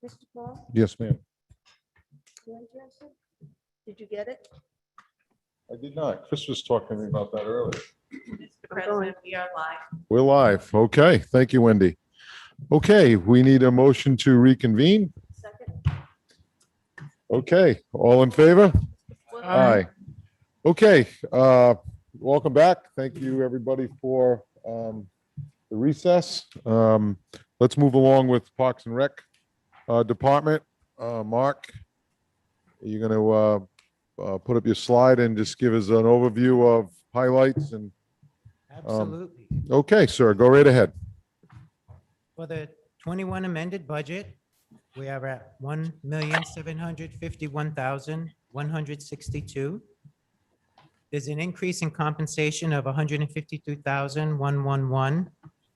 Mr. Paul, Yes, ma'am. you interested? Did you get it? I did not. Chris was talking to me about that earlier. Mr. President, we are live. We're live. Okay. Thank you, Wendy. Okay, we need a motion to reconvene. Second? Okay, all in favor? Aye. Okay, welcome back. Thank you, everybody, for the recess. Let's move along with Parks and Rec Department. Mark, you're going to put up your slide and just give us an overview of highlights and, Absolutely. okay, sir, go right ahead. For the 21 amended budget, we are at 1,751,162. There's an increase in compensation of 152,111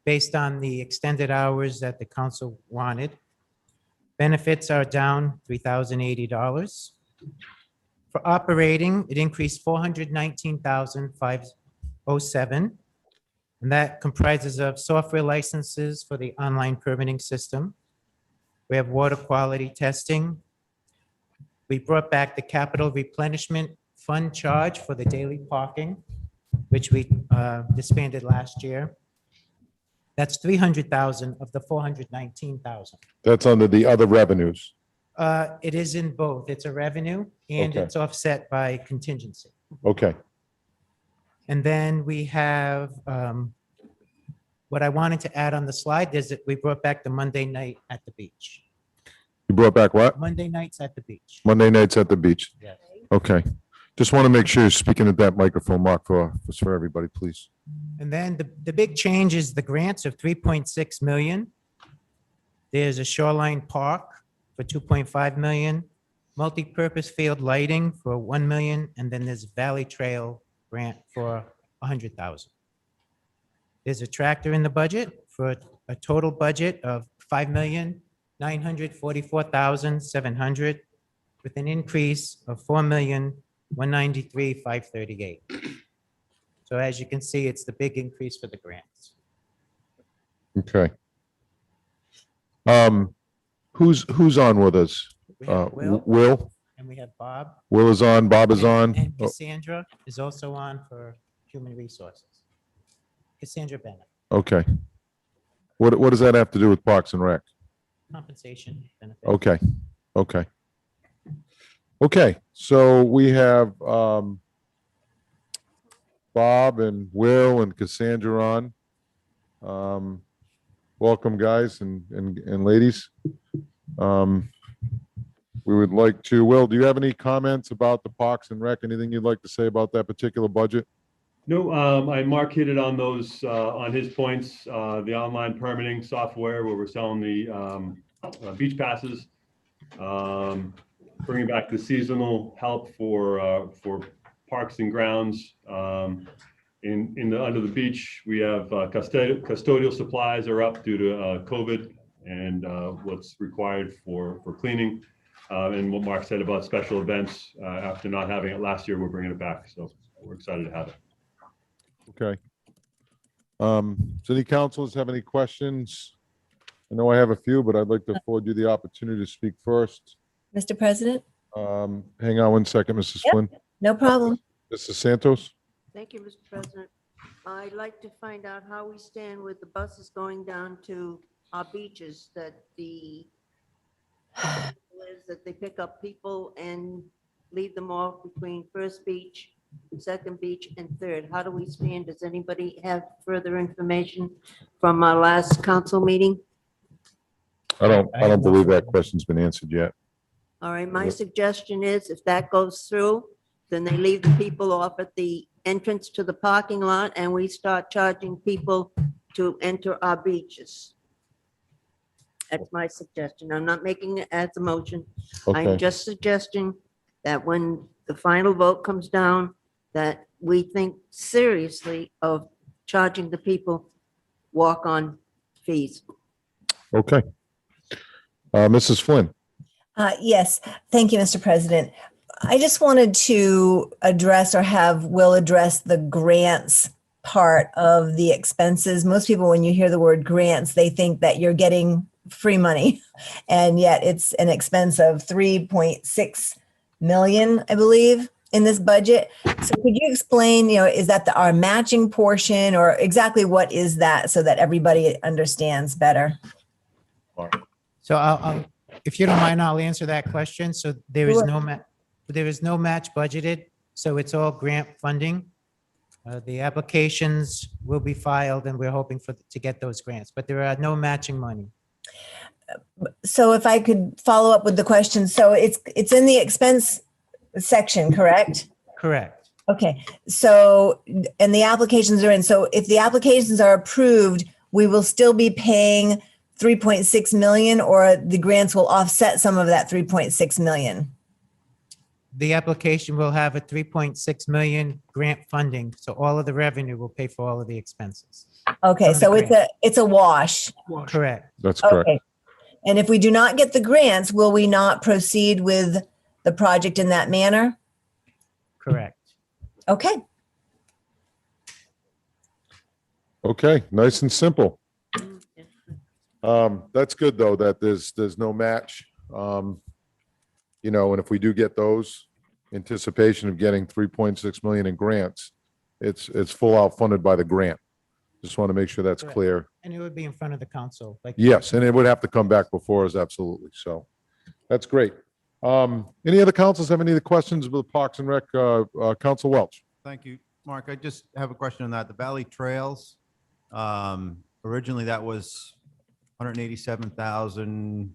based on the extended hours that the council wanted. Benefits are down $3,080. For operating, it increased 419,507. And that comprises of software licenses for the online permitting system. We have water quality testing. We brought back the capital replenishment fund charge for the daily parking, which we disbanded last year. That's 300,000 of the 419,000. That's under the other revenues. It is in both. It's a revenue and Okay. it's offset by contingency. Okay, And then we have, what I wanted to add on the slide is that we brought back the Monday night at the beach. you brought back what? Monday nights at the beach. Monday nights at the beach. Yes. Okay. Just want to make sure you're speaking at that microphone, Mark, for everybody, please. And then the big change is the grants of 3.6 million. There's a shoreline park for 2.5 million, multi-purpose field lighting for 1 million, and then there's Valley Trail grant for 100,000. There's a tractor in the budget for a total budget of 5,944,700 with an increase of 4,193,538. So as you can see, it's the big increase for the grants. Okay. Who's on with us? We have Will Will? and we have Bob. Will is on, Bob is on. And Oh, Cassandra is also on for human resources. Cassandra Bennett, okay. What does that have to do with Parks and Rec? compensation benefit. Okay, okay. Okay, so we have Bob and Will and Cassandra on. Welcome, guys and ladies. We would like to, Will, do you have any comments about the Parks and Rec? Anything you'd like to say about that particular budget? No, Mark hit it on those, on his points, the online permitting software where we're selling the beach passes, bringing back the seasonal help for parks and grounds. Under the beach, we have custodial supplies are up due to COVID and what's required for cleaning. And what Mark said about special events, after not having it last year, we're bringing it back. So we're excited to have it. Okay. City councilors have any questions? I know I have a few, but I'd like to afford you the opportunity to speak first. Mr. President? Hang on one second, Mrs. Yep. Flynn. No problem. Mrs. Santos? Thank you, Mr. President. I'd like to find out how we stand with the buses going down to our beaches that that they pick up people and leave them off between first beach, second beach, and third. How do we stand? Does anybody have further information from our last council meeting? I don't believe that question's been answered yet. All right, my suggestion is if that goes through, then they leave the people off at the entrance to the parking lot and we start charging people to enter our beaches. That's my suggestion. I'm not making it as a motion. I'm Okay, just suggesting that when the final vote comes down, that we think seriously of charging the people walk-on fees. okay. Mrs. Flynn? Yes, thank you, Mr. President. I just wanted to address or have Will address the grants part of the expenses. Most people, when you hear the word grants, they think that you're getting free money. And yet it's an expense of 3.6 million, I believe, in this budget. So could you explain, is that our matching portion, or exactly what is that, so that everybody understands better? So if you don't mind, I'll answer that question. So there is Sure. no match budgeted, so it's all grant funding. The applications will be filed and we're hoping to get those grants, but there are no matching money. So if I could follow up with the question, so it's in the expense section, correct? Correct. Okay, so, and the applications are in, so if the applications are approved, we will still be paying 3.6 million, or the grants will offset some of that 3.6 million? The application will have a 3.6 million grant funding, so all of the revenue will pay for all of the expenses. Okay, From the so grant. it's a wash. Correct. That's correct. Okay. And if we do not get the grants, will we not proceed with the project in that manner? Correct. Okay, Okay, nice and simple. That's good, though, that there's no match. And if we do get those, anticipation of getting 3.6 million in grants, it's full out funded by the grant. Just want to make sure that's Correct. clear. And it would be in front of the council. Yes, and it would have to come back before us, absolutely. So that's great. Any other councils have any other questions with Parks and Rec? Council Welch. Thank you, Mark. I just have a question on that. The Valley Trails, originally that was 187,000,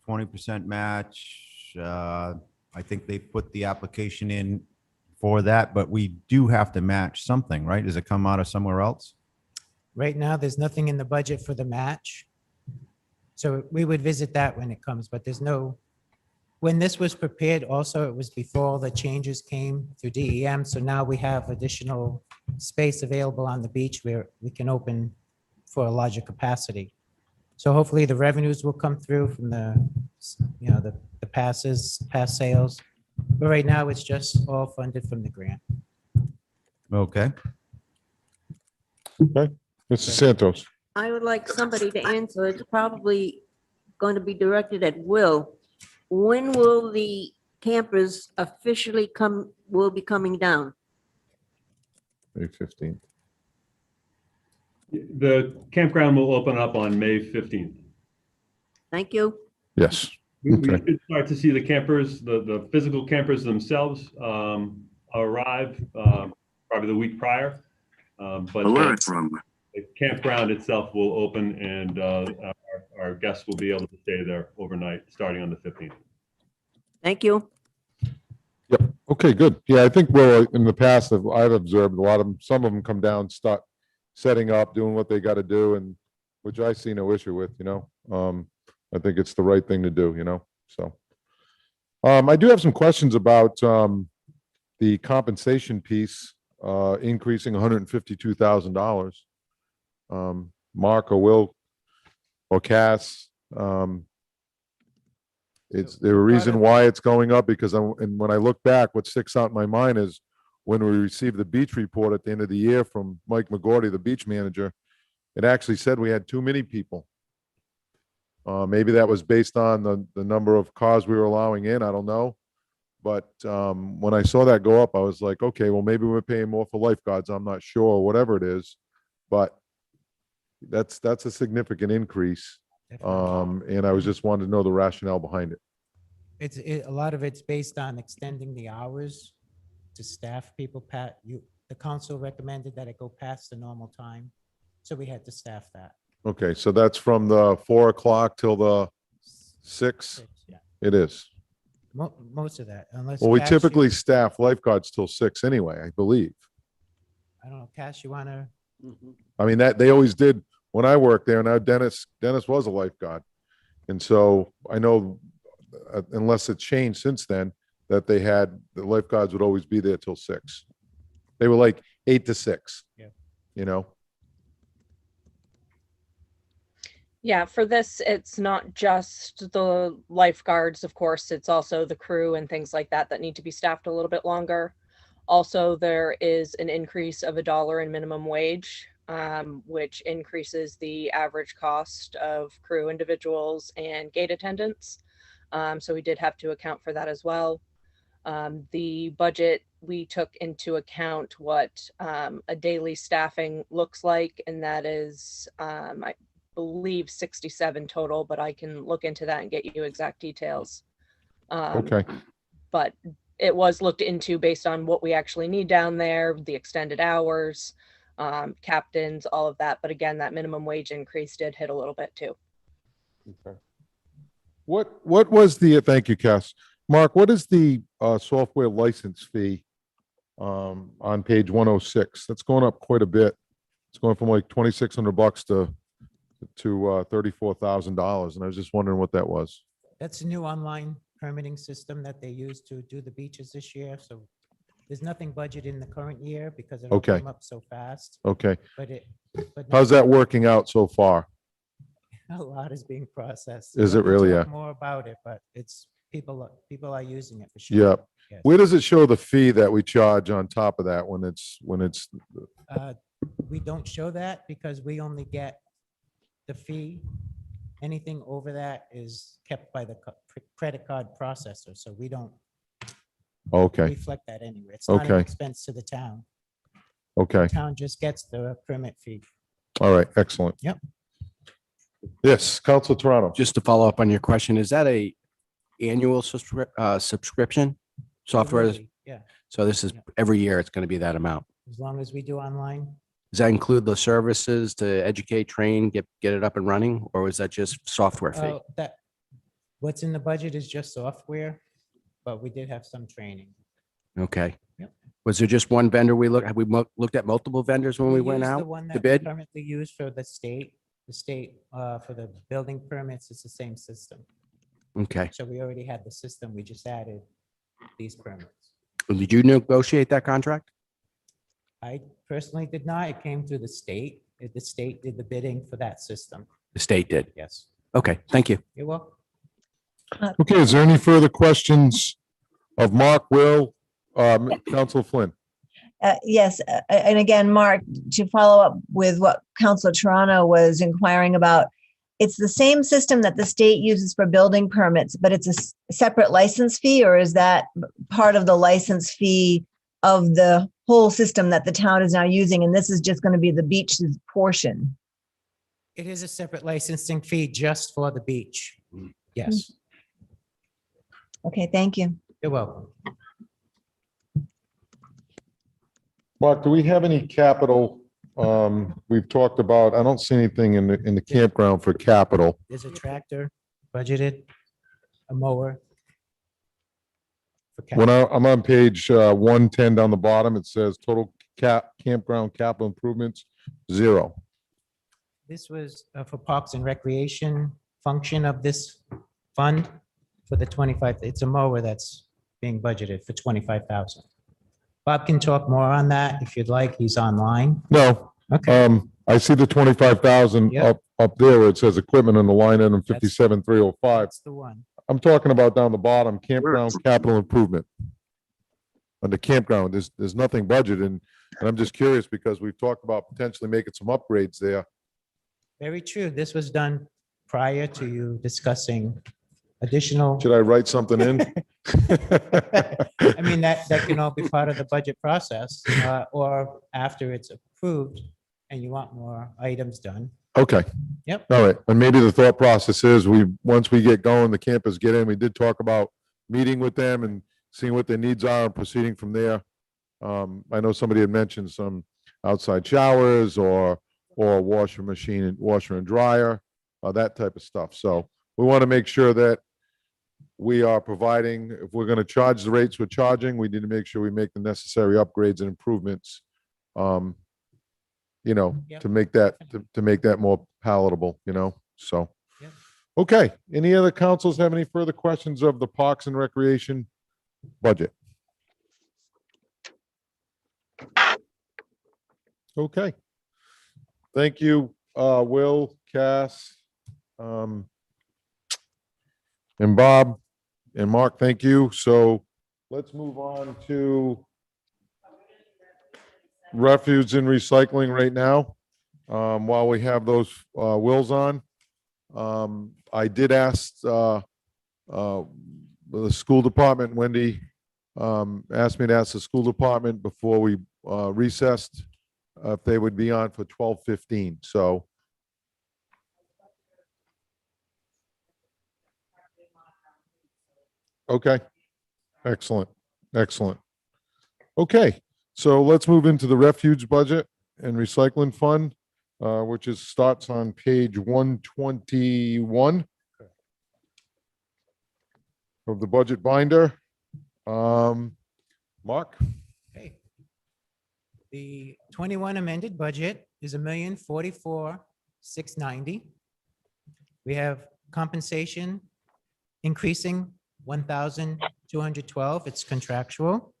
20% match. I think they put the application in for that, but we do have to match something, right? Does it come out of somewhere else? Right now, there's nothing in the budget for the match. So we would visit that when it comes, but there's no, when this was prepared, also, it was before all the changes came through DEM. So now we have additional space available on the beach where we can open for a larger capacity. So hopefully the revenues will come through from the past sales. But right now, it's just all funded from the grant. Okay. Okay, Mr. Santos. I would like somebody to answer. It's probably going to be directed at Will. When will the campers officially will be coming down? May 15th. The campground will open up on May 15th. Thank you. Yes. We Okay. should start to see the campers, the physical campers themselves arrive probably the week prior. But the campground itself will open, and our guests will be able to stay there overnight, starting on the 15th. Thank you. Yep. Okay, good. Yeah, I think, well, in the past, I've observed a lot of them, some of them come down, start setting up, doing what they got to do, and which I see no issue with, I think it's the right thing to do, so. I do have some questions about the compensation piece, increasing $152,000. Mark or Will or Cass, is there a reason why it's going up? Because and when I look back, what sticks out in my mind is when we received the beach report at the end of the year from Mike McGordy, the beach manager, it actually said we had too many people. Maybe that was based on the number of cars we were allowing in. I don't know. But when I saw that go up, I was like, okay, well, maybe we're paying more for lifeguards. I'm not sure, whatever it is. But that's a significant increase. And I was just wanted to know the rationale behind it. A lot of it's based on extending the hours to staff people. The council recommended that it go past the normal time, so we had to staff that. Okay, so that's from the 4 o'clock till the 6? Yeah, It is. most of that, unless. Well, we Cash, typically staff lifeguards till 6 anyway, I believe. I don't know, Cash, you wanna? I mean, that they always did when I worked there. Now Dennis was a lifeguard. And so I know, unless it changed since then, that the lifeguards would always be there till 6. They were like 8 to 6. Yeah. Yeah, for this, it's not just the lifeguards, of course, it's also the crew and things like that that need to be staffed a little bit longer. Also, there is an increase of $1 in minimum wage which increases the average cost of crew individuals and gate attendants. So we did have to account for that as well. The budget, we took into account what a daily staffing looks like, and that is, I believe 67 total, but I can look into that and get you exact details. Okay, But it was looked into based on what we actually need down there, the extended hours, captains, all of that. But again, that minimum wage increase did hit a little bit too. okay. What was the, thank you, Cass. Mark, what is the software license fee on page 106? That's going up quite a bit. It's going from like $2,600 to $34,000, and I was just wondering what that was. That's a new online permitting system that they use to do the beaches this year. So there's nothing budgeted in the current year because it all Okay. came up so fast. Okay, But how's that working out so far? a lot is being processed. Is We it can really? talk Yeah. More about it, but it's people are using it for sure. Yeah. Yes. Where does it show the fee that we charge on top of that when it's We don't show that because we only get the fee. Anything over that is kept by the credit card processor, so we don't okay, reflect that anywhere. It's not an Okay. expense to the town. okay, Town just gets the permit fee. all right, excellent. Yep. Yes, Council Toronto. Just to follow up on your question, is that a annual subscription software? Yearly, yeah, So this is Yeah. every year, it's going to be that amount. as long as we do online. Does that include the services to educate, train, get it up and running, or was that just software fee? What's in the budget is just software, but we did have some training. Okay. Yep. Was there just one vendor have we looked at multiple vendors when we went use the out one to that we bid? currently use for the state, for the building permits, it's the same system. Okay. So we already had the system, we just added these permits. Did you negotiate that contract? I personally did not, it came through the state. The state did the bidding for that system, The state did. yes. Okay, thank you. You're welcome. Okay, is there any further questions of Mark, Will, Council Flynn? Yes, and again, Mark, to follow up with what Councilor Toronto was inquiring about, it's the same system that the state uses for building permits, but it's a separate license fee, or is that part of the license fee of the whole system that the town is now using, and this is just going to be the beach's portion? It is a separate licensing fee just for the beach. Yes, Okay, thank you. you're welcome. Mark, do we have any capital? We've talked about, I don't see anything in the campground for capital. There's a tractor budgeted, a mower. for When capital. I'm on page 110 down the bottom, it says total campground capital improvements, 0. This was for Parks and Recreation function of this fund for the 25, it's a mower that's being budgeted for 25,000. Bob can talk more on that if you'd like, he's online. No, Okay, I see the 25,000 Yep. up there where it says equipment on the line item 57,305. that's the one. I'm talking about down the bottom, campground capital improvement. On the campground, there's nothing budgeted, and I'm just curious because we've talked about potentially making some upgrades there. Very true. This was done prior to you discussing additional. Should I write something in? I mean, that can all be part of the budget process, or after it's approved and you want more items done. Okay. Yep. All right. And maybe the thought process is once we get going, the campers get in, we did talk about meeting with them and seeing what their needs are and proceeding from there. I know somebody had mentioned some outside showers or washer and dryer, that type of stuff. So we want to make sure that we are providing, if we're going to charge the rates we're charging, we need to make sure we make the necessary upgrades and improvements, Yep. to make that more palatable, so. Yep. Okay, any other councils have any further questions of the Parks and Recreation budget? Okay. Thank you, Will, Cass, and Bob, and Mark, thank you. So let's move on to Refuge and Recycling right now. while we have those wills on, I did ask the school department, Wendy asked me to ask the school department before we recessed if they would be on for 12:15. So okay, excellent, excellent. Okay, so let's move into the refuge budget and recycling fund, which starts on page 121 of the budget binder. Mark? Okay. The 21 amended budget is $1,044,690. We have compensation increasing 1,212. It's contractual.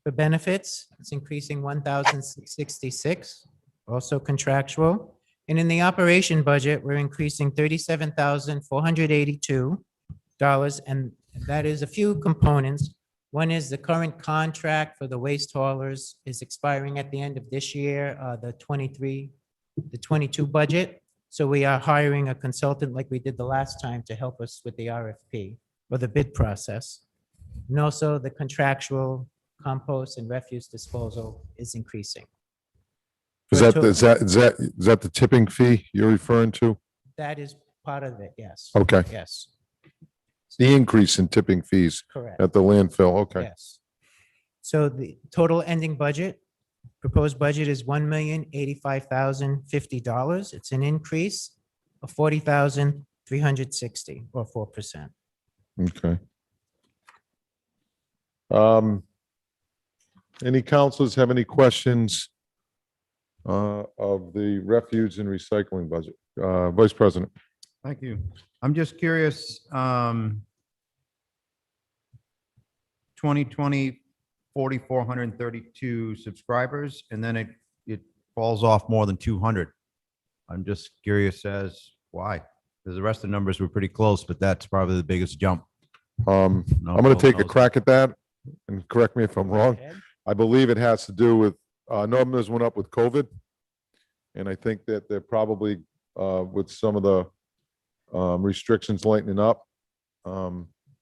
For benefits, it's increasing 1,666, also contractual. And in the operation budget, we're increasing $37,482. And that is a few components. One is the current contract for the waste haulers is expiring at the end of this year, the 22 budget. So we are hiring a consultant like we did the last time to help us with the RFP or the bid process. And also the contractual compost and refuse disposal is increasing. Is that the tipping fee you're referring to? That is part of it, yes. Okay. Yes, The increase in tipping fees correct. at the landfill, okay. Yes. So the total ending budget, proposed budget is $1,085,050. It's an increase of $40,360 or 4%. Okay. Any councilors have any questions of the refuge and recycling budget? Vice President. Thank you. I'm just curious, 2020, 4,432 subscribers, and then it falls off more than 200. I'm just curious as why, because the rest of the numbers were pretty close, but that's probably the biggest jump. I'm going to take a crack at that, and correct me if I'm wrong. I believe it has to do with, numbers went up with COVID. And I think that they're probably, with some of the restrictions lightening up, I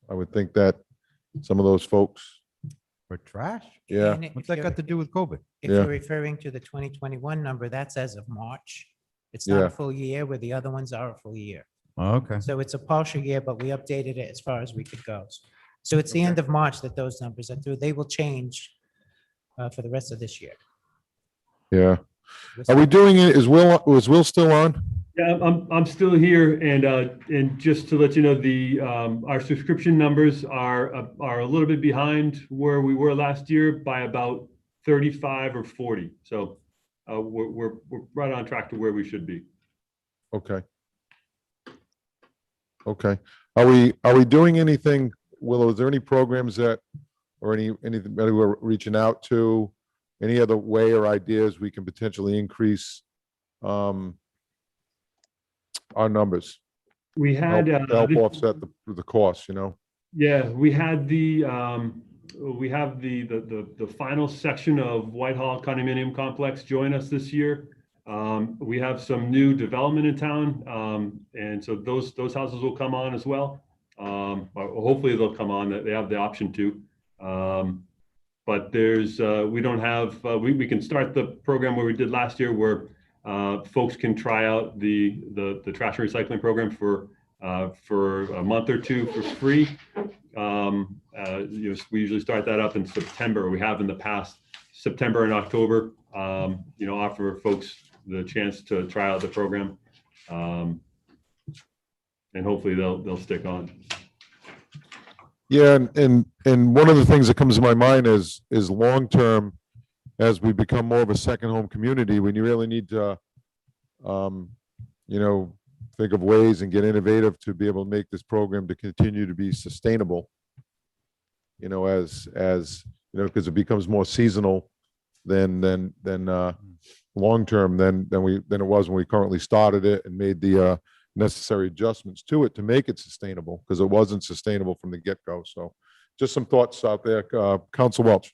would think that some of those folks, For trash? yeah, And if What's that you're- got to do with COVID? If Yeah. you're referring to the 2021 number, that's as of March. It's not Yeah. a full year where the other ones are a full year. Oh, okay. So it's a partial year, but we updated it as far as we could go. So it's the end of March that those numbers are through. They will change for the rest of this year. yeah. Are we doing it, is Will still on? Yeah, I'm still here, and just to let you know, our subscription numbers are a little bit behind where we were last year by about 35 or 40. So we're right on track to where we should be. Okay. Okay. Are we doing anything, Willow? Is there any programs that, or anything that we're reaching out to? Any other way or ideas we can potentially increase our numbers? We had To help offset the costs, Yeah, we have the final section of Whitehall Condominium Complex join us this year. We have some new development in town, and so those houses will come on as well. Hopefully they'll come on. They have the option to. But we don't have. We can start the program where we did last year, where folks can try out the trash and recycling program for a month or two for free. We usually start that up in September. We have in the past, September and October. Offer folks the chance to try out the program, and hopefully they'll stick on. Yeah, and one of the things that comes to my mind is long term, as we become more of a second home community, when you really need to, think of ways and get innovative to be able to make this program to continue to be sustainable. As because it becomes more seasonal than long term than it was when we currently started it and made the necessary adjustments to it to make it sustainable, because it wasn't sustainable from the get-go. So just some thoughts out there. Council Welch.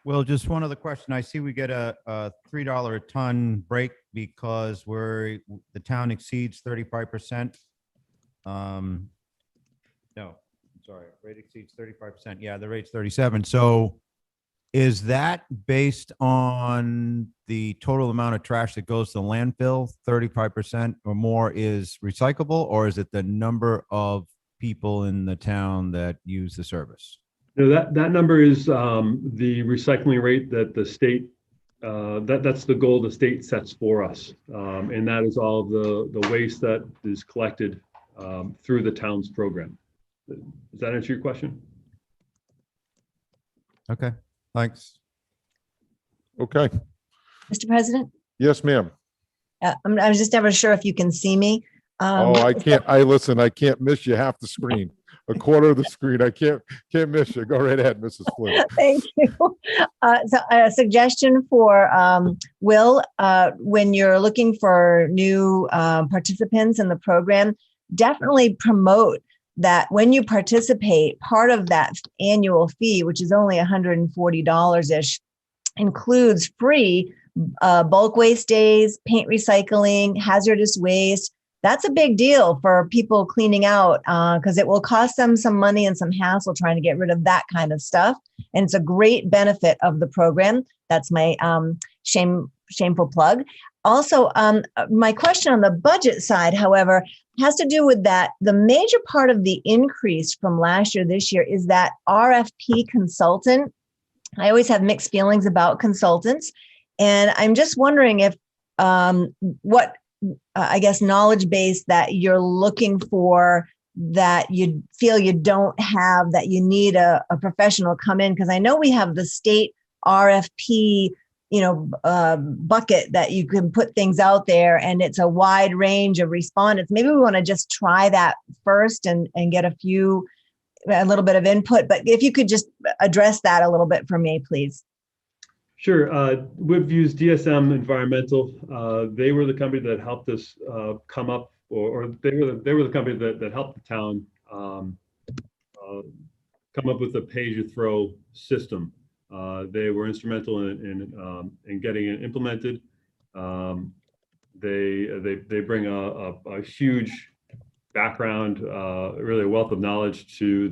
Well, just one other question. I see we get a $3 a ton break because the town exceeds 35%. No, I'm sorry, rate exceeds 35%. Yeah, the rate's 37. So is that based on the total amount of trash that goes to the landfill? 35% or more is recyclable, or is it the number of people in the town that use the service? No, that number is the recycling rate that the state, that's the goal the state sets for us. And that is all the waste that is collected through the town's program. Does that answer your question? Okay, thanks. Okay. Mr. President, Yes, ma'am. I was just never sure if you can see me. Oh, I can't, listen, I can't miss you half the screen, a quarter of the screen. I can't miss you. Go right ahead, Mrs. Flynn. Thank you. So a suggestion for Will, when you're looking for new participants in the program, definitely promote that when you participate, part of that annual fee, which is only $140-ish, includes free bulk waste days, paint recycling, hazardous waste. That's a big deal for people cleaning out because it will cost them some money and some hassle trying to get rid of that kind of stuff. And it's a great benefit of the program. That's my shameful plug. Also, my question on the budget side, however, has to do with that. The major part of the increase from last year, this year, is that RFP consultant. I always have mixed feelings about consultants. And I'm just wondering if what I guess, knowledge base that you're looking for that you feel you don't have, that you need a professional come in? Because I know we have the state RFP, bucket that you can put things out there and it's a wide range of respondents. Maybe we want to just try that first and get a little bit of input. But if you could just address that a little bit for me, please. Sure. We've used DSM Environmental. They were the company that helped us come up, or they were the company that helped the town come up with a pay-as-you-throw system. They were instrumental in getting it implemented. They bring a huge background, really a wealth of knowledge to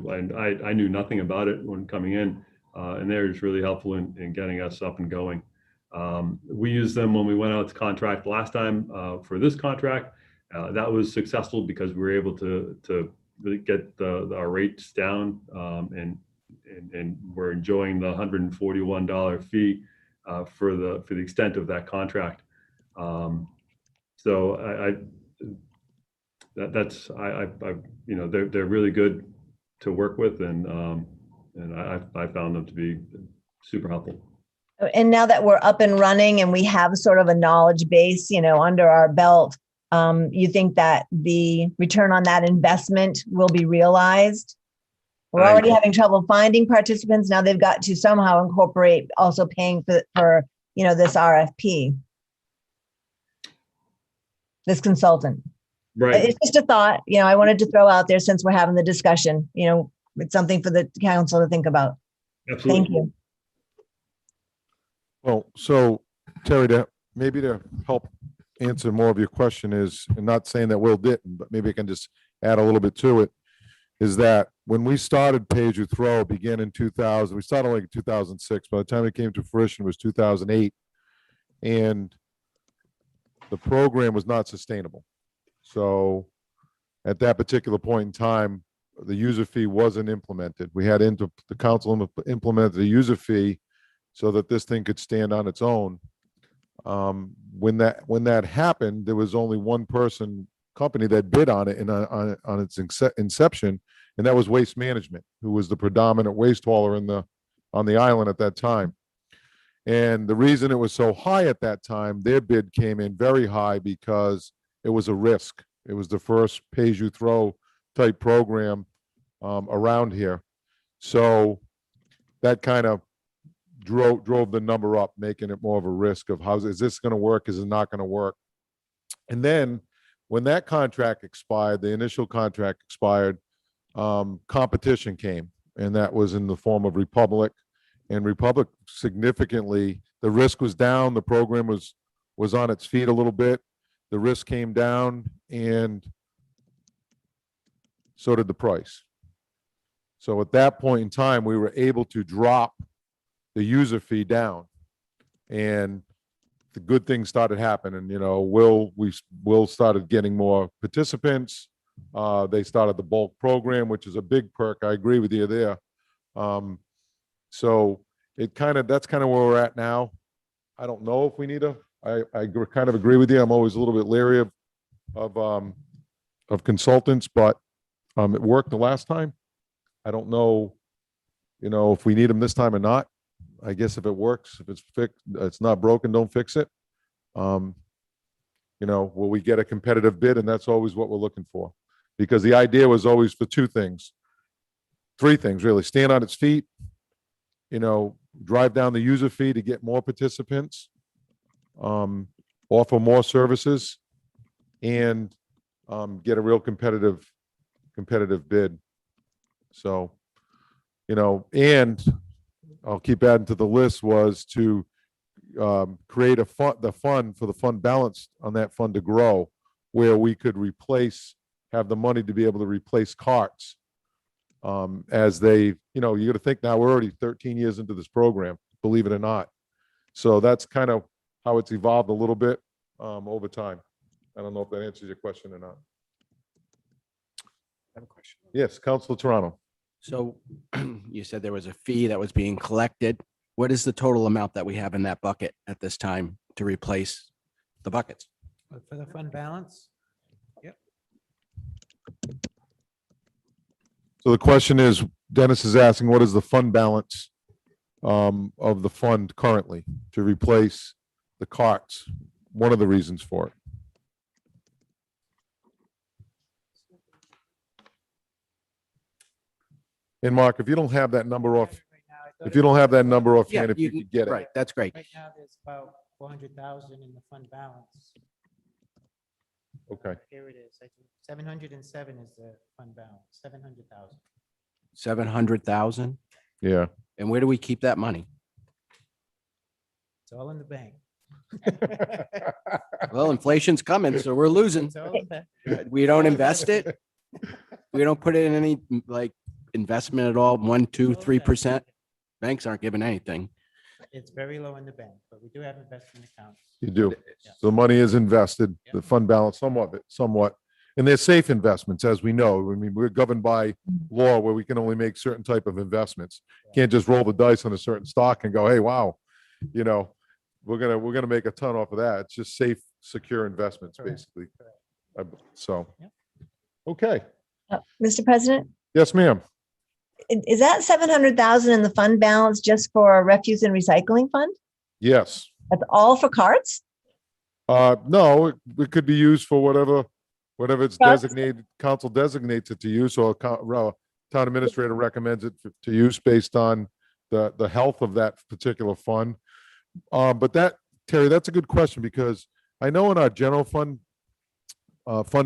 and I knew nothing about it when coming in. And they're just really helpful in getting us up and going. We used them when we went out to contract last time for this contract. That was successful because we were able to really get our rates down and we're enjoying the $141 fee for the extent of that contract. So they're really good to work with and I found them to be super helpful. And now that we're up and running and we have sort of a knowledge base, under our belt, you think that the return on that investment will be realized? We're already having trouble finding participants. Now they've got to somehow incorporate also paying for this RFP, this consultant. Right. It's just a thought, I wanted to throw out there since we're having the discussion, it's something for the council to think about. Absolutely. Thank you. Well, so Terry, to help answer more of your question is, and not saying that Will didn't, but maybe I can just add a little bit to it, is that when we started Pay As You Throw, began in 2000, we started like in 2006. By the time it came to fruition, it was 2008. And the program was not sustainable. So at that particular point in time, the user fee wasn't implemented. We had the council implemented the user fee so that this thing could stand on its own. When that happened, there was only one company that bid on it and on its inception, and that was Waste Management, who was the predominant waste hauler on the island at that time. And the reason it was so high at that time, their bid came in very high because it was a risk. It was the first pay-as-you-throw type program around here. So that kind of drove the number up, making it more of a risk of is this going to work? Is it not going to work? And then when that contract expired, the initial contract expired, competition came, and that was in the form of Republic and Republic significantly. The risk was down. The program was on its feet a little bit. The risk came down, and so did the price. So at that point in time, we were able to drop the user fee down, and the good things started happening. You know, Will started getting more participants. They started the bulk program, which is a big perk. I agree with you there. So that's kind of where we're at now. I don't know if we need I kind of agree with you. I'm always a little bit leery of consultants, but it worked the last time. I don't know, if we need them this time or not. I guess if it works, if it's fixed, it's not broken, don't fix it. Will we get a competitive bid? And that's always what we're looking for. Because the idea was always for three things really: stand on its feet, drive down the user fee to get more participants, offer more services, and get a real competitive bid. So, and I'll keep adding to the list was to create the fund for the fund balance on that fund to grow, where we could have the money to be able to replace carts as they, you got to think now we're already 13 years into this program, believe it or not. So that's kind of how it's evolved a little bit over time. I don't know if that answers your question or not. I have a question. Yes, Councilor Toronto. So you said there was a fee that was being collected. What is the total amount that we have in that bucket at this time to replace the buckets? For the fund balance? Yep. So the question is, Dennis is asking, what is the fund balance of the fund currently to replace the carts? One of the reasons for it. And Mark, if you don't have that number off, if you don't have that number offhand, if you could get it. Right, that's great. Right now, there's about 400,000 in the fund balance. Okay. Here it is. I think 707 is the fund balance, 700,000. 700,000. Yeah. And where do we keep that money? It's all in the bank. Well, inflation's coming, so we're losing. It's all in the bank. We don't invest it. We don't put it in any investment at all. 1%, 2%, 3%. Banks aren't giving anything. It's very low in the bank, but we do have investment accounts. You do. Yeah. The money is invested, Yeah. the fund balance, somewhat. And they're safe investments, as we know. I mean, we're governed by law where we can only make certain type of investments. Can't just roll the dice on a certain stock and go, hey, wow, we're gonna make a ton off of that. It's just safe, secure investments, Correct. basically. So, Yeah. okay. Mr. President, Yes, ma'am. is that 700,000 in the fund balance just for a refuse and recycling fund? Yes. That's all for carts? No, it could be used for whatever it's Carts? designated, council designates it to use, or town administrator recommends it to use based on the health of that particular fund. But Terry, that's a good question, because I know in our general fund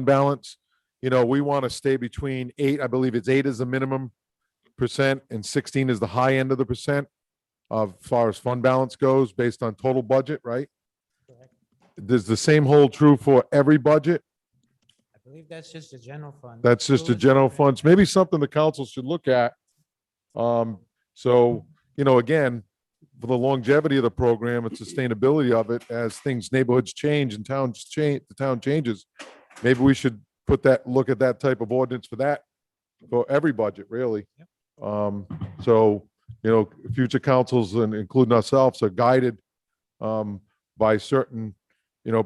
balance, we want to stay between 8, I believe it's 8 is the minimum percent and 16 is the high end of the percent as far as fund balance goes based on total budget, right? Correct. Does the same hold true for every budget? I believe that's just a general fund. That's just a general funds, maybe something the council should look at. So, again, for the longevity of the program and sustainability of it, as neighborhoods change and towns change, the town changes, maybe we should look at that type of ordinance for every budget, really. Yep. So, future councils, and including ourselves, are guided by certain,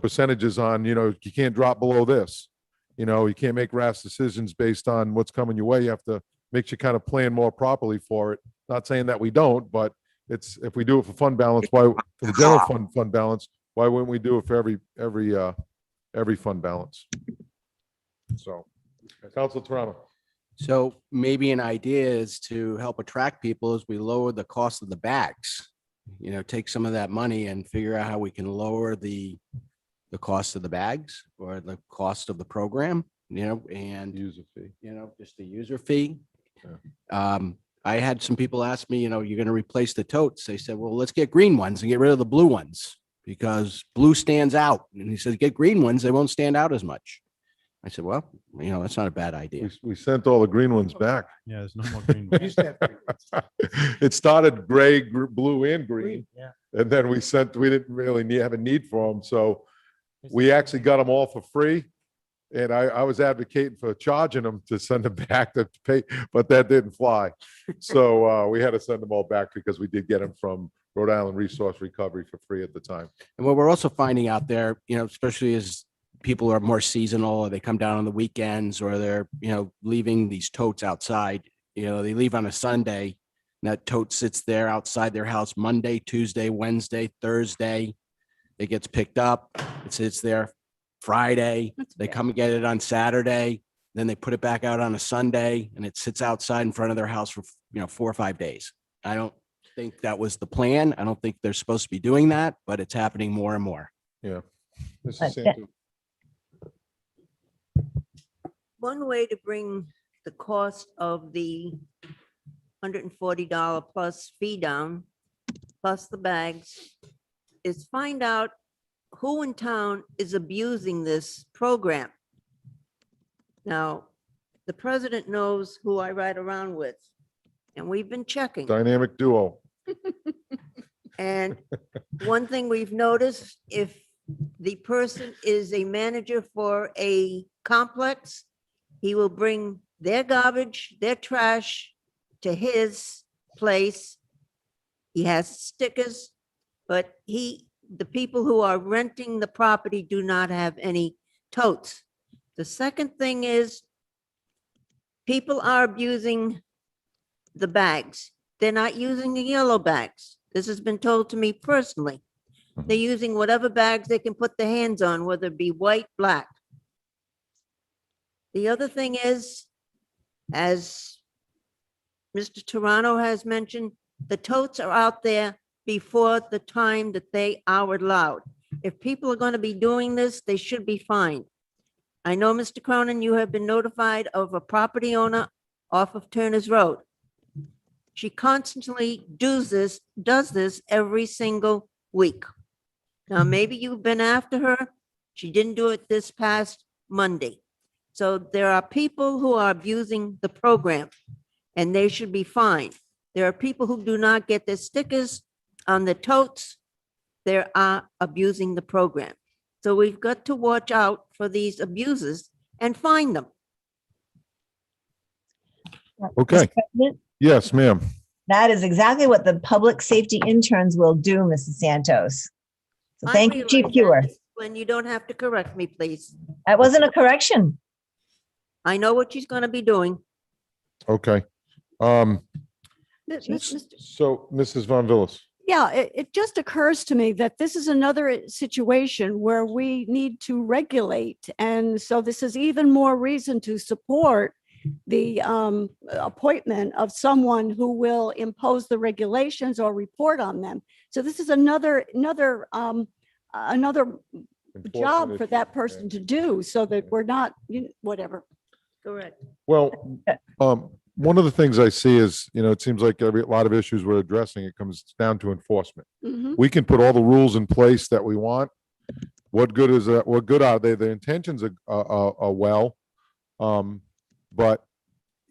percentages on, you can't drop below this. You can't make rash decisions based on what's coming your way. You have to make you kind of plan more properly for it. Not saying that we don't, but if we do it for fund balance, for the general fund balance, why wouldn't we do it for every fund balance? So, Council Toronto. So maybe an idea is to help attract people as we lower the cost of the bags. Take some of that money and figure out how we can lower the cost of the bags or the cost of the program, and User fee. just the user fee. I had some people ask me, you're going to replace the totes. They said, well, let's get green ones and get rid of the blue ones because blue stands out. And he said, get green ones. They won't stand out as much. I said, well, that's not a bad idea. We sent all the green ones back. Yeah, there's no more green. It started gray, blue and green. Yeah. And then we didn't really have a need for them. So we actually got them all for free. And I was advocating for charging them to send them back to pay, but that didn't fly. So we had to send them all back because we did get them from Rhode Island Resource Recovery for free at the time. And what we're also finding out there, especially as people are more seasonal or they come down on the weekends or they're, leaving these totes outside, they leave on a Sunday and that tote sits there outside their house Monday, Tuesday, Wednesday, Thursday. It gets picked up. It sits there Friday. They come and get it on Saturday. Then they put it back out on a Sunday and it sits outside in front of their house for, 4 or 5 days. I don't think that was the plan. I don't think they're supposed to be doing that, but it's happening more and more. Yeah. Mrs. But Santu. One way to bring the cost of the $140 plus fee down, plus the bags, is find out who in town is abusing this program. Now, the president knows who I ride around with, and we've been checking. Dynamic duo. And one thing we've noticed, if the person is a manager for a complex, he will bring their garbage, their trash to his place. He has stickers, but the people who are renting the property do not have any totes. The second thing is people are abusing the bags. They're not using the yellow bags. This has been told to me personally. They're using whatever bags they can put their hands on, whether it be white, black. The other thing is, as Mr. Toronto has mentioned, the totes are out there before the time that they are allowed. If people are going to be doing this, they should be fined. I know, Mr. Cronin, you have been notified of a property owner off of Turner's Road. She constantly does this every single week. Now, maybe you've been after her. She didn't do it this past Monday. So there are people who are abusing the program and they should be fined. There are people who do not get their stickers on the totes. They are abusing the program. So we've got to watch out for these abusers and find them. Okay. Mr. President, Yes, ma'am. that is exactly what the public safety interns will do, Mrs. Santos. So I thank you, Chief realize Kewer. that, When you don't have to correct me, please. That wasn't a correction. I know what she's going to be doing. Okay. So Mrs. Von Villis. Yeah, it just occurs to me that this is another situation where we need to regulate. And so this is even more reason to support the appointment of someone who will impose the regulations or report on them. So this is another job for that person to do so that we're not, whatever. Correct. Well, one of the things I see is, it seems like a lot of issues we're addressing, it comes down to enforcement. Mhm. We can put all the rules in place that we want. What good is that? What good are they? The intentions are well. But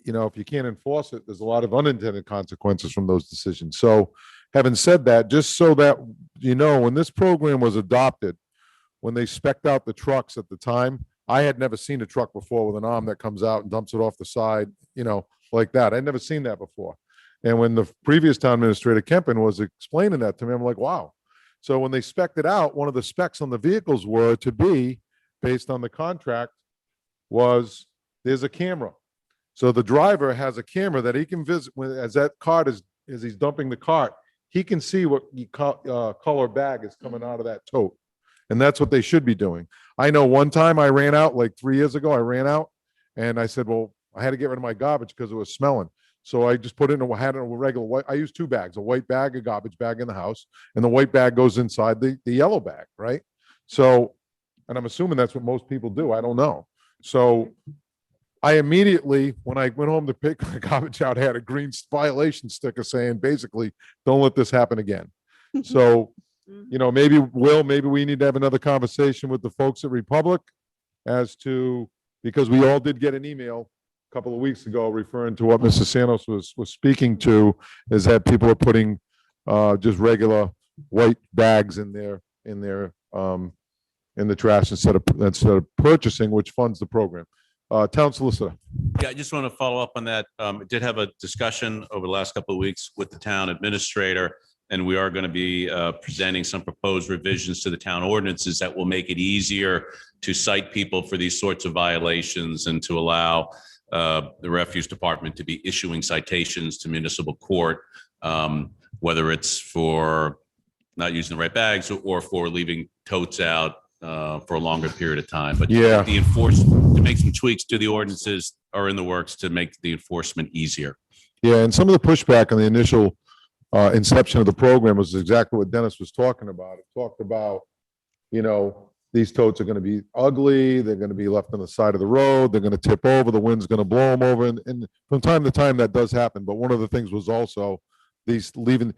if you can't enforce it, there's a lot of unintended consequences from those decisions. So having said that, just so that, when this program was adopted, when they spec'd out the trucks at the time, I had never seen a truck before with an arm that comes out and dumps it off the side, like that. I'd never seen that before. And when the previous town administrator Kempen was explaining that to me, I'm like, wow. So when they spec'd it out, one of the specs on the vehicles were to be, based on the contract, was there's a camera. So the driver has a camera that he can visit as that cart as he's dumping the cart, he can see what color bag is coming out of that tote. And that's what they should be doing. I know one time I ran out, like 3 years ago, I ran out and I said, well, I had to get rid of my garbage because it was smelling. So I just put in had a regular white, I use 2 bags, a white bag, a garbage bag in the house, and the white bag goes inside the yellow bag, right? So, and I'm assuming that's what most people do. I don't know. So I immediately, when I went home to pick the garbage out, had a green violation sticker saying, basically, don't let this happen again. So, maybe we need to have another conversation with the folks at Republic as to, because we all did get an email a couple of weeks ago referring to what Mrs. Sanos was speaking to, is that people are putting just regular white bags in the trash instead of purchasing, which funds the program. Town solicitor. Yeah, I just want to follow up on that. I did have a discussion over the last couple of weeks with the town administrator, and we are going to be presenting some proposed revisions to the town ordinances that will make it easier to cite people for these sorts of violations and to allow the refuse department to be issuing citations to municipal court, whether it's for not using the right bags or for leaving totes out for a longer period of time. But Yeah. the enforcement, to make some tweaks to the ordinances are in the works to make the enforcement easier. Yeah, and some of the pushback on the initial inception of the program was exactly what Dennis was talking about. It talked about, these totes are going to be ugly. They're going to be left on the side of the road. They're going to tip over. The wind's going to blow them over. And from time to time, that does happen. But one of the things was also these leaving,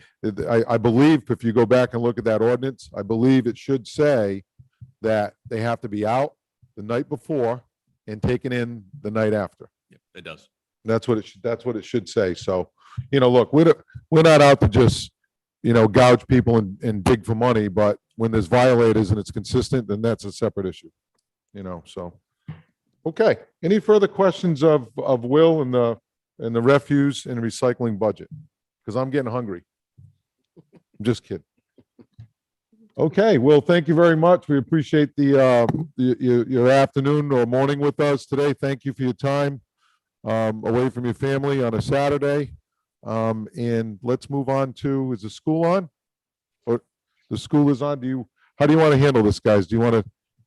I believe if you go back and look at that ordinance, I believe it should say that they have to be out the night before and taken in the night after. Yeah, it does. That's what it should say. So, look, we're not out to just, gouge people and dig for money, but when there's violators and it's consistent, then that's a separate issue, so. Okay. Any further questions of Will and the refuse and recycling budget? Because I'm getting hungry. I'm just kidding. Okay, Will, thank you very much. We appreciate your afternoon or morning with us today. Thank you for your time away from your family on a Saturday. And let's move on to, is the school on? Or the school is on? How do you want to handle this, guys? Do you want to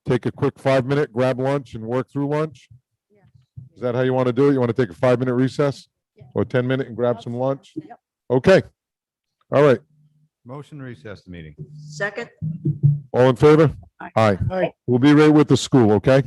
take a quick 5-minute, grab lunch and work through lunch? Yeah. Is that how you want to do it? You want to take a 5-minute recess? Yeah. Or 10-minute and grab some lunch? Yep. Okay. All right. Motion to recess the meeting. Second? All in favor? Aye. Aye. We'll be right with the school, okay?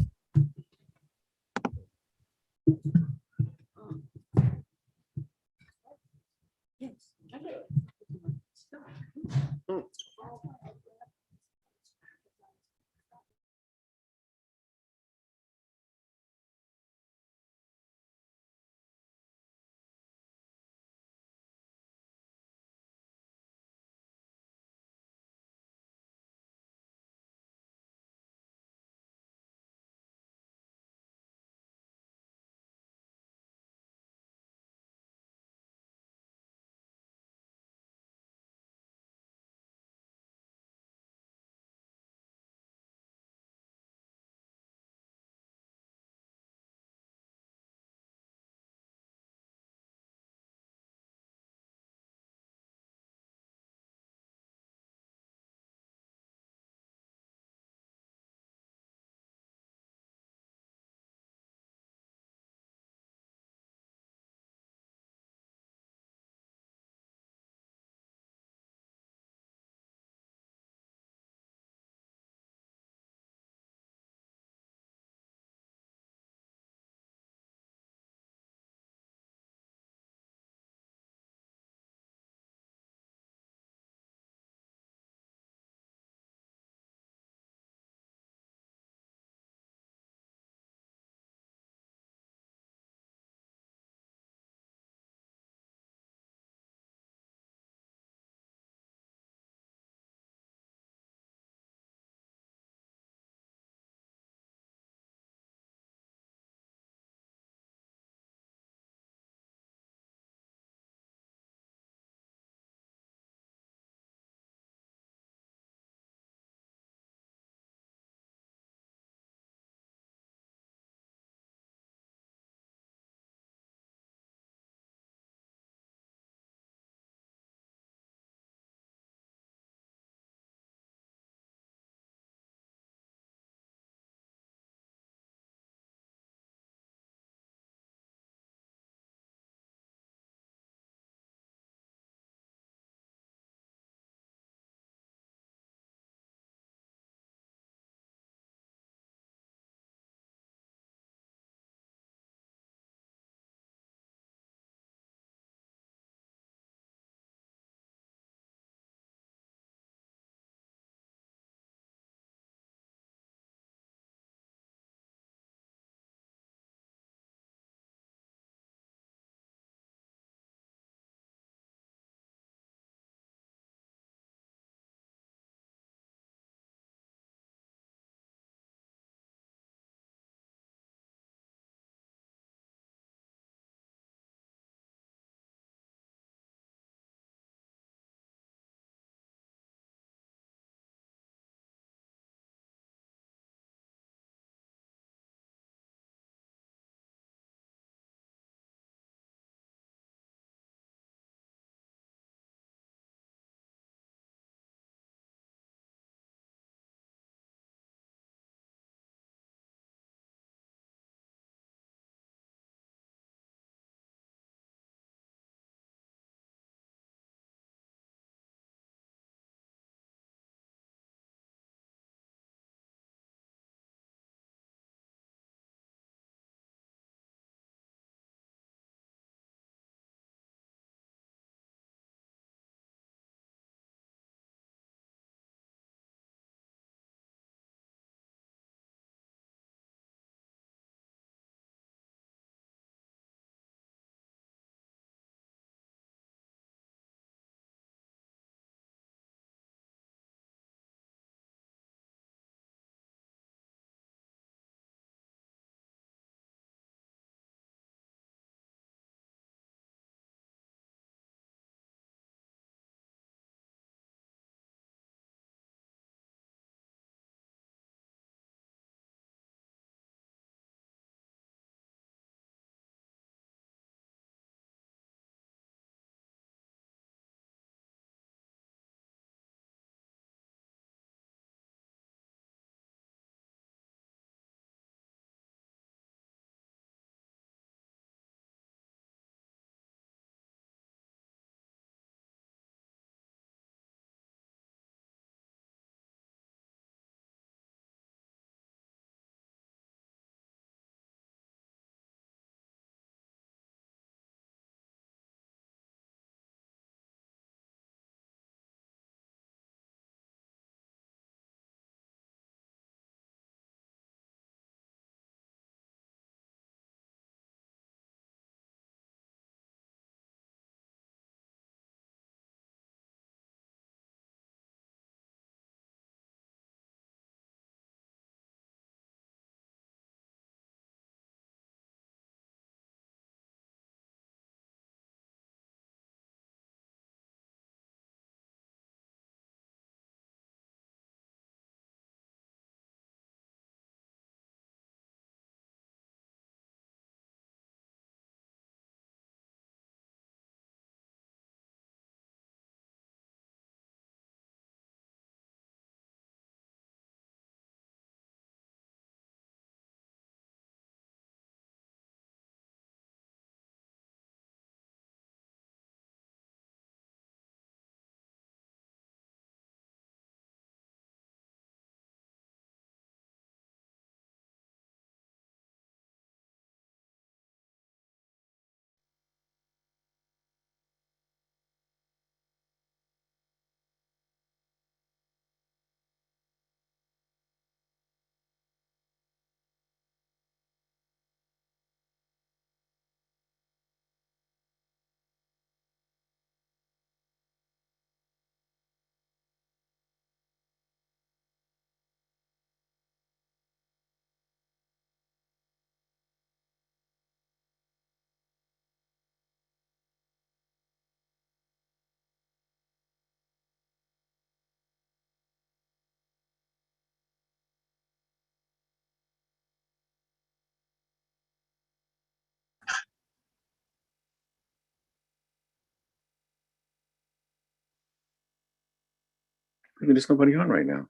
There's nobody on right now.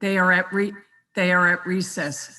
They are at recess.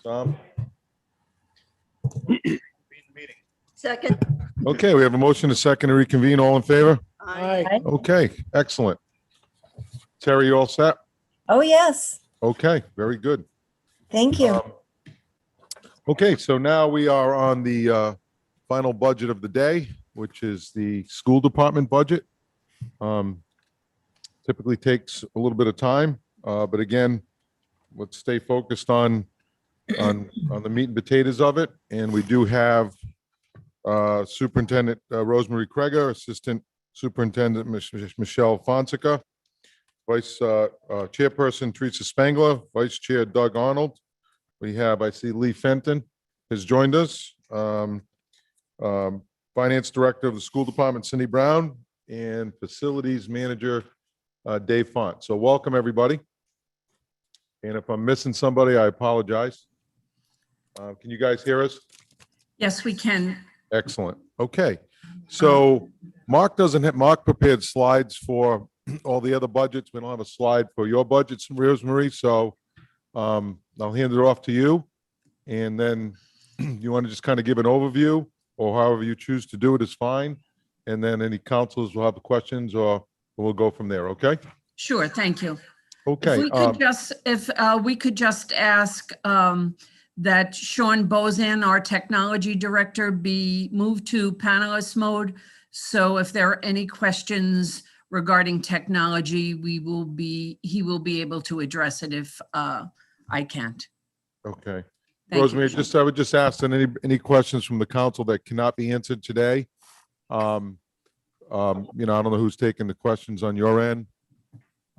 Tom? Second. Okay, we have a motion to second to reconvene. All in favor? Aye. Okay, excellent. Terry, you all set? Oh, yes. Okay, very good. Thank you. Okay, so now we are on the final budget of the day, which is the school department budget. Typically takes a little bit of time, but again, let's stay focused on the meat and potatoes of it. And we do have Superintendent Rosemary Kreger, Assistant Superintendent Michelle Fonseca, Vice Chairperson Teresa Spangler, Vice Chair Doug Arnold. We have, I see Lee Fenton has joined us. Finance Director of the School Department, Cindy Brown, and Facilities Manager, Dave Font. So welcome, everybody. And if I'm missing somebody, I apologize. Can you guys hear us? Yes, we can. Excellent. Okay. So Mark prepared slides for all the other budgets. We don't have a slide for your budgets, Rosemary. So I'll hand it off to you. And then you want to just kind of give an overview, or however you choose to do it is fine. And then any counselors will have questions, or we'll go from there. Okay. Sure, thank you. Okay. If we could just ask that Sean Bozan, our technology director, be moved to panelist mode. So if there are any questions regarding technology, he will be able to address it if I can't. Okay. Thank you, Rosemary, Sean. I would just ask that any questions from the council that cannot be answered today. I don't know who's taking the questions on your end.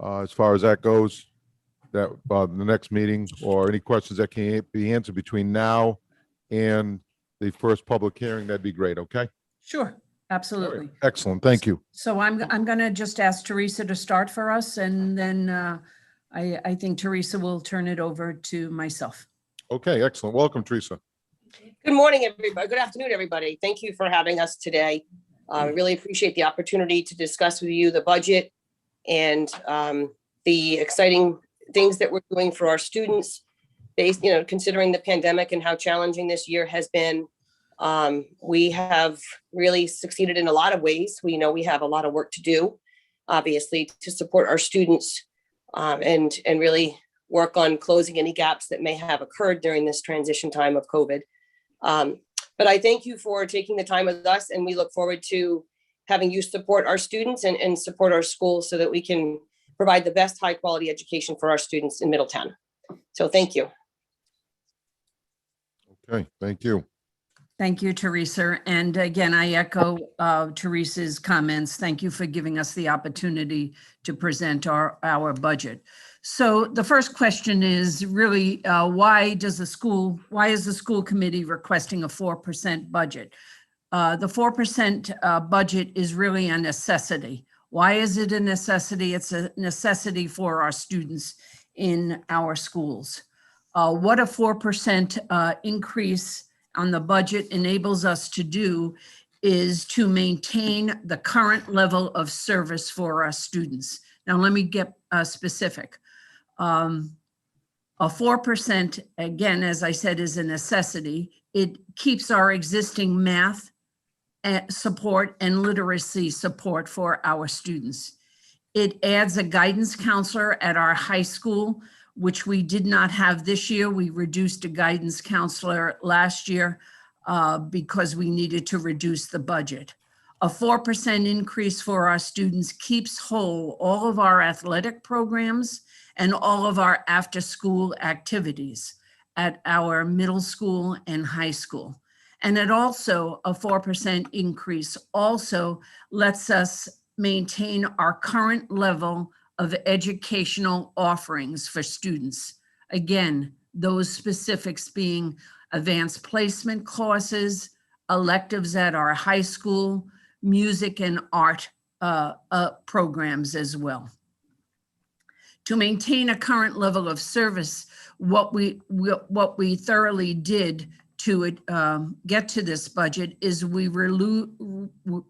As far as that goes, that the next meeting, or any questions that can't be answered between now and the first public hearing, that'd be great. Okay. Sure, absolutely. Excellent. Thank you. So I'm going to just ask Teresa to start for us, and then I think Teresa will turn it over to myself. Okay. Excellent. Welcome, Teresa. Good morning, everybody. Good afternoon, everybody. Thank you for having us today. I really appreciate the opportunity to discuss with you the budget and the exciting things that we're doing for our students, based, considering the pandemic and how challenging this year has been. We have really succeeded in a lot of ways. We know we have a lot of work to do, obviously, to support our students and really work on closing any gaps that may have occurred during this transition time of COVID. But I thank you for taking the time with us, and we look forward to having you support our students and support our schools so that we can provide the best high quality education for our students in Middletown. So thank you. Okay. Thank you. Thank you, Teresa. And again, I echo Teresa's comments. Thank you for giving us the opportunity to present our budget. So the first question is really, why is the school committee requesting a 4% budget? The 4% budget is really a necessity. Why is it a necessity? It's a necessity for our students in our schools. What a 4% increase on the budget enables us to do is to maintain the current level of service for our students. Now, let me get specific. A 4%, again, as I said, is a necessity. It keeps our existing math support and literacy support for our students. It adds a guidance counselor at our high school, which we did not have this year. We reduced a guidance counselor last year because we needed to reduce the budget. A 4% increase for our students keeps whole all of our athletic programs and all of our after-school activities at our middle school and high school. And it also, a 4% increase also lets us maintain our current level of educational offerings for students. Again, those specifics being advanced placement courses, electives at our high school, music and art programs as well. To maintain a current level of service, what we thoroughly did to get to this budget is we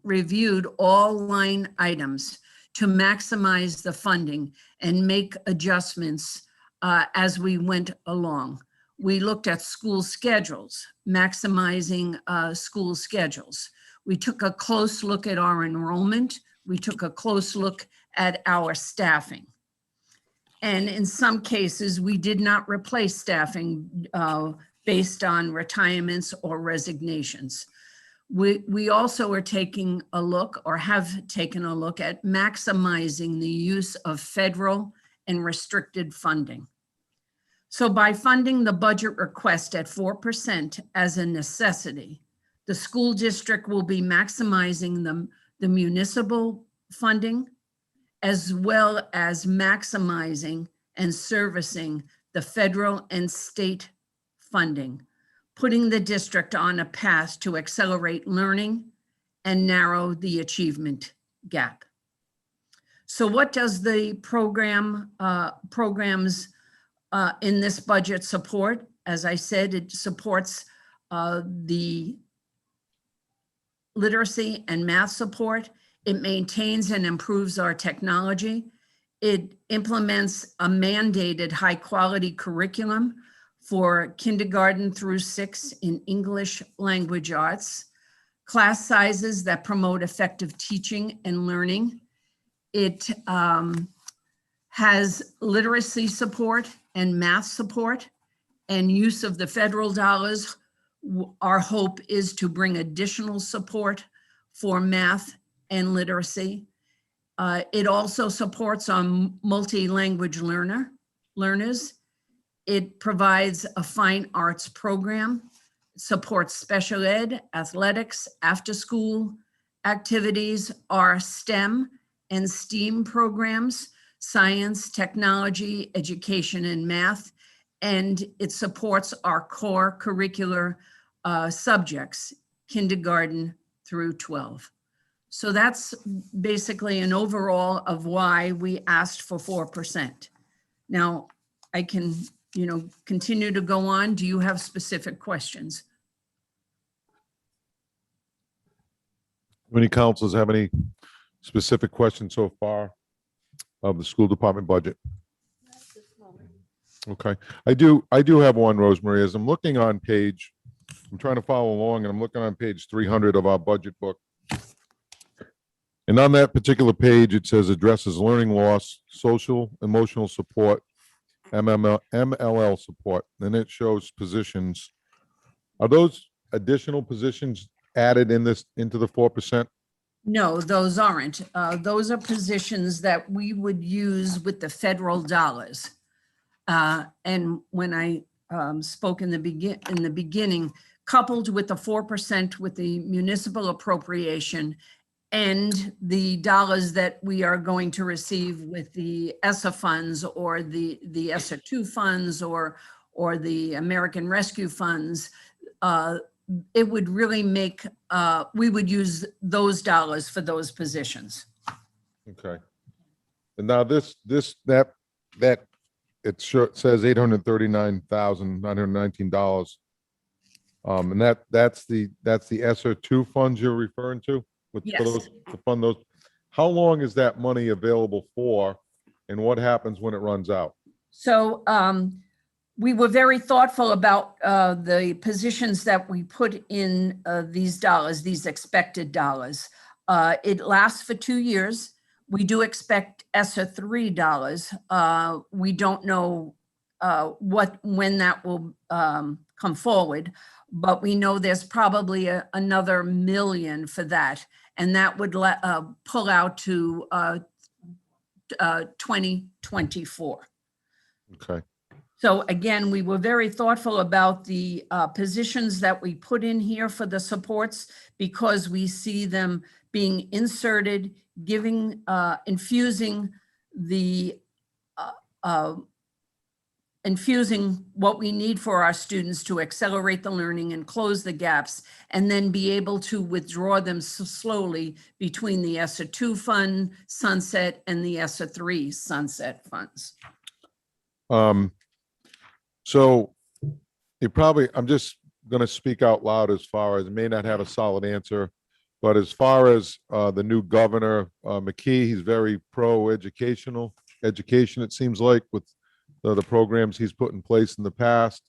reviewed all line items to maximize the funding and make adjustments as we went along. we looked at school schedules, maximizing school schedules. We took a close look at our enrollment. We took a close look at our staffing. And in some cases, we did not replace staffing based on retirements or resignations. We also are taking a look, or have taken a look, at maximizing the use of federal and restricted funding. So by funding the budget request at 4% as a necessity, the school district will be maximizing the municipal funding, as well as maximizing and servicing the federal and state funding, putting the district on a path to accelerate learning and narrow the achievement gap. So what does the programs in this budget support? As I said, it supports the literacy and math support. It maintains and improves our technology. It implements a mandated high-quality curriculum for kindergarten through 6 in English language arts, class sizes that promote effective teaching and learning. It has literacy support and math support and use of the federal dollars. Our hope is to bring additional support for math and literacy. It also supports our multi-language learners. It provides a fine arts program, supports special ed, athletics, after-school activities, our STEM and STEAM programs, science, technology, education, and math. And it supports our core curricular subjects, kindergarten through 12. So that's basically an overall of why we asked for 4%. Now, I can, continue to go on. Do you have specific questions? Any councils have any specific questions so far of the school department budget? Okay, I do have one, Rosemary. As I'm looking on page, I'm trying to follow along, and I'm looking on page 300 of our budget book. And on that particular page, it says addresses learning loss, social, emotional support, MLL support. Then it shows positions. Are those additional positions added into the 4%? No, those aren't. Those are positions that we would use with the federal dollars. And when I spoke in the beginning, coupled with the 4% with the municipal appropriation and the dollars that we are going to receive with the ESSA funds, or the ESSA 2 funds, or the American Rescue funds, it would really make, we would use those dollars for those positions. Okay. And now that it says $839,919. And that's the ESSER 2 funds you're referring to? Yes. To fund those. How long is that money available for, and what happens when it runs out? So we were very thoughtful about the positions that we put in these dollars, these expected dollars. It lasts for 2 years. We do expect ESSER 3 dollars. We don't know when that will come forward, but we know there's probably another $1 million for that, and that would pull out to 2024. Okay. So again, we were very thoughtful about the positions that we put in here for the supports, because we see them being inserted, giving, infusing what we need for our students to accelerate the learning and close the gaps, and then be able to withdraw them slowly between the ESSER 2 fund sunset and the ESSER 3 sunset funds. So I'm just going to speak out loud as far as, may not have a solid answer, but as far as the new governor, McKee, he's very pro-education, it seems like, with the programs he's put in place in the past.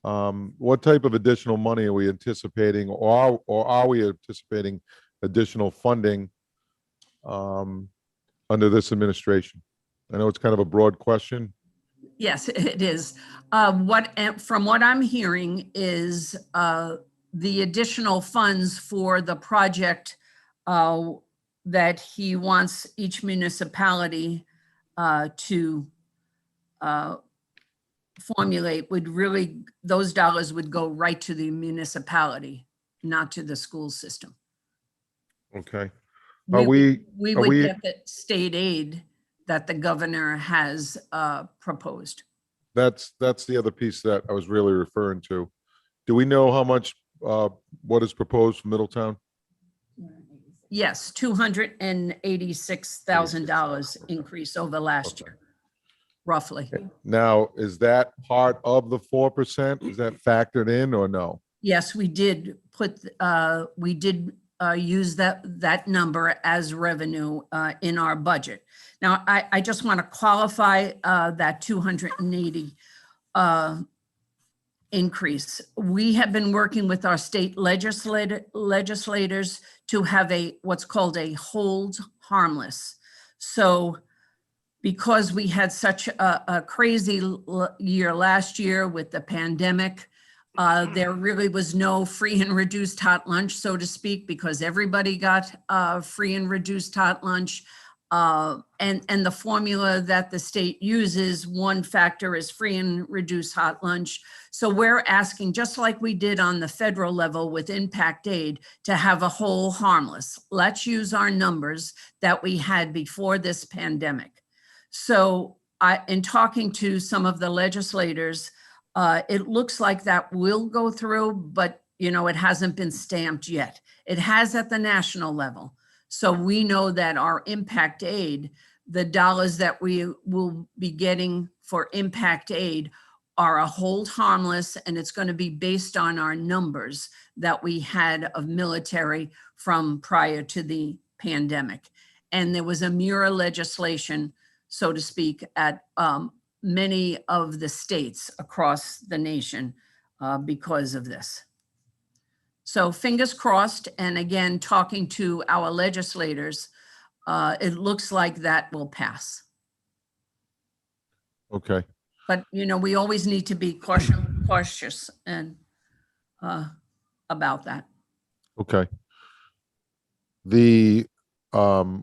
What type of additional money are we anticipating, or are we anticipating additional funding under this administration? I know it's kind of a broad question. Yes, it is. From what I'm hearing is the additional funds for the project that he wants each municipality to formulate would really, those dollars would go right to the municipality, not to the school system. Okay. We are would we- get the state aid that the governor has proposed. That's the other piece that I was really referring to. Do we know how much, what is proposed for Middletown? Yes, $286,000 increase over last year, roughly. Now, is that part of the 4%? Is that factored in or no? Yes, we did use that number as revenue in our budget. Now, I just want to qualify that 280 increase. We have been working with our state legislators to have what's called a hold harmless. So because we had such a crazy year last year with the pandemic, there really was no free and reduced hot lunch, so to speak, because everybody got free and reduced hot lunch. And the formula that the state uses, one factor is free and reduced hot lunch. So we're asking, just like we did on the federal level with impact aid, to have a whole harmless. Let's use our numbers that we had before this pandemic. So in talking to some of the legislators, it looks like that will go through, but it hasn't been stamped yet. It has at the national level. So we know that our impact aid, the dollars that we will be getting for impact aid are a hold harmless, and it's going to be based on our numbers that we had of military from prior to the pandemic. And there was a mirror legislation, so to speak, at many of the states across the nation because of this. So fingers crossed, and again, talking to our legislators, it looks like that will pass. Okay. But, we always need to be cautious and about that. Okay.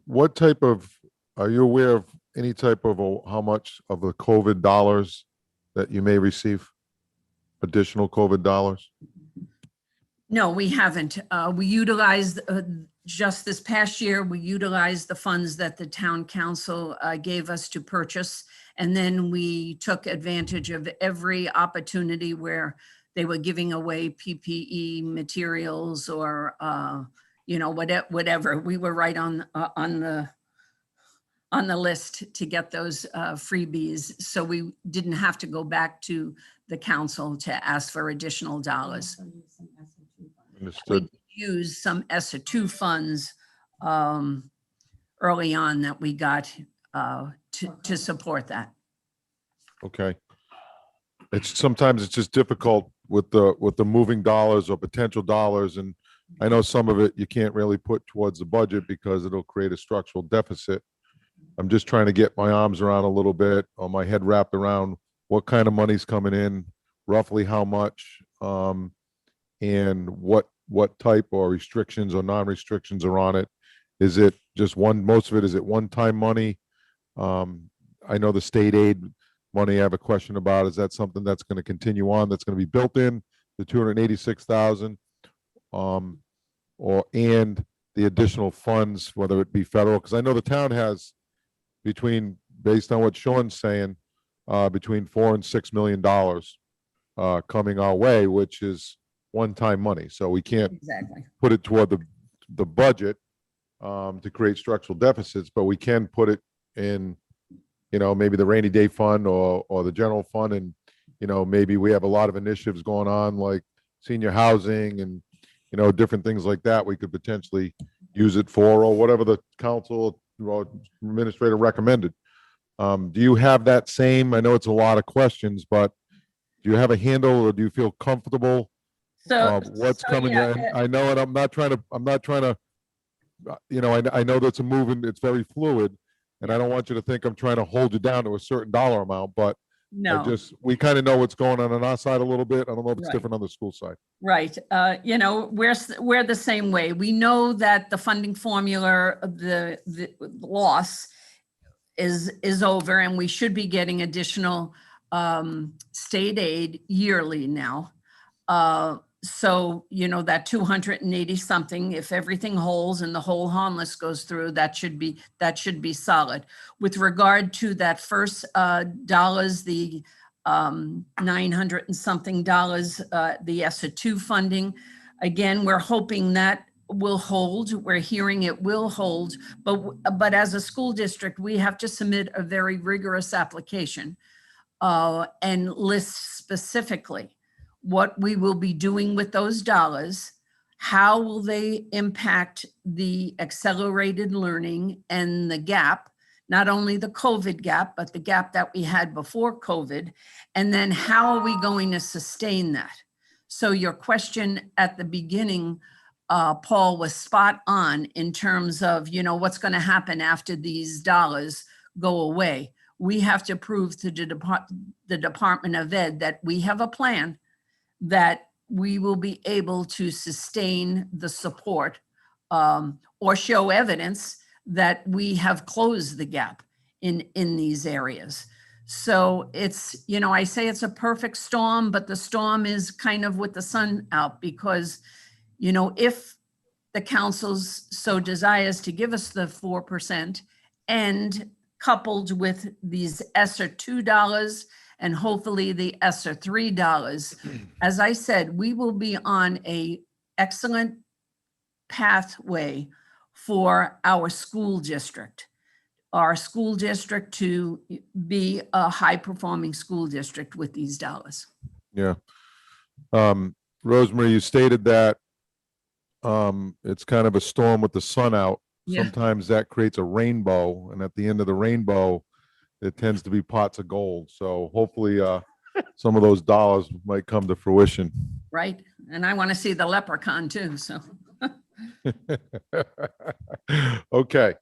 What type of, are you aware of any type of how much of the COVID dollars that you may receive? Additional COVID dollars? No, we haven't. We utilized, just this past year, we utilized the funds that the town council gave us to purchase. And then we took advantage of every opportunity where they were giving away PPE materials or, whatever. We were right on the list to get those freebies. So we didn't have to go back to the council to ask for additional dollars. Understood. We used some ESSA 2 funds early on that we got to support that. Okay. Sometimes it's just difficult with the moving dollars or potential dollars. And I know some of it you can't really put towards the budget because it'll create a structural deficit. I'm just trying to get my arms around a little bit, or my head wrapped around what kind of money's coming in, roughly how much, and what type or restrictions or non-restrictions are on it. Is it just most of it, is it one-time money? I know the state aid money I have a question about, is that something that's going to continue on, that's going to be built in, the 286,000? And the additional funds, whether it be federal, because I know the town has based on what Sean's saying, between $4 and $6 million coming our way, which is one-time money. So we can't Exactly. put it toward the budget to create structural deficits, but we can put it in, maybe the rainy day fund or the general fund. And, maybe we have a lot of initiatives going on like senior housing and, different things like that we could potentially use it for, or whatever the council or administrator recommended. Do you have that same, I know it's a lot of questions, but Do you have a handle or do you feel comfortable So, of what's so, coming? yeah, And I know, and I'm not trying to, you know, I know that's a moving, it's very fluid. And I don't want you to think I'm trying to hold you down to a certain dollar amount, but no. we kind of know what's going on our side a little bit. I don't know if it's Right. different on the school side. Right. You know, we're the same way. We know that the funding formula of the loss is over, and we should be getting additional state aid yearly now. So, you know, that 280 something, if everything holds and the whole harmless goes through, that should be solid. With regard to that first dollars, the 900 and something dollars, the ESSA 2 funding, again, we're hoping that will hold. We're hearing it will hold, but as a school district, we have to submit a very rigorous application and list specifically what we will be doing with those dollars, how will they impact the accelerated learning and the gap, not only the COVID gap, but the gap that we had before COVID, and then how are we going to sustain that? So your question at the beginning, Paul, was spot on in terms of, you know, what's going to happen after these dollars go away. We have to prove to the Department of Ed that we have a plan that we will be able to sustain the support or show evidence that we have closed the gap in these areas. So it's, you know, I say it's a perfect storm, but the storm is kind of with the sun out because, you know, if the council's so desires to give us the 4% and coupled with these ESSER $2 and hopefully the ESSER $3, as I said, we will be on a excellent pathway for our school district to be a high-performing school district with these dollars. Yeah. Rosemary, you stated that it's kind of a storm with the sun out. Yeah. Sometimes that creates a rainbow, and at the end of the rainbow, it tends to be pots of gold. So hopefully some of those dollars might come to fruition. Right. And I want to see the leprechaun too, so. Okay.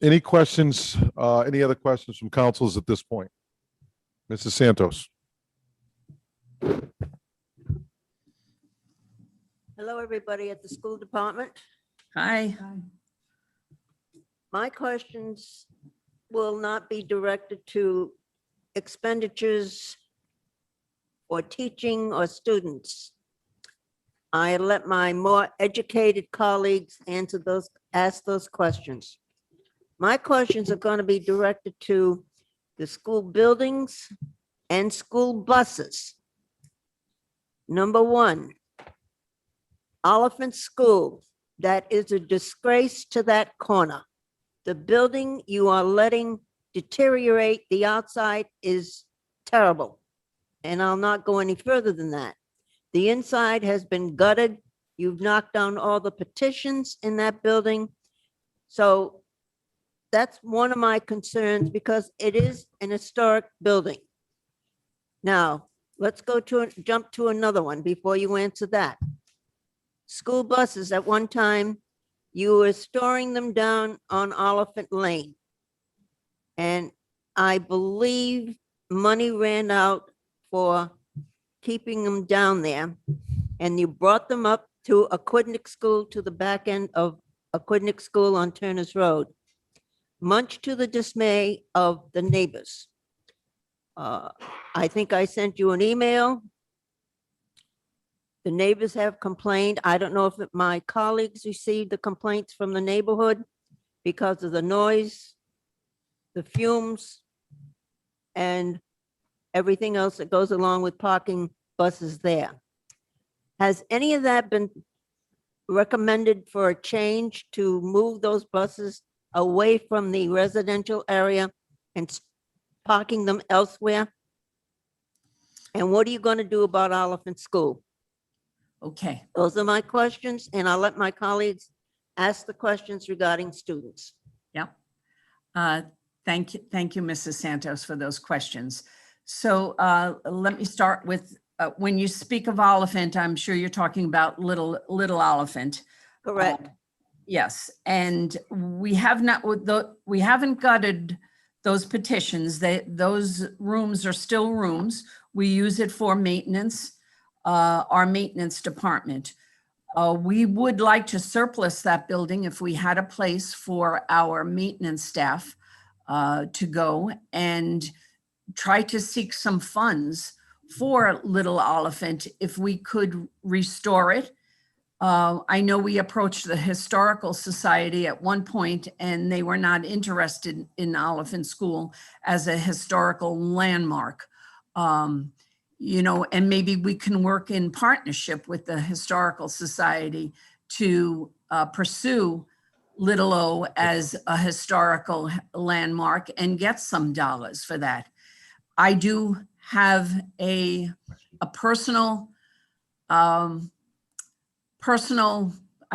Any questions, any other questions from councils at this point? Mrs. Santos. Hello, everybody at the school department. Hi. My questions will not be directed to expenditures or teaching or students. I let my more educated colleagues ask those questions. My questions are going to be directed to the school buildings and school buses. Number one, Oliphant School, that is a disgrace to that corner. The building you are letting deteriorate, the outside is terrible. And I'll not go any further than that. The inside has been gutted. You've knocked down all the petitions in that building. So that's one of my concerns because it is an historic building. Now, let's jump to another one before you answer that. School buses, at one time, you were storing them down on Oliphant Lane. And I believe money ran out for keeping them down there. And you brought them up to Aquidneck School, to the back end of Aquidneck School on Turner's Road, much to the dismay of the neighbors. I think I sent you an email. The neighbors have complained. I don't know if my colleagues received the complaints from the neighborhood because of the noise, the fumes, and everything else that goes along with parking buses there. Has any of that been recommended for a change to move those buses away from the residential area and parking them elsewhere? And what are you going to do about Oliphant School? Okay. Those are my questions, and I'll let my colleagues ask the questions regarding students. Yep. Thank you, Mrs. Santos, for those questions. So let me start with, when you speak of Oliphant, I'm sure you're talking about Little Oliphant. Correct. Yes, and we have not, we haven't gutted those petitions. Those rooms are still rooms. We use it for maintenance, our maintenance department. We would like to surplus that building if we had a place for our maintenance staff to go and try to seek some funds for Little Oliphant if we could restore it. I know we approached the Historical Society at one point and they were not interested in Oliphant School as a historical landmark. You know, and maybe we can work in partnership with the Historical Society to pursue Little O as a historical landmark and get some dollars for that. I do have a personal, I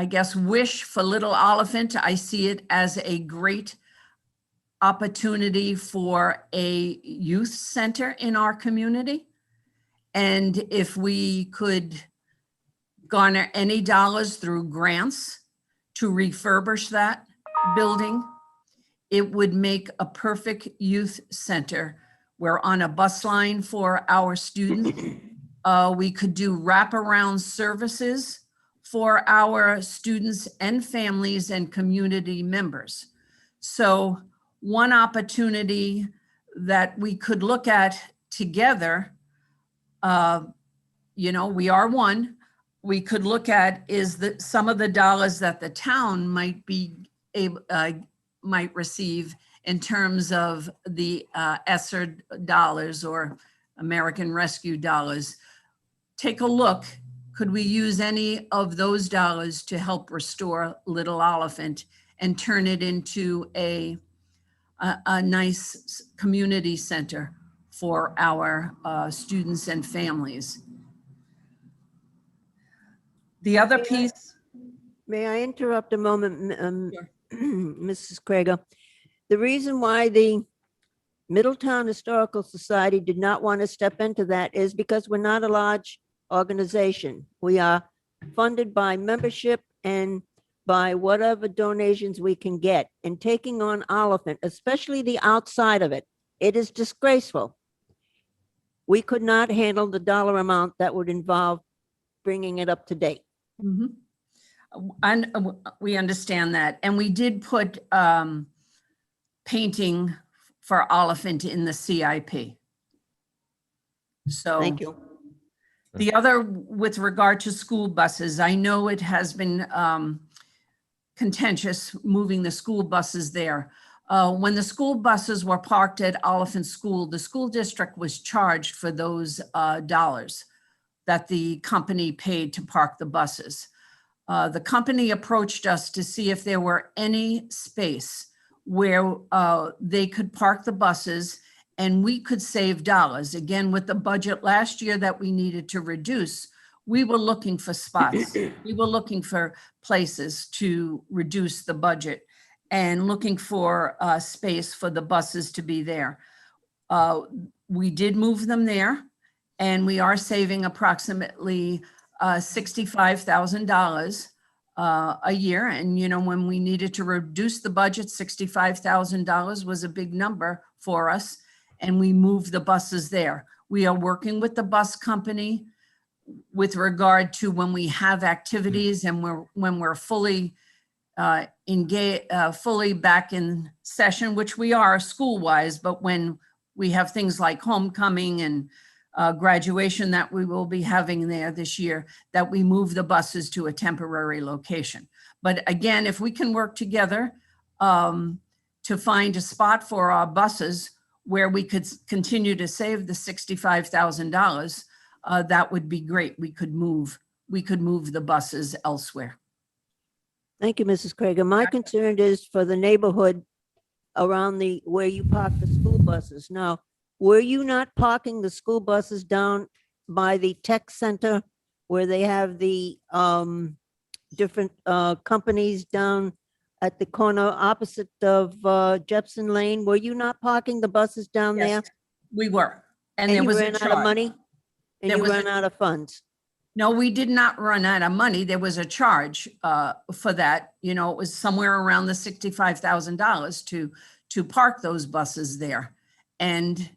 guess, wish for Little Oliphant. I see it as a great opportunity for a youth center in our community. And if we could garner any dollars through grants to refurbish that building, it would make a perfect youth center. We're on a bus line for our students. We could do wraparound services for our students and families and community members. So one opportunity that we could look at together, you know, we are one, we could look at is that some of the dollars that the town might be able, might receive in terms of the ESSER dollars or American Rescue dollars. Take a look. Could we use any of those dollars to help restore Little Oliphant and turn it into a nice community center for our students and families? The other piece. May I interrupt a moment, Sure. Mrs. Krager? The reason why the Middletown Historical Society did not want to step into that is because we're not a large organization. We are funded by membership and by whatever donations we can get. And taking on Oliphant, especially the outside of it, it is disgraceful. We could not handle the dollar amount that would involve bringing it up to date. Mhm. And we understand that. And we did put painting for Oliphant in the CIP. So Thank you. the other, with regard to school buses, I know it has been contentious moving the school buses there. When the school buses were parked at Oliphant School, the school district was charged for those dollars that the company paid to park the buses. The company approached us to see if there were any space where they could park the buses and we could save dollars. Again, with the budget last year that we needed to reduce, we were looking for spots. We were looking for places to reduce the budget and looking for space for the buses to be there. We did move them there and we are saving approximately $65,000 a year. And, you know, when we needed to reduce the budget, $65,000 was a big number for us. And we moved the buses there. We are working with the bus company with regard to when we have activities and when we're fully engaged, fully back in session, which we are school-wise, but when we have things like homecoming and graduation that we will be having there this year, that we move the buses to a temporary location. But again, if we can work together to find a spot for our buses where we could continue to save the $65,000, that would be great. We could move the buses elsewhere. Thank you, Mrs. Krager. My concern is for the neighborhood around where you park the school buses. Now, were you not parking the school buses down by the tech center where they have the different companies down at the corner opposite of Jepson Lane? Were you not parking the buses down there? Yes, we were. And there you was a ran out of charge. money? And There you was a- ran out of funds? No, we did not run out of money. There was a charge for that. You know, it was somewhere around the $65,000 to park those buses there. And,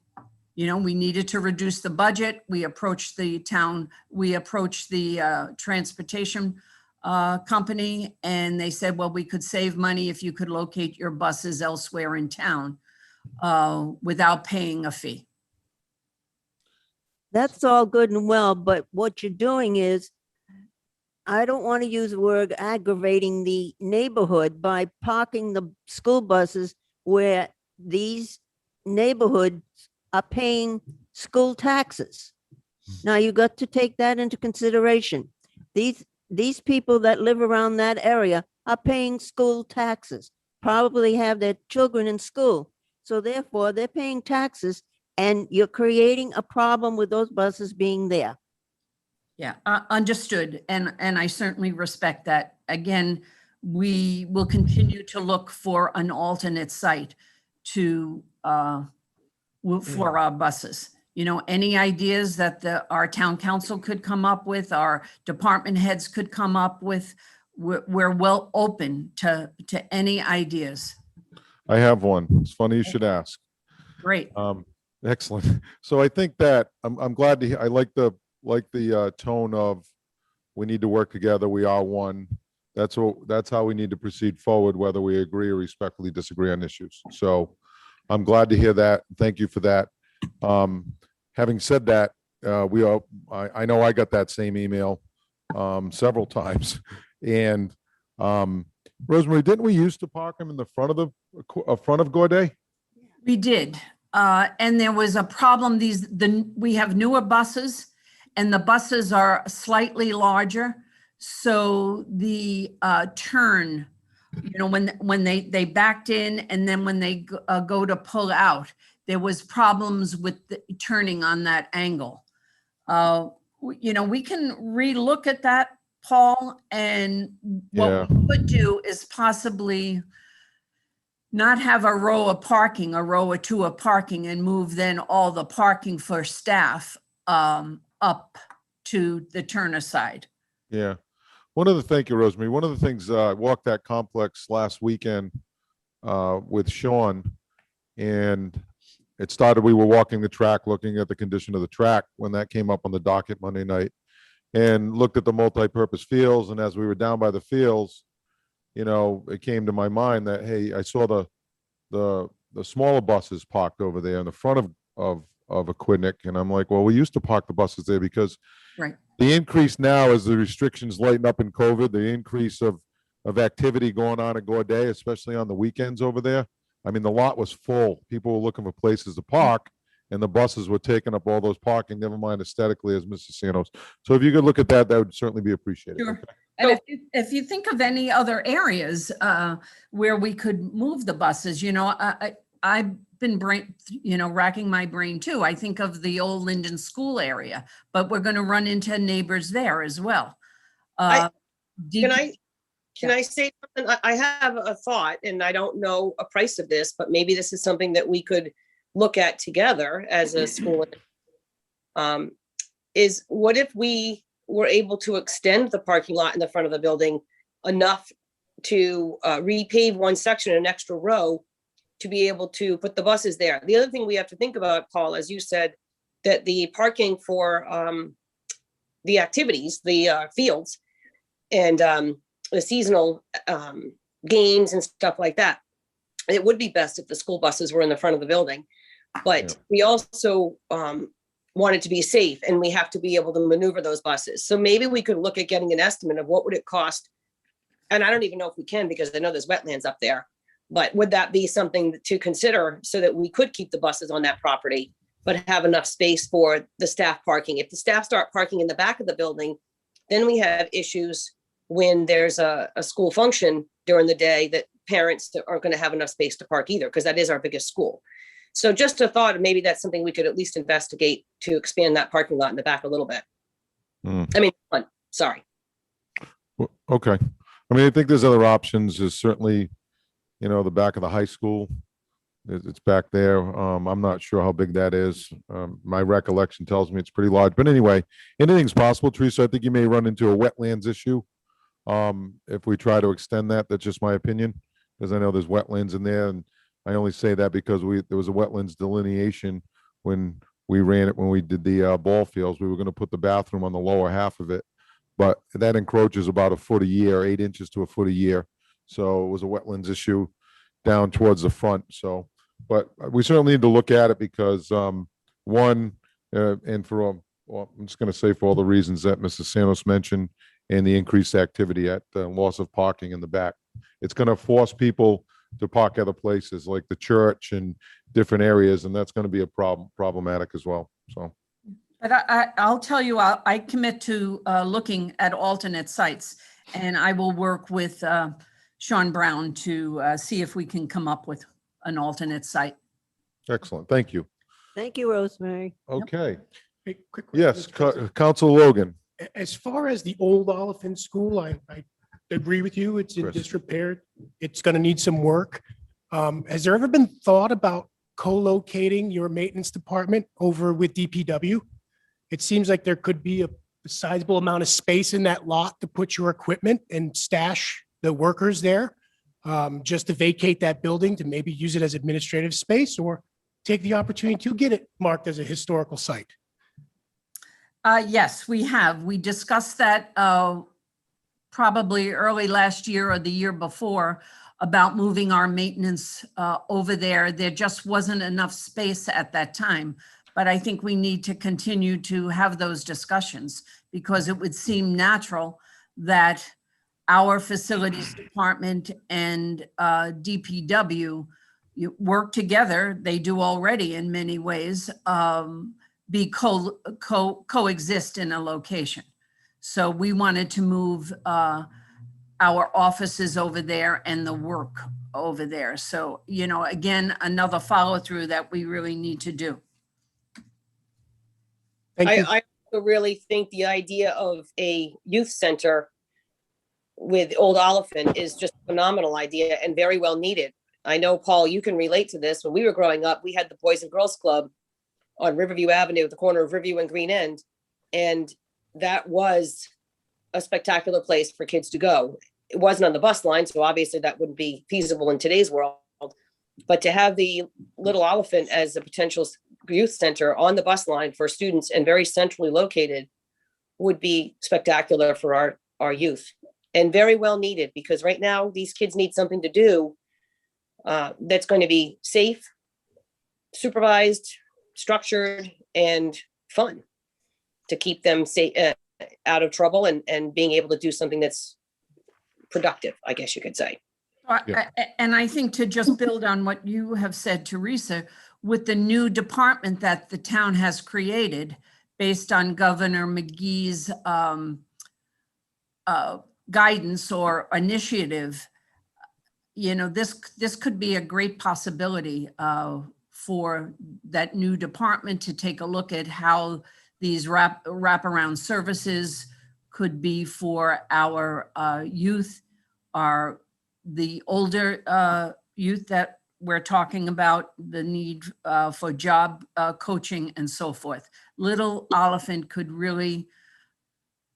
you know, we needed to reduce the budget. We approached the town, we approached the transportation company, and they said, well, we could save money if you could locate your buses elsewhere in town without paying a fee. That's all good and well, but what you're doing is, I don't want to use the word aggravating the neighborhood by parking the school buses where these neighborhoods are paying school taxes. Now, you got to take that into consideration. These people that live around that area are paying school taxes, probably have their children in school. So therefore, they're paying taxes, and you're creating a problem with those buses being there. Yeah, understood. And I certainly respect that. Again, we will continue to look for an alternate site to, for our buses. You know, any ideas that our town council could come up with, our department heads could come up with, we're well open to any ideas. I have one. It's funny you should ask. Great. Excellent. So I think that I'm glad to hear, I like the tone of, we need to work together. We are one. That's how we need to proceed forward, whether we agree or respectfully disagree on issues. So I'm glad to hear that. Thank you for that. Having said that, I know I got that same email several times. And Rosemary, didn't we used to park them in the front of Gaudet? We did. And there was a problem. We have newer buses, and the buses are slightly larger. So the turn, you know, when they backed in, and then when they go to pull out, there was problems with the turning on that angle. You know, we can relook at that, Paul, and what we could do is possibly not have a row or two of parking, and move then all the parking for staff up to the Turner side. Yeah. Thank you, Rosemary. One of the things, I walked that complex last weekend with Sean, and it started, we were walking the track, looking at the condition of the track when that came up on the docket Monday night, and looked at the multi-purpose fields. And as we were down by the fields, you know, it came to my mind that, hey, I saw the smaller buses parked over there in the front of Aquidneck. And I'm like, well, we used to park the buses there because Right. the increase now, as the restrictions lighten up in COVID, the increase of activity going on at Gaudet, especially on the weekends over there. I mean, the lot was full. People were looking for places to park, and the buses were taking up all those parking, never mind aesthetically, as Mrs. Santos. So if you could look at that, that would certainly be appreciated. Sure. And if you think of any other areas where we could move the buses, you know, I've been racking my brain too. I think of the old Linden School area, but we're going to run into neighbors there as well. Can I say something? I have a thought, and I don't know a price of this, but maybe this is something that we could look at together as a school. Is what if we were able to extend the parking lot in the front of the building enough to repave one section, an extra row, to be able to put the buses there? The other thing we have to think about, Paul, as you said, that the parking for the activities, the fields, and the seasonal games and stuff like that, it would be best if the school buses were in the front of the building. But we also want it to be safe, and we have to be able to maneuver those buses. So maybe we could look at getting an estimate of what would it cost. And I don't even know if we can, because I know there's wetlands up there, but would that be something to consider so that we could keep the buses on that property, but have enough space for the staff parking? If the staff start parking in the back of the building, then we have issues when there's a school function during the day that parents aren't going to have enough space to park either, because that is our biggest school. So just a thought, maybe that's something we could at least investigate to expand that parking lot in the back a little bit. I mean, sorry. Okay. I mean, I think there's other options. Is certainly, you know, the back of the high school. It's back there. I'm not sure how big that is. My recollection tells me it's pretty large, but anyway, anything's possible, Teresa. I think you may run into a wetlands issue. If we try to extend that, that's just my opinion, because I know there's wetlands in there, and I only say that because there was a wetlands delineation when we ran it, when we did the ball fields. We were going to put the bathroom on the lower half of it, but that encroaches about a foot a year, 8 inches to a foot a year. So it was a wetlands issue down towards the front. So, but we certainly need to look at it because one, and for well, I'm just going to say for all the reasons that Mrs. Sanos mentioned, and the increased activity at the loss of parking in the back, it's going to force people to park other places like the church and different areas, and that's going to be a problematic as well. So, But I'll tell you, I commit to looking at alternate sites, and I will work with Sean Brown to see if we can come up with an alternate site. excellent. Thank you. Thank you, Rosemary. Okay. Hey, quick question, Yes, Mr. President. Council Logan. As far as the old Oliphant School, I agree with you. It's in Chris. disrepair. It's going to need some work. Has there ever been thought about co-locating your maintenance department over with DPW? It seems like there could be a sizable amount of space in that lot to put your equipment and stash the workers there. Just to vacate that building to maybe use it as administrative space or take the opportunity to get it marked as a historical site. Yes, we have. We discussed that probably early last year or the year before about moving our maintenance over there. There just wasn't enough space at that time. But I think we need to continue to have those discussions because it would seem natural that our facilities department and DPW work together. They do already in many ways. Coexist in a location. So we wanted to move our offices over there and the work over there. So, you know, again, another follow through that we really need to do. I also really think the idea of a youth center with Old Oliphant is just a phenomenal idea and very well needed. I know, Paul, you can relate to this. When we were growing up, we had the Boys and Girls Club on Riverview Avenue at the corner of Riverview and Green End. And that was a spectacular place for kids to go. It wasn't on the bus line, so obviously that wouldn't be feasible in today's world. But to have the Little Oliphant as a potential youth center on the bus line for students and very centrally located would be spectacular for our youth and very well needed, because right now these kids need something to do that's going to be safe, supervised, structured, and fun to keep them safe, out of trouble and being able to do something that's productive, I guess you could say. And I think to just build on what you have said, Teresa, with the new department that the town has created based on Governor McGee's guidance or initiative, you know, this could be a great possibility for that new department to take a look at how these wraparound services could be for our youth, the older youth that we're talking about, the need for job coaching and so forth. Little Oliphant could really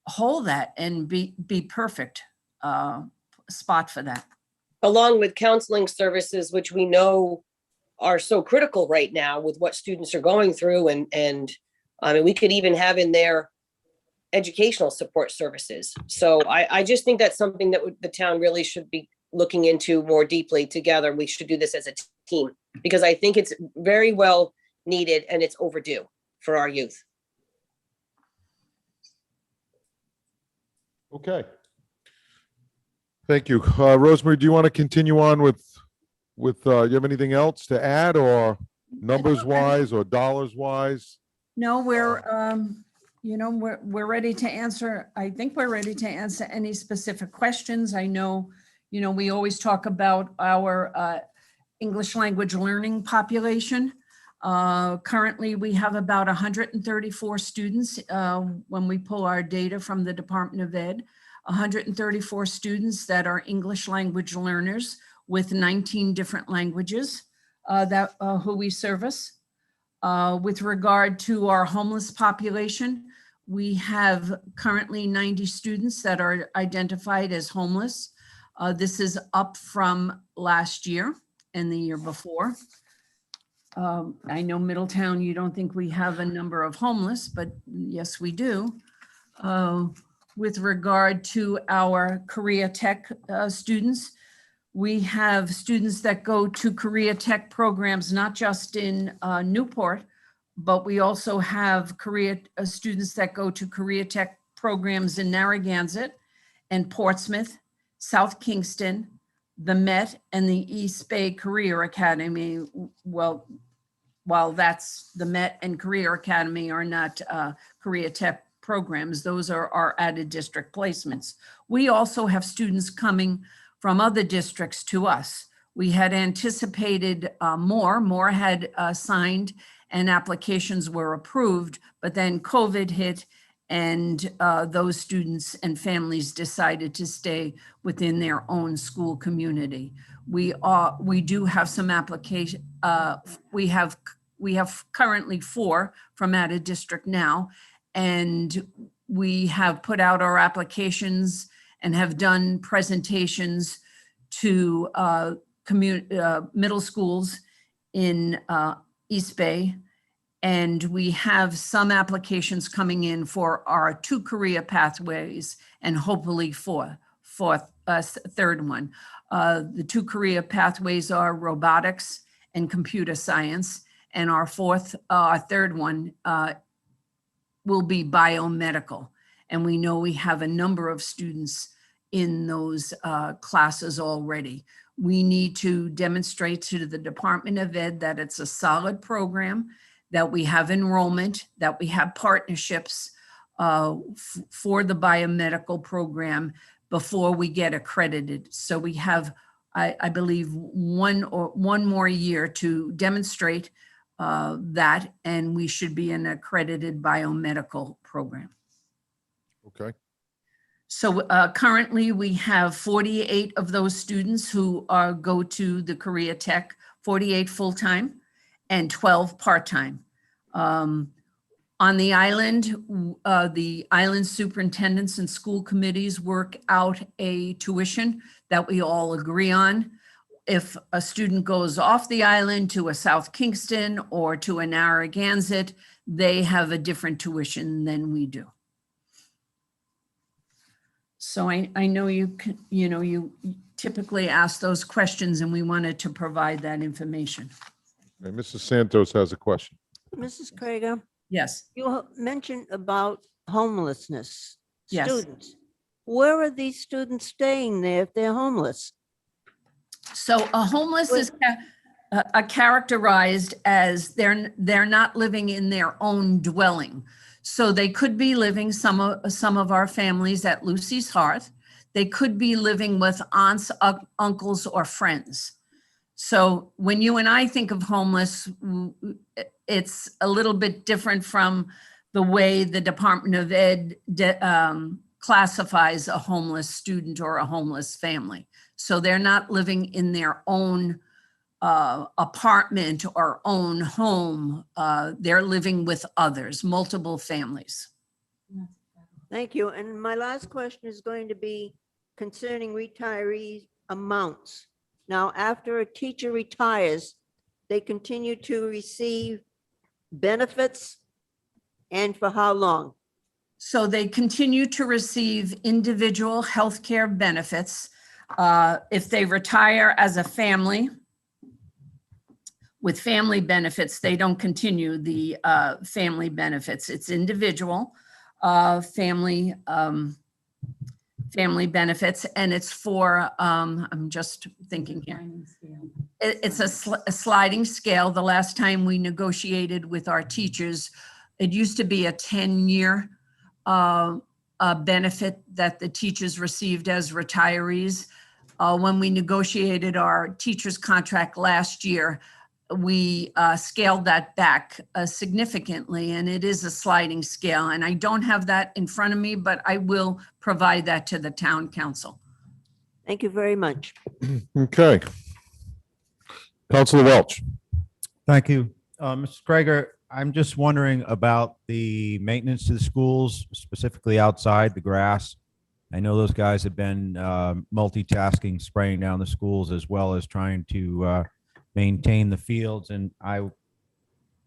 hold that and be perfect spot for that. Along with counseling services, which we know are so critical right now with what students are going through. And I mean, we could even have in there educational support services. So I just think that's something that the town really should be looking into more deeply together. We should do this as a team because I think it's very well needed and it's overdue for our youth. Okay. Thank you. Rosemary, do you want to continue on with you have anything else to add or numbers wise or dollars wise? No, we're, you know, we're ready to answer. I think we're ready to answer any specific questions. I know, you know, we always talk about our English language learning population. Currently, we have about 134 students when we pull our data from the Department of Ed, 134 students that are English language learners with 19 different languages. who we service. With regard to our homeless population, we have currently 90 students that are identified as homeless. This is up from last year and the year before. I know Middletown, you don't think we have a number of homeless, but yes, we do. With regard to our Korea Tech students, we have students that go to Korea Tech programs, not just in Newport, but we also have students that go to Korea Tech programs in Narragansett and Portsmouth, South Kingston, the Met, and the East Bay Career Academy. Well, while that's the Met and Career Academy are not Korea Tech programs, those are our added district placements. We also have students coming from other districts to us. We had anticipated more had signed and applications were approved, but then COVID hit and those students and families decided to stay within their own school community. We do have some application. We have currently 4 from out of district now, and we have put out our applications and have done presentations to middle schools in East Bay. And we have some applications coming in for our 2 career pathways and hopefully third one. The 2 career pathways are robotics and computer science. And our third one will be biomedical. And we know we have a number of students in those classes already. We need to demonstrate to the Department of Ed that it's a solid program, that we have enrollment, that we have partnerships for the biomedical program before we get accredited. So we have, I believe, one more year to demonstrate that, and we should be an accredited biomedical program. Okay. So currently we have 48 of those students who go to the Korea Tech, 48 full-time and 12 part-time. On the island superintendents and school committees work out a tuition that we all agree on. If a student goes off the island to a South Kingston or to a Narragansett, they have a different tuition than we do. So I know you typically ask those questions, and we wanted to provide that information. Okay, Mrs. Santos has a question. Mrs. Krager, Yes. you mentioned about homelessness. Yes. Students. Where are these students staying there if they're homeless? So a homeless is characterized as they're not living in their own dwelling. So they could be living, some of our families at Lucy's Hearth. They could be living with aunts, uncles, or friends. So when you and I think of homeless, it's a little bit different from the way the Department of Ed classifies a homeless student or a homeless family. So they're not living in their own apartment or own home. They're living with others, multiple families. Thank you. And my last question is going to be concerning retiree amounts. Now, after a teacher retires, they continue to receive benefits, and for how long? So they continue to receive individual health care benefits. If they retire as a family with family benefits, they don't continue the family benefits. It's individual family benefits, and it's for, I'm just thinking here. It's a sliding scale. The last time we negotiated with our teachers, it used to be a 10-year benefit that the teachers received as retirees. When we negotiated our teachers' contract last year, we scaled that back significantly, and it is a sliding scale. And I don't have that in front of me, but I will provide that to the town council. Thank you very much. Okay. Councilor Welch. Thank you. Mr. Krager, I'm just wondering about the maintenance to the schools, specifically outside the grass. I know those guys have been multitasking, spraying down the schools as well as trying to maintain the fields. And I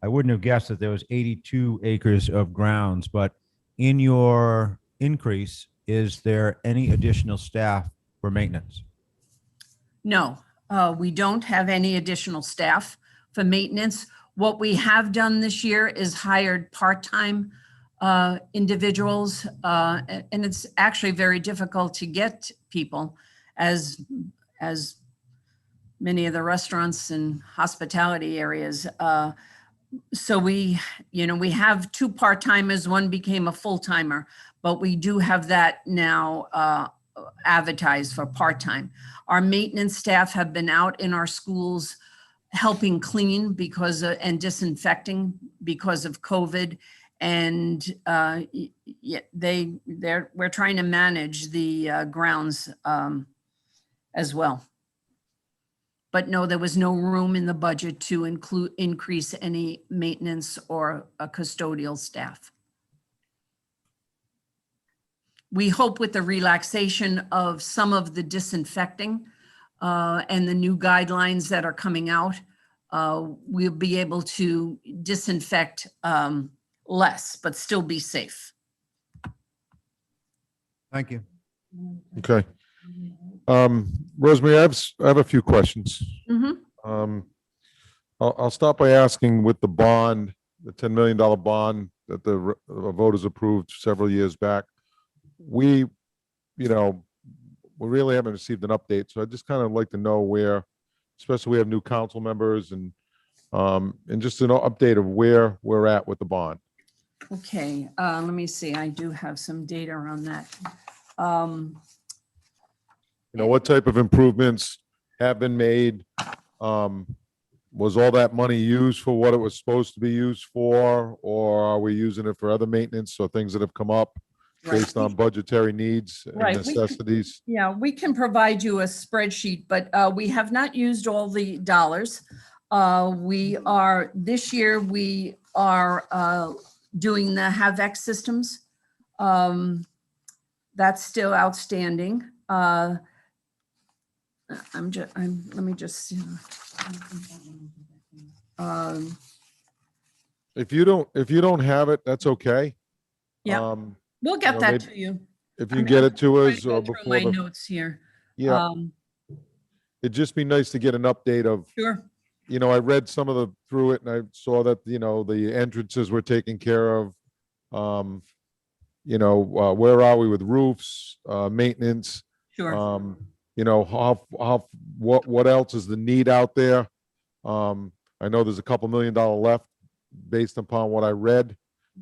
wouldn't have guessed that there was 82 acres of grounds, but in your increase, is there any additional staff for maintenance? No, we don't have any additional staff for maintenance. What we have done this year is hired part-time individuals, and it's actually very difficult to get people as many of the restaurants and hospitality areas. So we have 2 part-timers, one became a full-timer, but we do have that now advertised for part-time. Our maintenance staff have been out in our schools helping clean and disinfecting because of COVID. And we're trying to manage the grounds as well. But no, there was no room in the budget to increase any maintenance or custodial staff. We hope with the relaxation of some of the disinfecting and the new guidelines that are coming out, we'll be able to disinfect less, but still be safe. Thank you. Okay. Rosemary, I have a few questions. Mm-hmm. I'll start by asking with the bond, the $10 million bond that the voters approved several years back. We really haven't received an update. So I just kind of like to know where, especially we have new council members and just an update of where we're at with the bond. Okay, let me see. I do have some data on that. What type of improvements have been made? Was all that money used for what it was supposed to be used for, or are we using it for other maintenance or things that have come up based on budgetary needs and necessities? We can provide you a spreadsheet, but we have not used all the dollars. This year we are doing the HAVEX systems. That's still outstanding. Let me just see. If you don't have it, that's okay. Yeah, we'll get that to you. If you get it to us or Go through before my notes here. Yeah. It'd just be nice to get an update of, Sure. I read some of through it and I saw that, the entrances were taken care of. Where are we with roofs, maintenance? Sure. What else is the need out there? I know there's a couple $1 million left based upon what I read.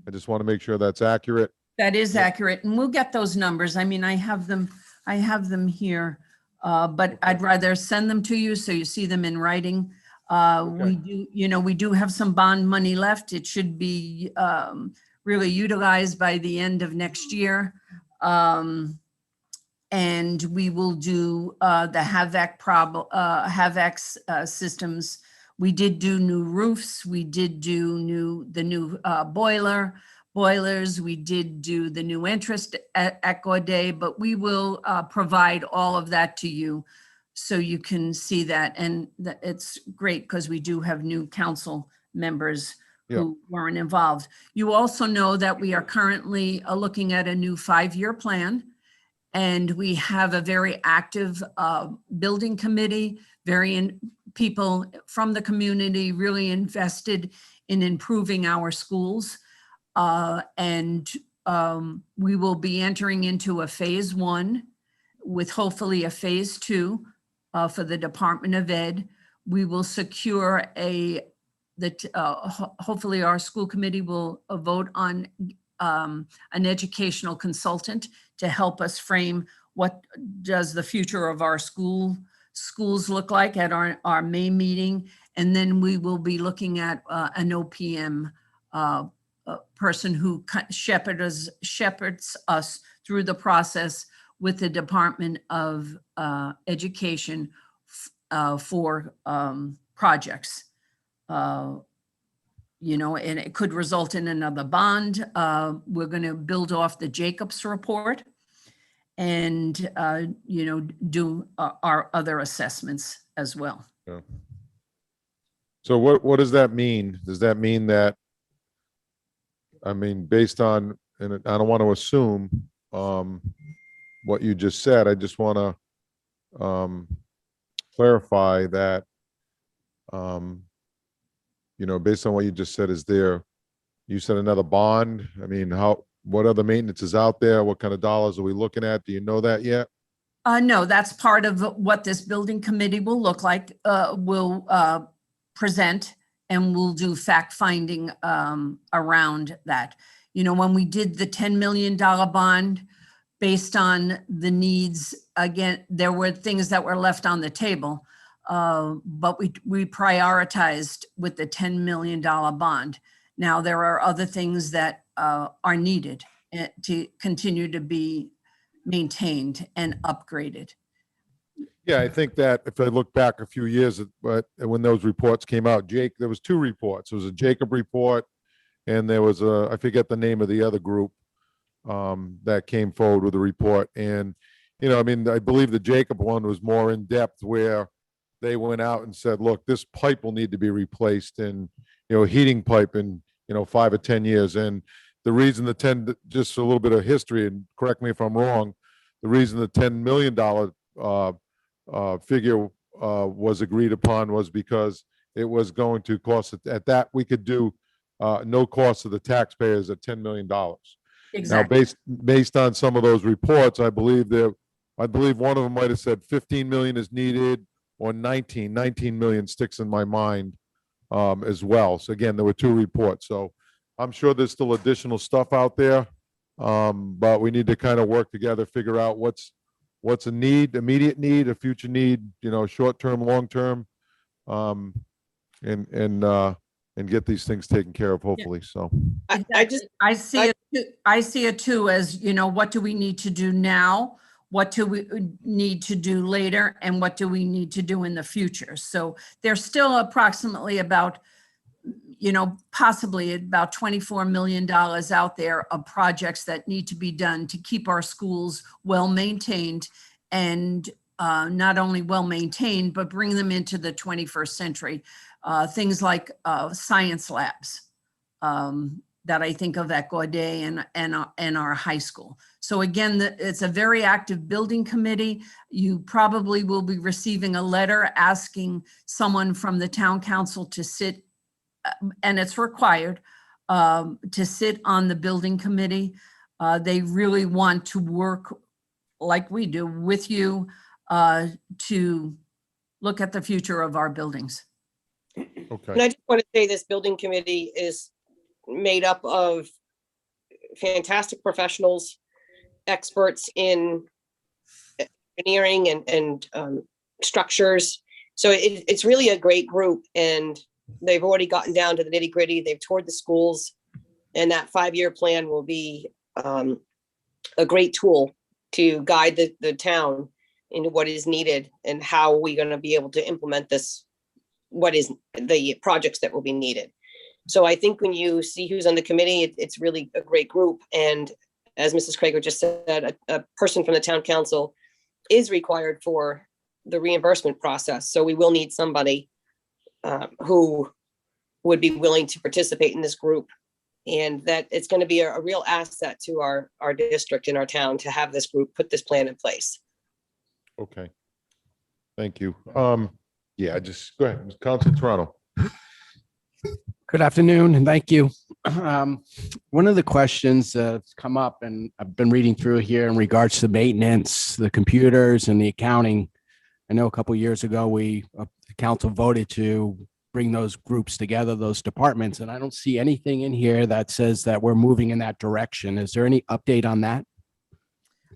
I just want to make sure that's accurate. That is accurate, and we'll get those numbers. I mean, I have them here, but I'd rather send them to you so you see them in writing. We do have some bond money left. It should be really utilized by the end of next year. And we will do the HAVEX systems. We did do new roofs. We did do the new boilers. We did do the new interest at Echo Day, but we will provide all of that to you so you can see that. And it's great because we do have new council members who weren't involved. You also know that we are currently looking at a new 5-year plan. And we have a very active building committee, people from the community really invested in improving our schools. And we will be entering into a phase 1 with hopefully a phase 2 for the Department of Ed. We will secure hopefully our school committee will vote on an educational consultant to help us frame what does the future of our schools look like at our May meeting. And then we will be looking at an OPM person who shepherds us through the process with the Department of Education for projects. You know, and it could result in another bond. We're going to build off the Jacobs report and, you know, do our other assessments as well. Yeah. So what does that mean? Does that mean that, I mean, based on, and I don't want to assume what you just said, I just want to clarify that, you know, based on what you just said, you said another bond? I mean, what other maintenance is out there? What kind of dollars are we looking at? Do you know that yet? No, that's part of what this building committee will look like. We'll present and we'll do fact finding around that. You know, when we did the $10 million bond based on the needs, again, there were things that were left on the table, but we prioritized with the $10 million bond. Now, there are other things that are needed to continue to be maintained and upgraded. Yeah, I think that if I look back a few years, but when those reports came out, there was two reports. There was a Jacob report, and there was I forget the name of the other group that came forward with a report. And, you know, I mean, I believe the Jacob one was more in depth, where they went out and said, look, this pipe will need to be replaced, and, you know, heating pipe in, you know, 5 or 10 years. And the reason just a little bit of history, and correct me if I'm wrong, the reason the $10 million figure was agreed upon was because it was going to cost, at that we could do no cost to the taxpayers at $10 million. Exactly. Now, based on some of those reports, I believe one of them might have said 15 million is needed, or 19 million sticks in my mind as well. So again, there were two reports. So I'm sure there's still additional stuff out there, but we need to kind of work together, figure out what's a need, immediate need, a future need, you know, short-term, long-term, and get these things taken care of, hopefully. So I I see it too as, you know, what do we need to do now? What do we need to do later? And what do we need to do in the future? So there's still approximately about, you know, possibly about $24 million out there of projects that need to be done to keep our schools well maintained, and not only well maintained, but bring them into the 21st century. Things like science labs that I think of at Gaudet and our high school. So again, it's a very active building committee. You probably will be receiving a letter asking someone from the town council to sit, and it's required, to sit on the building committee. They really want to work like we do with you to look at the future of our buildings. okay. And I just want to say this building committee is made up of fantastic professionals, experts in engineering and structures. So it's really a great group, and they've already gotten down to the nitty gritty. They've toured the schools, and that 5-year plan will be a great tool to guide the town into what is needed and how we're going to be able to implement this, what is the projects that will be needed. So I think when you see who's on the committee, it's really a great group. And as Mrs. Krager just said, a person from the town council is required for the reimbursement process. So we will need somebody who would be willing to participate in this group, and that it's going to be a real asset to our district and our town to have this group put this plan in place. Okay. Thank you. Yeah, just go ahead. Council Toronto. Good afternoon, and thank you. One of the questions that's come up, and I've been reading through here in regards to maintenance, the computers and the accounting. I know a couple of years ago, the council voted to bring those groups together, those departments, and I don't see anything in here that says that we're moving in that direction. Is there any update on that?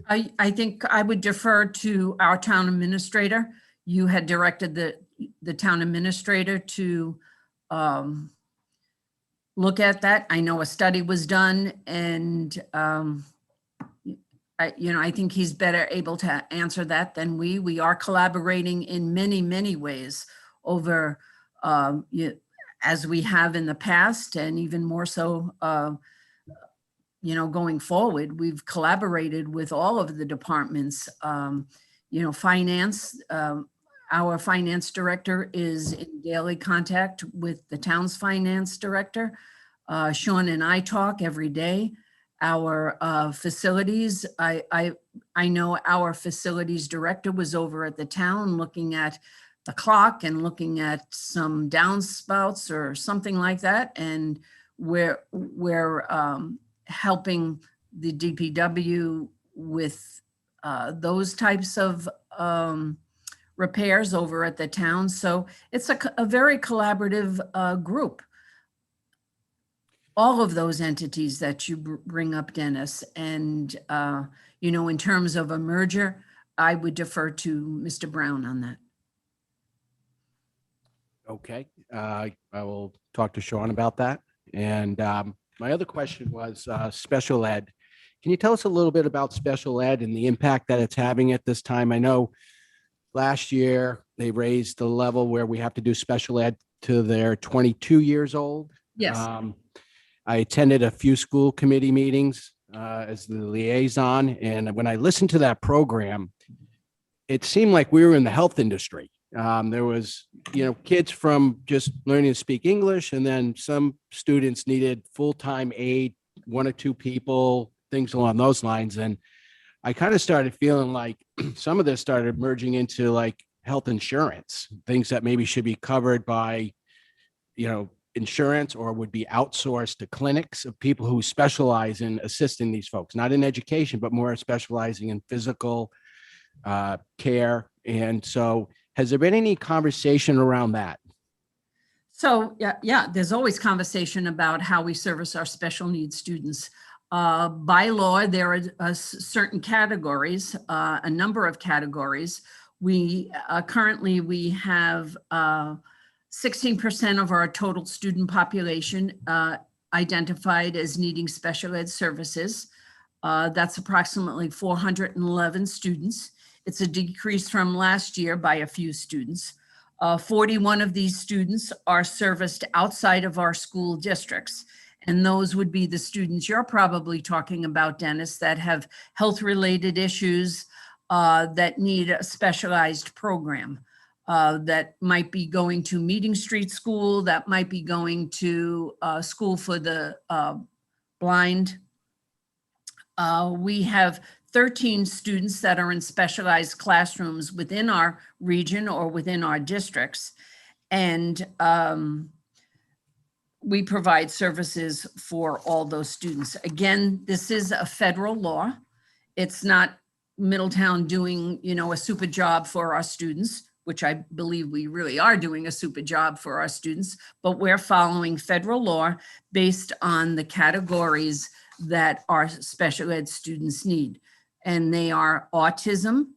I think I would defer to our town administrator. You had directed the town administrator to look at that. I know a study was done, and I think he's better able to answer that than we. We are collaborating in many, many ways over as we have in the past, and even more so, going forward, we've collaborated with all of the departments. Finance, our finance director is in daily contact with the town's finance director. Sean and I talk every day. Our facilities, I know our facilities director was over at the town looking at the clock and looking at some downspouts or something like that. And we're helping the DPW with those types of repairs over at the town. So it's a very collaborative group. All of those entities that you bring up, Dennis. And, in terms of a merger, I would defer to Mr. Brown on that. Okay, I will talk to Sean about that. And my other question was special ed. Can you tell us a little bit about special ed and the impact that it's having at this time? I know last year they raised the level where we have to do special ed to their 22 years old. Yes. I attended a few school committee meetings as the liaison. And when I listened to that program, it seemed like we were in the health industry. There was, kids from just learning to speak English, and then some students needed full-time aid, 1 or 2 people, things along those lines. And I kind of started feeling like some of this started merging into like health insurance, things that maybe should be covered by, insurance or would be outsourced to clinics of people who specialize in assisting these folks, not in education, but more specializing in physical care. And so has there been any conversation around that? So, yeah, there's always conversation about how we service our special needs students. By law, there are certain categories, a number of categories. We currently have 16% of our total student population identified as needing special ed services. That's approximately 411 students. It's a decrease from last year by a few students. 41 of these students are serviced outside of our school districts. And those would be the students you're probably talking about, Dennis, that have health-related issues that need a specialized program. That might be going to Meeting Street School, that might be going to school for the blind. We have 13 students that are in specialized classrooms within our region or within our districts. And we provide services for all those students. Again, this is a federal law. It's not Middletown doing, a super job for our students, which I believe we really are doing a super job for our students, but we're following federal law based on the categories that our special ed students need. And they are autism,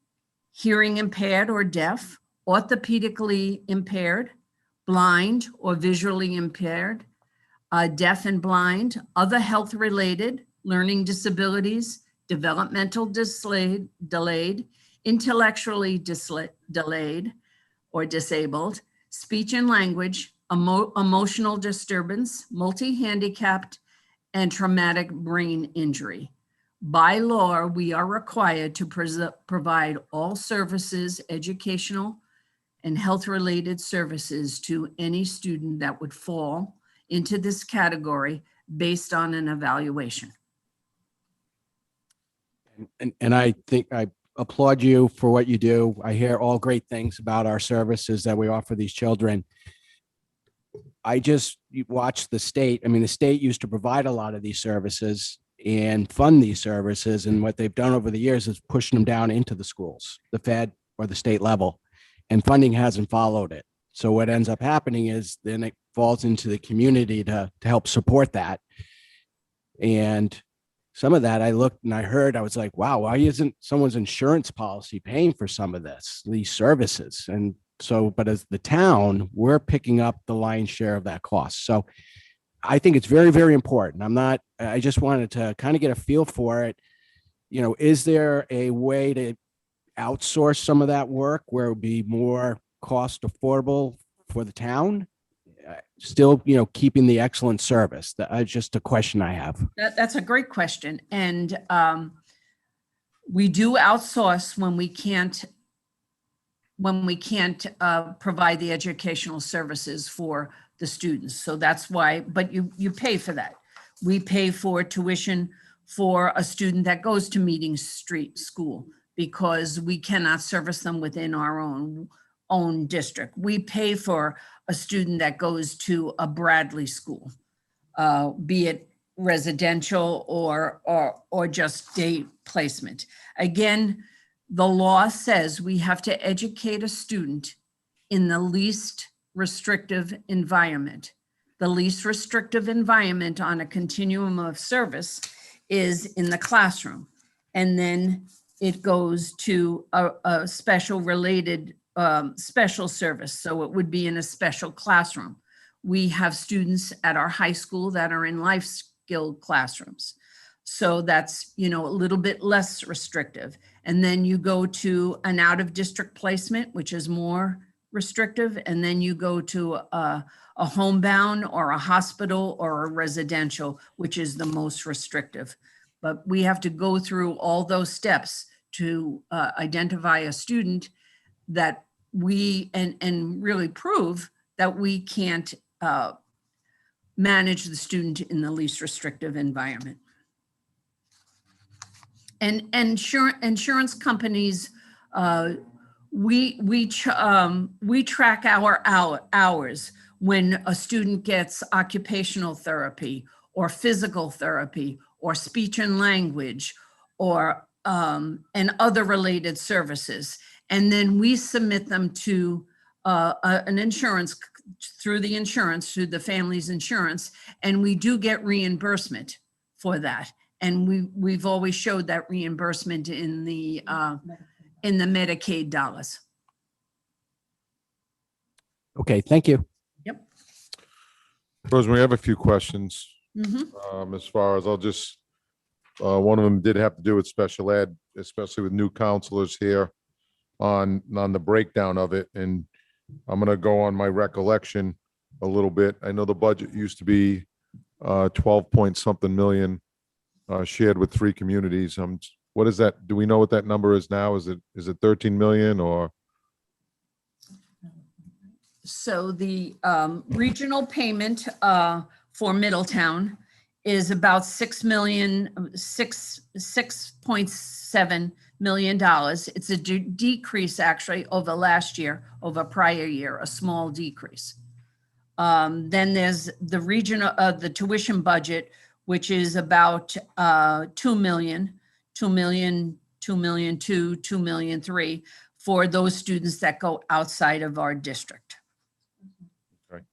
hearing impaired or deaf, orthopedically impaired, blind or visually impaired, deaf and blind, other health-related, learning disabilities, developmental delayed, intellectually delayed or disabled, speech and language, emotional disturbance, multi-handicapped, and traumatic brain injury. By law, we are required to provide all services, educational and health-related services to any student that would fall into this category based on an evaluation. And I think I applaud you for what you do. I hear all great things about our services that we offer these children. I just watched the state. I mean, the state used to provide a lot of these services and fund these services. And what they've done over the years is pushing them down into the schools, the fed or the state level, and funding hasn't followed it. So what ends up happening is then it falls into the community to help support that. And some of that I looked and I heard, I was like, wow, why isn't someone's insurance policy paying for some of these services? And so, but as the town, we're picking up the lion's share of that cost. So I think it's very, very important. I just wanted to kind of get a feel for it. Is there a way to outsource some of that work where it would be more cost affordable for the town? still, keeping the excellent service? That's just a question I have. That's a great question. And we do outsource when we can't provide the educational services for the students. So that's why, but you pay for that. We pay for tuition for a student that goes to Meeting Street School because we cannot service them within our own district. We pay for a student that goes to a Bradley school, be it residential or just day placement. Again, the law says we have to educate a student in the least restrictive environment. The least restrictive environment on a continuum of service is in the classroom. And then it goes to a special related special service. So it would be in a special classroom. We have students at our high school that are in life skill classrooms. So that's, a little bit less restrictive. And then you go to an out of district placement, which is more restrictive. And then you go to a homebound or a hospital or a residential, which is the most restrictive. But we have to go through all those steps to identify a student that we, and really prove that we can't manage the student in the least restrictive environment. And insurance companies, we track our hours when a student gets occupational therapy or physical therapy or speech and language or and other related services. And then we submit them to an insurance through the family's insurance, and we do get reimbursement for that. And we've always showed that reimbursement in the Medicaid dollars. Okay, thank you. Yep. Rosemary, I have a few questions. Mhm. As far as one of them did have to do with special ed, especially with new counselors here on the breakdown of it. And I'm going to go on my recollection a little bit. I know the budget used to be 12 point something million shared with 3 communities. What is that? Do we know what that number is now? Is it 13 million or? So the regional payment for Middletown is about $6.7 million. It's a decrease actually over last year, over prior year, a small decrease. Then there's the regional, the tuition budget, which is about 2 million, 2 million, 2 million, 2 million, 3 for those students that go outside of our district. Okay.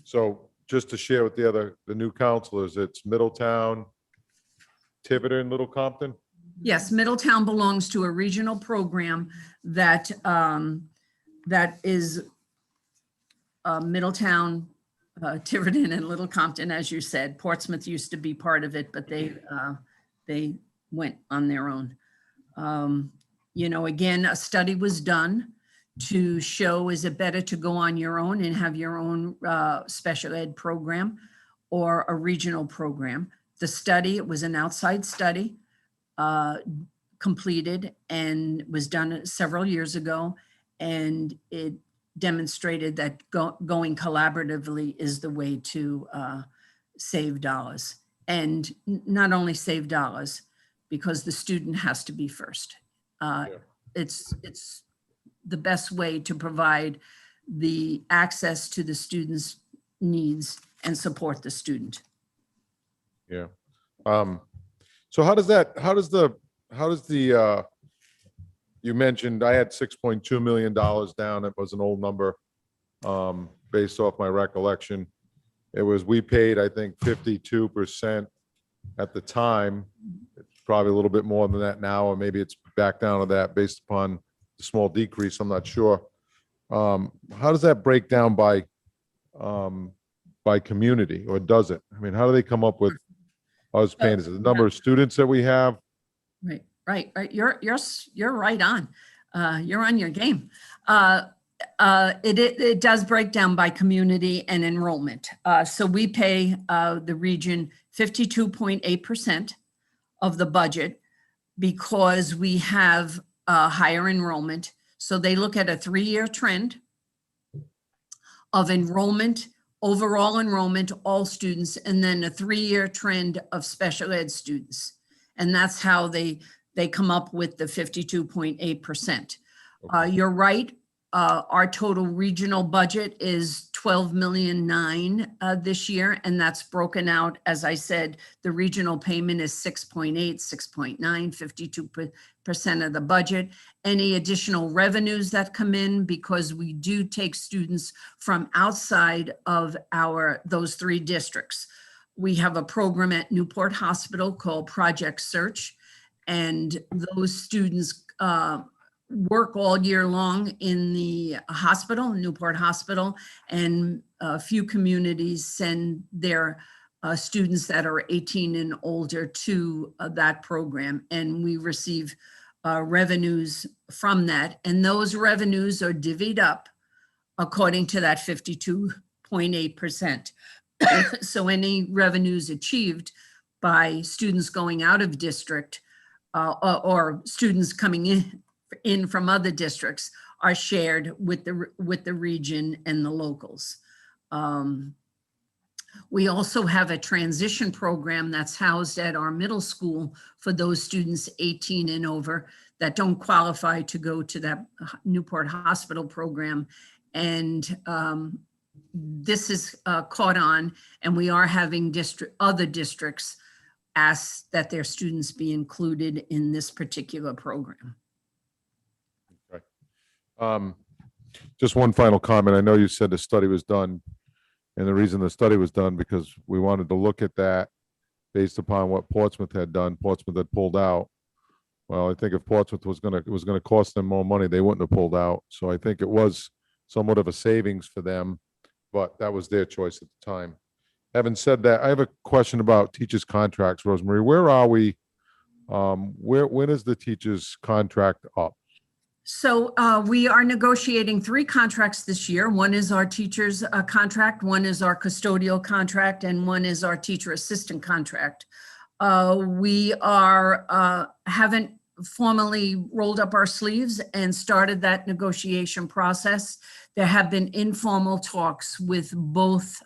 So just to share with the new counselors, it's Middletown, Tiverton, and Little Compton? Yes, Middletown belongs to a regional program that that is Middletown, Tiverton, and Little Compton, as you said. Portsmouth used to be part of it, but they went on their own. Again, a study was done to show, is it better to go on your own and have your own special ed program or a regional program? The study, it was an outside study, completed and was done several years ago. And it demonstrated that going collaboratively is the way to save dollars. And not only save dollars, because the student has to be first. It's the best way to provide the access to the student's needs and support the student. Yeah. So how does the you mentioned I had $6.2 million down. It was an old number based off my recollection. We paid, I think, 52% at the time. It's probably a little bit more than that now, or maybe it's back down to that based upon the small decrease. I'm not sure. How does that break down by community, or does it? I mean, how do they come up with us paying? Is it the number of students that we have? Right. You're right on. You're on your game. It does break down by community and enrollment. So we pay the region 52.8% of the budget because we have higher enrollment. So they look at a 3-year trend of enrollment, overall enrollment, all students, and then a 3-year trend of special ed students. And that's how they come up with the 52.8%. You're right. Our total regional budget is 12,000,009 this year, and that's broken out. As I said, the regional payment is 6.8, 6.9, 52% of the budget. Any additional revenues that come in, because we do take students from outside of those 3 districts. We have a program at Newport Hospital called Project Search, and those students work all year long in the hospital, Newport Hospital, and a few communities send their students that are 18 and older to that program, and we receive revenues from that. And those revenues are divvied up according to that 52.8%. So any revenues achieved by students going out of district or students coming in from other districts are shared with the region and the locals. We also have a transition program that's housed at our middle school for those students 18 and over that don't qualify to go to that Newport Hospital program. And this is caught on, and we are having other districts ask that their students be included in this particular program. Just one final comment. I know you said the study was done, and the reason the study was done because we wanted to look at that based upon what Portsmouth had done. Portsmouth had pulled out. Well, I think if Portsmouth was going to cost them more money, they wouldn't have pulled out. So I think it was somewhat of a savings for them, but that was their choice at the time. Having said that, I have a question about teachers' contracts, Rosemary. Where are we? When is the teachers' contract up? So we are negotiating 3 contracts this year. One is our teacher's contract, one is our custodial contract, and one is our teacher assistant contract. We haven't formally rolled up our sleeves and started that negotiation process. There have been informal talks with both,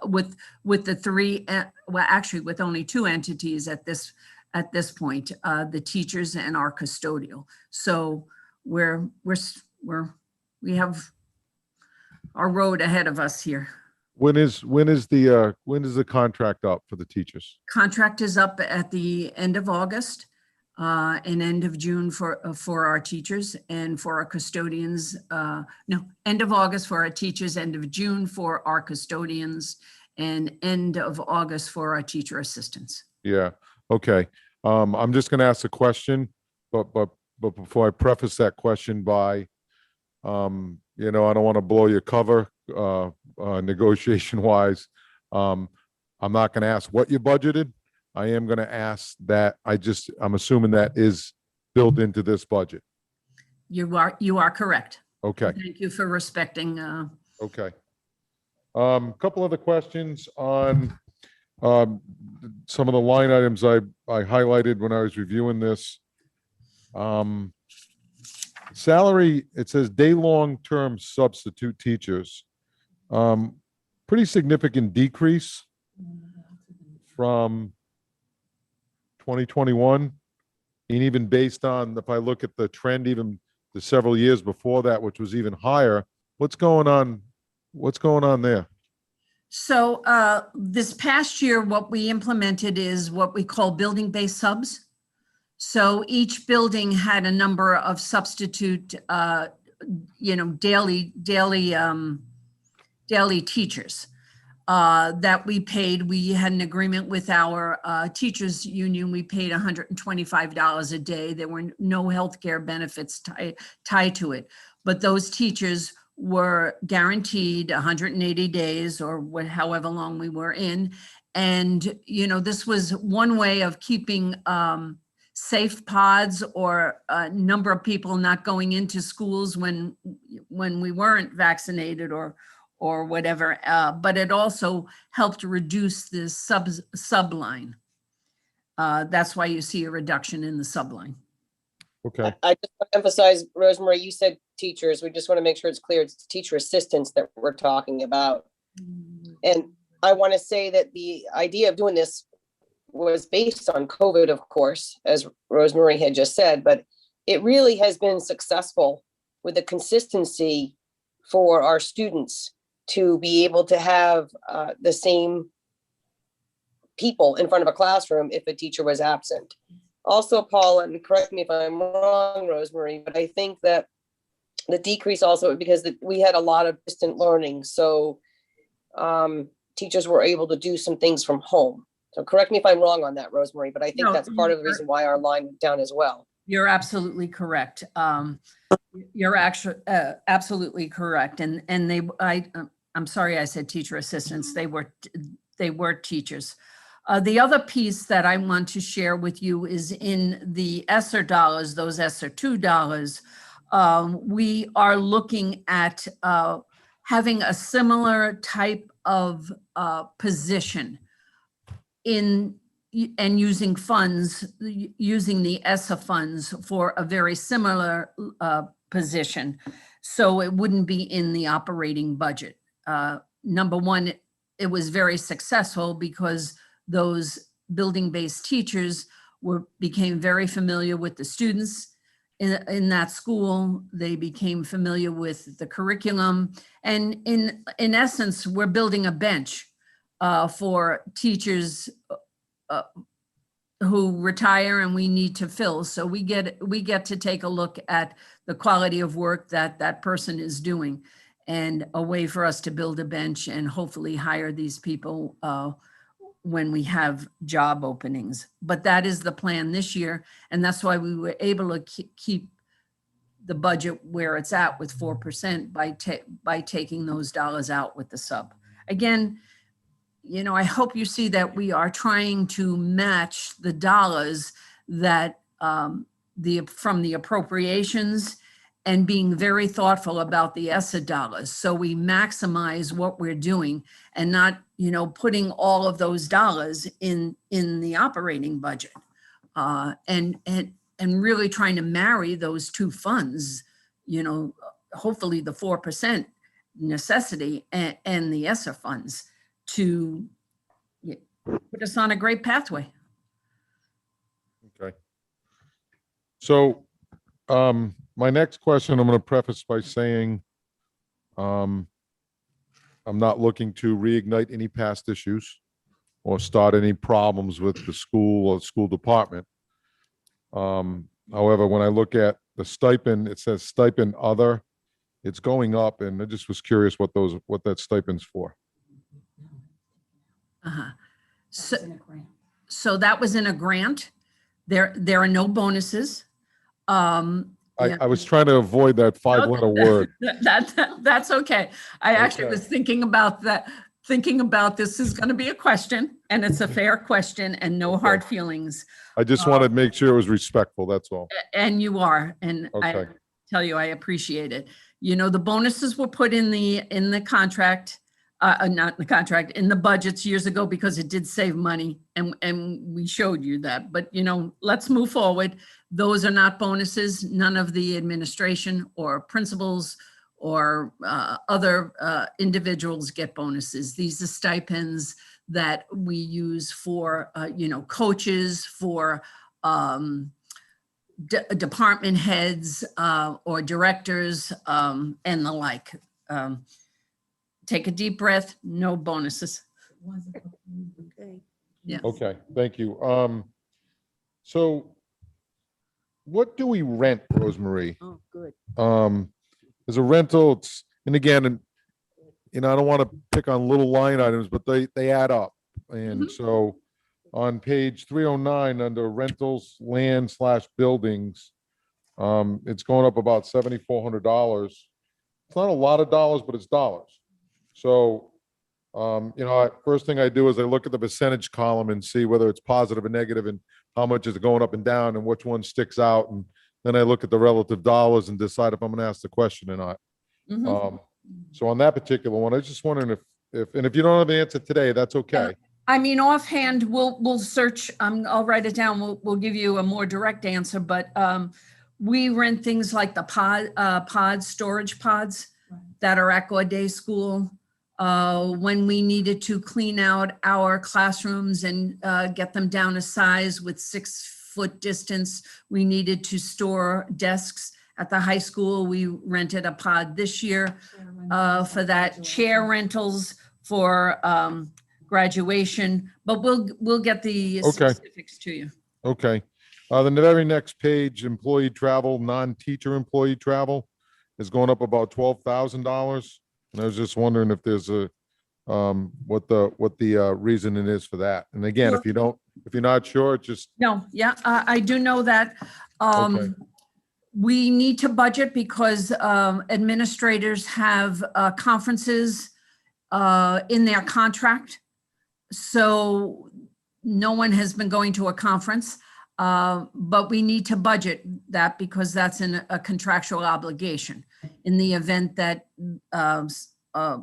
with the 3, well, actually with only 2 entities at this point, the teachers and our custodial. So we have our road ahead of us here. When is the contract up for the teachers? Contract is up at the end of August and end of June for our teachers, and for our custodians. End of August for our teachers, end of June for our custodians, and end of August for our teacher assistants. Yeah. Okay. I'm just going to ask a question, but before I preface that question by, I don't want to blow your cover negotiation wise. I'm not going to ask what you budgeted. I am going to ask that I'm assuming that is built into this budget. You are correct. Okay. Thank you for respecting. Okay. Couple other questions on some of the line items I highlighted when I was reviewing this. Salary, it says day-long term substitute teachers. Pretty significant decrease from 2021. And even based on, if I look at the trend, even the several years before that, which was even higher, what's going on? What's going on there? So this past year, what we implemented is what we call building-based subs. So each building had a number of substitute, daily teachers that we paid. We had an agreement with our teachers union. We paid $125 a day. There were no healthcare benefits tied to it, but those teachers were guaranteed 180 days or however long we were in. And, this was one way of keeping safe pods or a number of people not going into schools when we weren't vaccinated or whatever. But it also helped reduce the subline. That's why you see a reduction in the subline. Okay. I just want to emphasize, Rosemary, you said teachers. We just want to make sure it's clear it's teacher assistants that we're talking about. And I want to say that the idea of doing this was based on COVID, of course, as Rosemary had just said, but it really has been successful with the consistency for our students to be able to have the same people in front of a classroom if a teacher was absent. Also, Paul, and correct me if I'm wrong, Rosemary, but I think that the decrease also because we had a lot of distant learning. So teachers were able to do some things from home. So correct me if I'm wrong on that, Rosemary, but I think No, that's part of the reason why our line went down as well. You're absolutely correct. You're actually absolutely correct. And I'm sorry I said teacher assistants. They were teachers. The other piece that I want to share with you is in the ESSER dollars, those ESSER $2, we are looking at having a similar type of position and using funds, using the ESSA funds for a very similar position. So it wouldn't be in the operating budget. Number one, it was very successful because those building-based teachers became very familiar with the students in that school. They became familiar with the curriculum. And in essence, we're building a bench for teachers who retire and we need to fill. So we get to take a look at the quality of work that person is doing and a way for us to build a bench and hopefully hire these people when we have job openings. But that is the plan this year. And that's why we were able to keep the budget where it's at with 4% by taking those dollars out with the sub. Again, you know, I hope you see that we are trying to match the dollars that from the appropriations and being very thoughtful about the ESSA dollars. So we maximize what we're doing and not, you know, putting all of those dollars in the operating budget and really trying to marry those two funds, you know, hopefully the 4% necessity and the ESSA funds to put us on a great pathway. Okay. So my next question, I'm going to preface by saying I'm not looking to reignite any past issues or start any problems with the school or school department. However, when I look at the stipend, it says stipend other, it's going up, and I just was curious what that stipend's for. So that was in a grant. There are no bonuses. I was trying to avoid that 5-letter word. That's okay. I actually was thinking about that, this is going to be a question, and it's a fair question and no hard feelings. I just wanted to make sure it was respectful, that's all. And you are, and I tell you, I appreciate it. You know, the bonuses were put in the contract, not in the contract, in the budgets years ago because it did save money, and we showed you that. But, you know, let's move forward. Those are not bonuses. None of the administration or principals or other individuals get bonuses. These are stipends that we use for, you know, coaches, for department heads or directors and the like. Take a deep breath, no bonuses. Okay. Yeah. Okay, thank you. So what do we rent, Rosemary? Oh, good. As a rental, and again, you know, I don't want to pick on little line items, but they add up. And so on page 309 under rentals, land / buildings, it's going up about $7,400. It's not a lot of dollars, but it's dollars. So First thing I do is I look at the percentage column and see whether it's positive or negative and how much is going up and down and which one sticks out. And then I look at the relative dollars and decide if I'm going to ask the question or not. Mhm. So on that particular one, I was just wondering if you don't have the answer today, that's okay. I mean, offhand, we'll search, I'll write it down. We'll give you a more direct answer, but we rent things like the storage pods that are at Gaudet School. When we needed to clean out our classrooms and get them down a size with 6-foot distance, we needed to store desks. At the high school, we rented a pod this year for that. Chair rentals for graduation, but we'll get the Okay. specifics to you. Okay. Then the very next page, employee travel, non-teacher employee travel is going up about $12,000. And I was just wondering if there's what the reasoning is for that. And again, if you're not sure, just. No, yeah, I do know that. Okay. We need to budget because administrators have conferences in their contract. So no one has been going to a conference, but we need to budget that because that's a contractual obligation. In the event that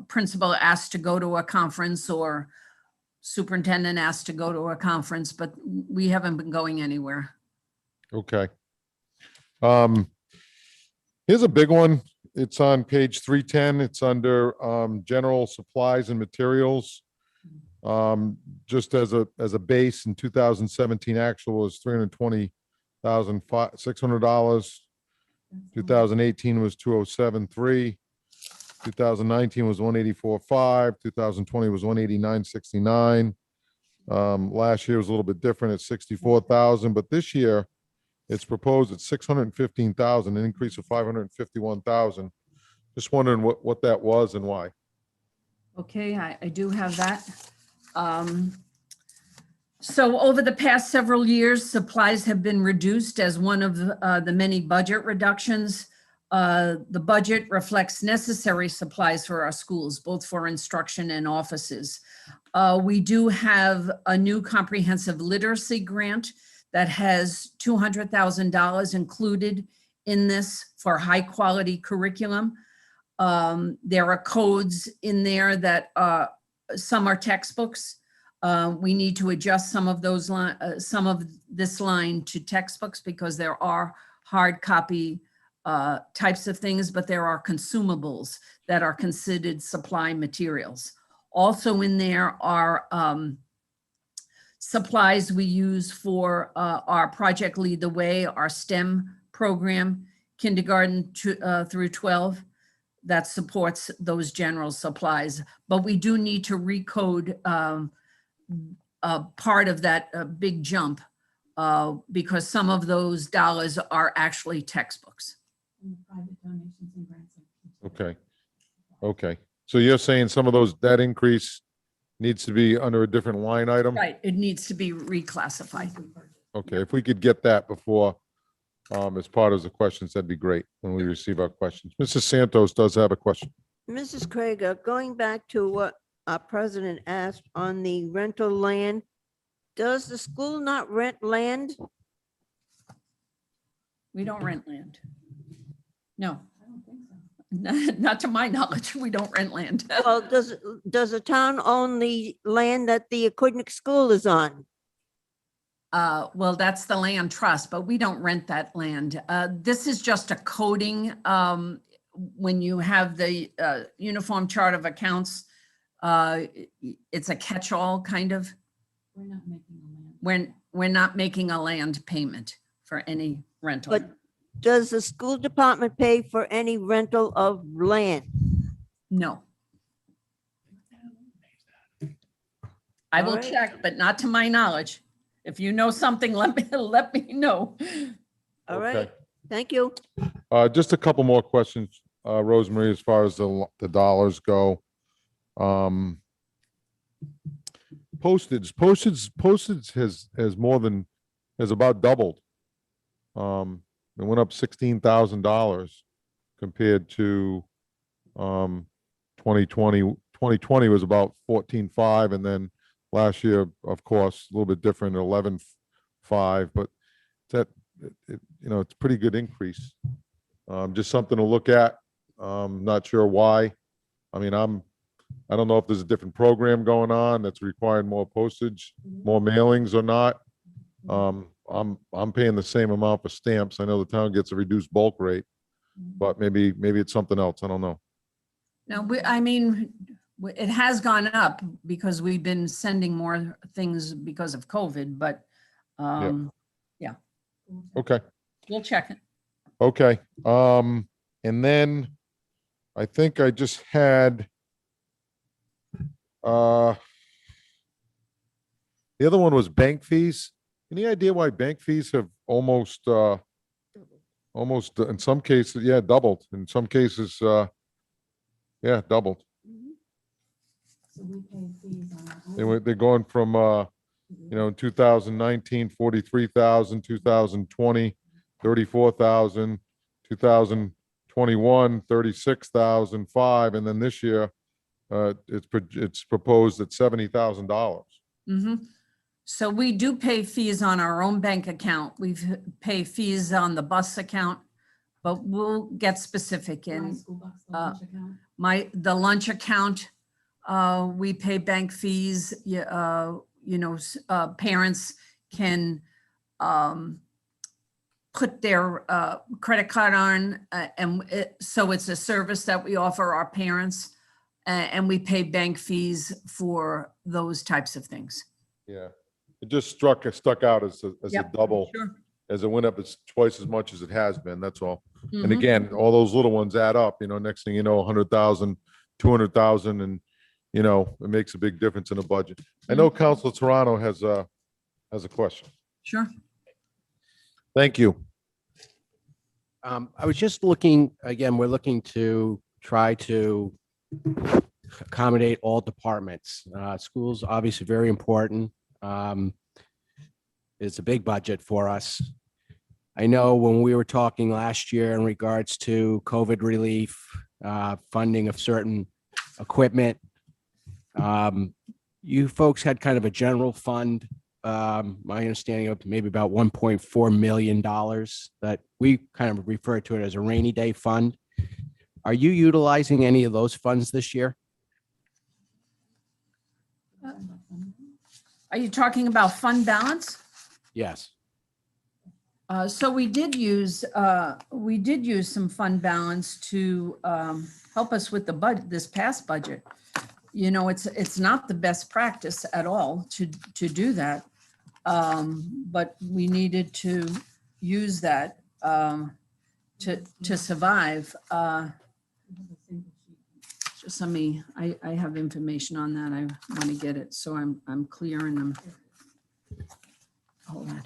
principal asked to go to a conference or superintendent asked to go to a conference, but we haven't been going anywhere. Okay. Here's a big one. It's on page 310. It's under general supplies and materials. Just as a base, in 2017 actual was $320,600. 2018 was 207,300. 2019 was 184,500. 2020 was 189,669. Last year was a little bit different at 64,000, but this year it's proposed at 615,000, an increase of 551,000. Just wondering what that was and why. Okay, I do have that. So over the past several years, supplies have been reduced as one of the many budget reductions. The budget reflects necessary supplies for our schools, both for instruction and offices. We do have a new comprehensive literacy grant that has $200,000 included in this for high quality curriculum. There are codes in there that some are textbooks. We need to adjust some of this line to textbooks because there are hard copy types of things, but there are consumables that are considered supply materials. Also in there are supplies we use for our Project Lead the Way, our STEM program, kindergarten through 12, that supports those general supplies. But we do need to recode part of that big jump because some of those dollars are actually textbooks. Okay. Okay. So you're saying some of that increase needs to be under a different line item? Right, it needs to be reclassified. Okay, if we could get that before, as part of the questions, that'd be great when we receive our questions. Mrs. Santos does have a question. Mrs. Krieger, going back to what our president asked on the rental land, does the school not rent land? We don't rent land. No. Not to my knowledge, we don't rent land. Well, does the town own the land that the Aquidneck School is on? Well, that's the land trust, but we don't rent that land. This is just a coding. When you have the uniform chart of accounts, it's a catch-all kind of. We're not making a land payment for any rental. But does the school department pay for any rental of land? No. I will All right. check, but not to my knowledge. If you know something, let me know. All right, Okay. thank you. Just a couple more questions, Rosemary, as far as the dollars go. Postage has about doubled. It went up $16,000 compared to 2020 2020 was about 14.5, and then last year, of course, a little bit different, 11.5, but that, it's a pretty good increase. Just something to look at. Not sure why. I mean, I don't know if there's a different program going on that's requiring more postage, more mailings or not. I'm paying the same amount for stamps. I know the town gets a reduced bulk rate, but maybe it's something else. I don't know. No, it has gone up because we've been sending more things because of COVID, but yeah, Okay. we'll check it. Okay. And then I think I just had, the other one was bank fees. Any idea why bank fees have almost, in some cases, doubled. In some cases, doubled. They're going from, in 2019, 43,000, 2020, 34,000, 2021, 36,005, and then this year, it's proposed at $70,000. So we do pay fees on our own bank account. We pay fees on the bus account, but we'll get specific in the lunch account. We pay bank fees. Parents can put their credit card on, so it's a service that we offer our parents, and we pay bank fees for those types of things. Yeah, it just stuck out as a double, Sure. as it went up, it's twice as much as it has been. That's all. And Mhm. again, all those little ones add up. Next thing you know, 100,000, 200,000, and it makes a big difference in the budget. I know Councilor Toronto has a question. Sure. Thank you. I was just looking, again, we're looking to try to accommodate all departments. Schools, obviously very important. It's a big budget for us. I know when we were talking last year in regards to COVID relief, funding of certain equipment, you folks had kind of a general fund, my understanding of maybe about $1.4 million that we kind of refer to it as a rainy day fund. Are you utilizing any of those funds this year? Are you talking about fund balance? Yes. So we did use some fund balance to help us with the this past budget. It's not the best practice at all to do that, but we needed to use that to survive. Just let me. I have information on that. I want to get it, so I'm clearing them. Hold on.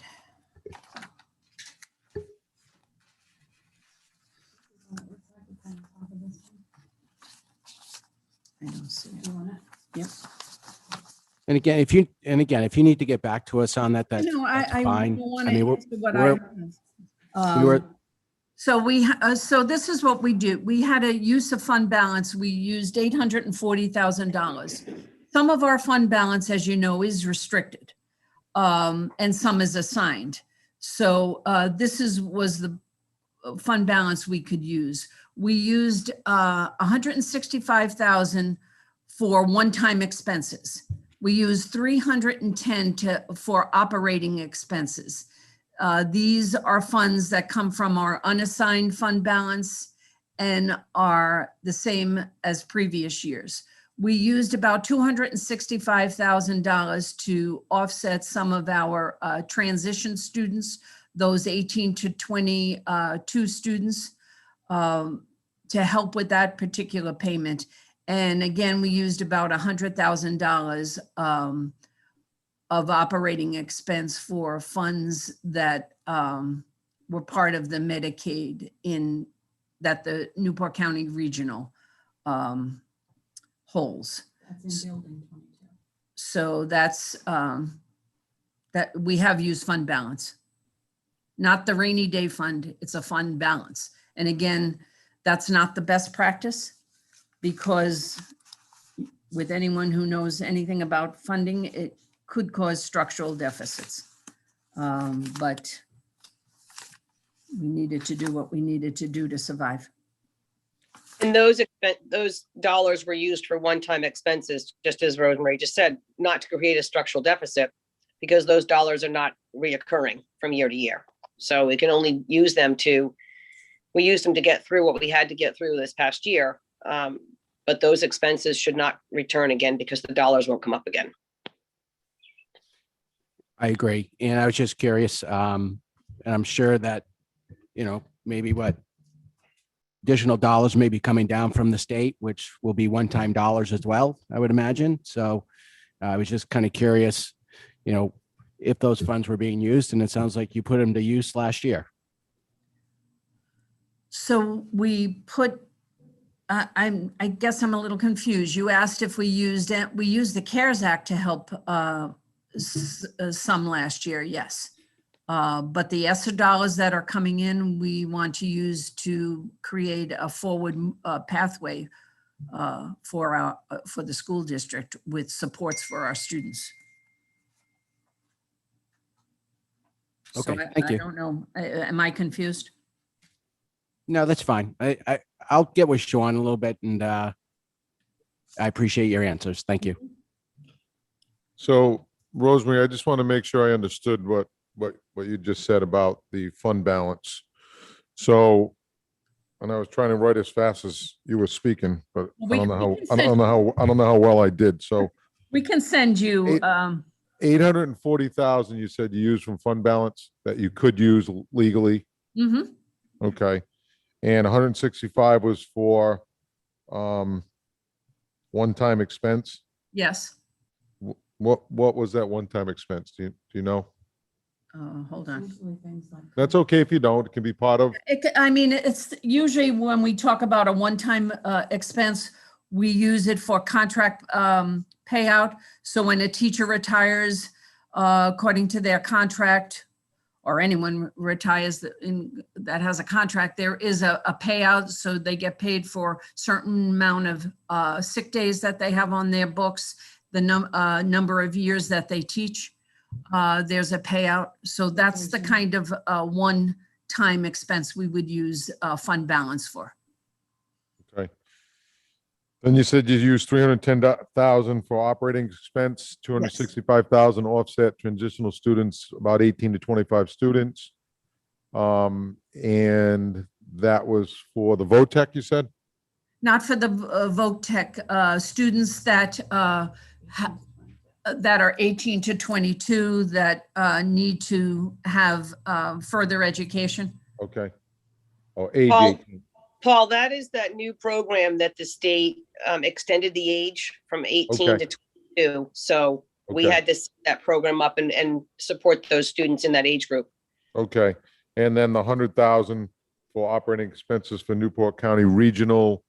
I don't see it. Yep. And again, if you need to get back to us on that, that's fine. So this is what we do. We had a use of fund balance. We used $840,000. Some of our fund balance, as you know, is restricted, and some is assigned. So this was the fund balance we could use. We used $165,000 for one-time expenses. We used $310,000 for operating expenses. These are funds that come from our unassigned fund balance and are the same as previous years. We used about $265,000 to offset some of our transition students, those 18 to 22 students, to help with that particular payment. And again, we used about $100,000 of operating expense for funds that were part of the Medicaid that the Newport County Regional holds. That's in building 22. So that's that we have used fund balance, not the rainy day fund. It's a fund balance. And again, that's not the best practice because with anyone who knows anything about funding, it could cause structural deficits. But we needed to do what we needed to do to survive. And those dollars were used for one-time expenses, just as Rosemary just said, not to create a structural deficit, because those dollars are not reoccurring from year to year. So we can only use them we used them to get through what we had to get through this past year. But those expenses should not return again because the dollars won't come up again. I agree. And I was just curious, and I'm sure that, maybe additional dollars may be coming down from the state, which will be one-time dollars as well, I would imagine. So I was just kind of curious, if those funds were being used, and it sounds like you put them to use last year. So we put, I guess I'm a little confused. You asked if we used it. We used the CARES Act to help some last year, yes. But the ESSER dollars that are coming in, we want to use to create a forward pathway for the school district with supports for our students. Okay, So thank you. I don't know. Am I confused? No, that's fine. I'll get with Sean a little bit, and I appreciate your answers. Thank you. So Rosemary, I just want to make sure I understood what you just said about the fund balance. So, and I was trying to write as fast as you were speaking, but I don't know how well I did. So We can send you, 840,000, you said you used from fund balance that you could use legally. mhm. Okay. And 165 was for one-time expense. Yes. What was that one-time expense? Do you know? Hold on. That's okay if you don't. It can be part of. I mean, it's usually when we talk about a one-time expense, we use it for contract payout. So when a teacher retires, according to their contract, or anyone retires that has a contract, there is a payout. So they get paid for certain amount of sick days that they have on their books, the number of years that they teach. There's a payout. So that's the kind of one-time expense we would use fund balance for. Okay. Then you said you used 310,000 for operating expense, 265,000 offset transitional students, about 18 to 25 students. And that was for the VOTEC, you said? Not for the VOTEC students that that are 18 to 22 that need to have further education. Okay. Oh, age Paul, 18. Paul, that is that new program that the state extended the age from 18 Okay. to 22. So we Okay. had to set that program up and support those students in that age group. Okay. And then the 100,000 for operating expenses for Newport County Regional,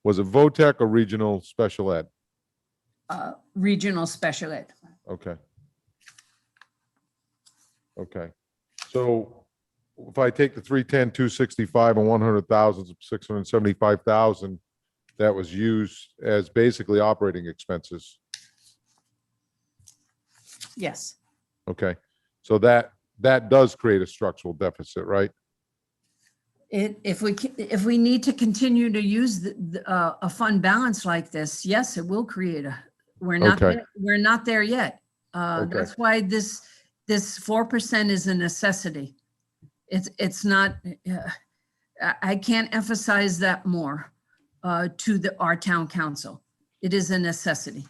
was it VOTEC or Regional Special Ed? Regional special ed. Okay. Okay. So if I take the 310, 265 and 100,000, 675,000, that was used as basically operating expenses. Yes. Okay. So that does create a structural deficit, right? If we need to continue to use a fund balance like this, yes, it will create we're not Okay. we're not there yet. Okay. That's why this 4% is a necessity. It's not. I can't emphasize that more to our town council. It is a necessity.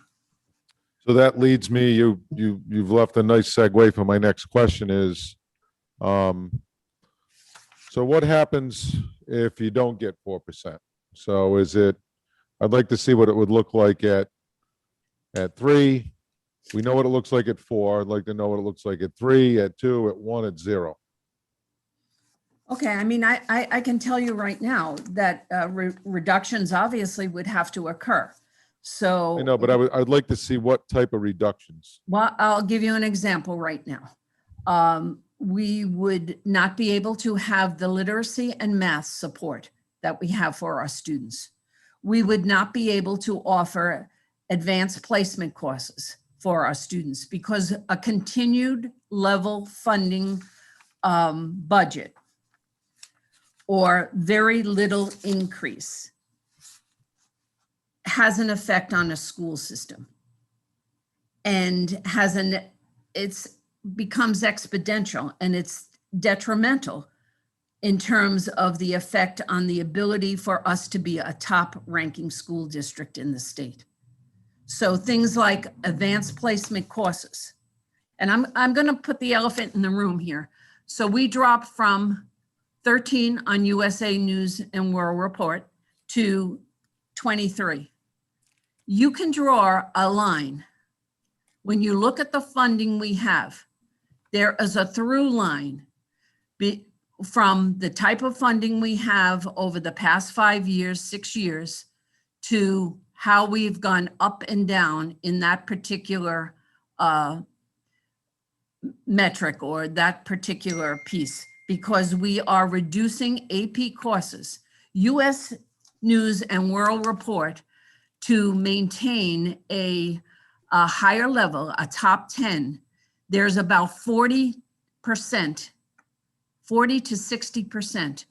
So that leads me, you've left a nice segue for my next question is, so what happens if you don't get 4%? So I'd like to see what it would look like at 3. We know what it looks like at 4. I'd like to know what it looks like at 3, at 2, at 1, at 0. Okay, I mean, I can tell you right now that reductions obviously would have to occur. So I know, but I'd like to see what type of reductions. well, I'll give you an example right now. We would not be able to have the literacy and math support that we have for our students. We would not be able to offer advanced placement courses for our students, because a continued level funding budget or very little increase has an effect on a school system and becomes exponential, and it's detrimental in terms of the effect on the ability for us to be a top ranking school district in the state. So things like advanced placement courses, and I'm going to put the elephant in the room here. So we dropped from 13 on USA News and World Report to 23. You can draw a line. When you look at the funding we have, there is a through line from the type of funding we have over the past 5 years, 6 years, to how we've gone up and down in that particular metric or that particular piece, because we are reducing AP courses. US News and World Report, to maintain a higher level, a top 10, there's about 40%, 40 to 60%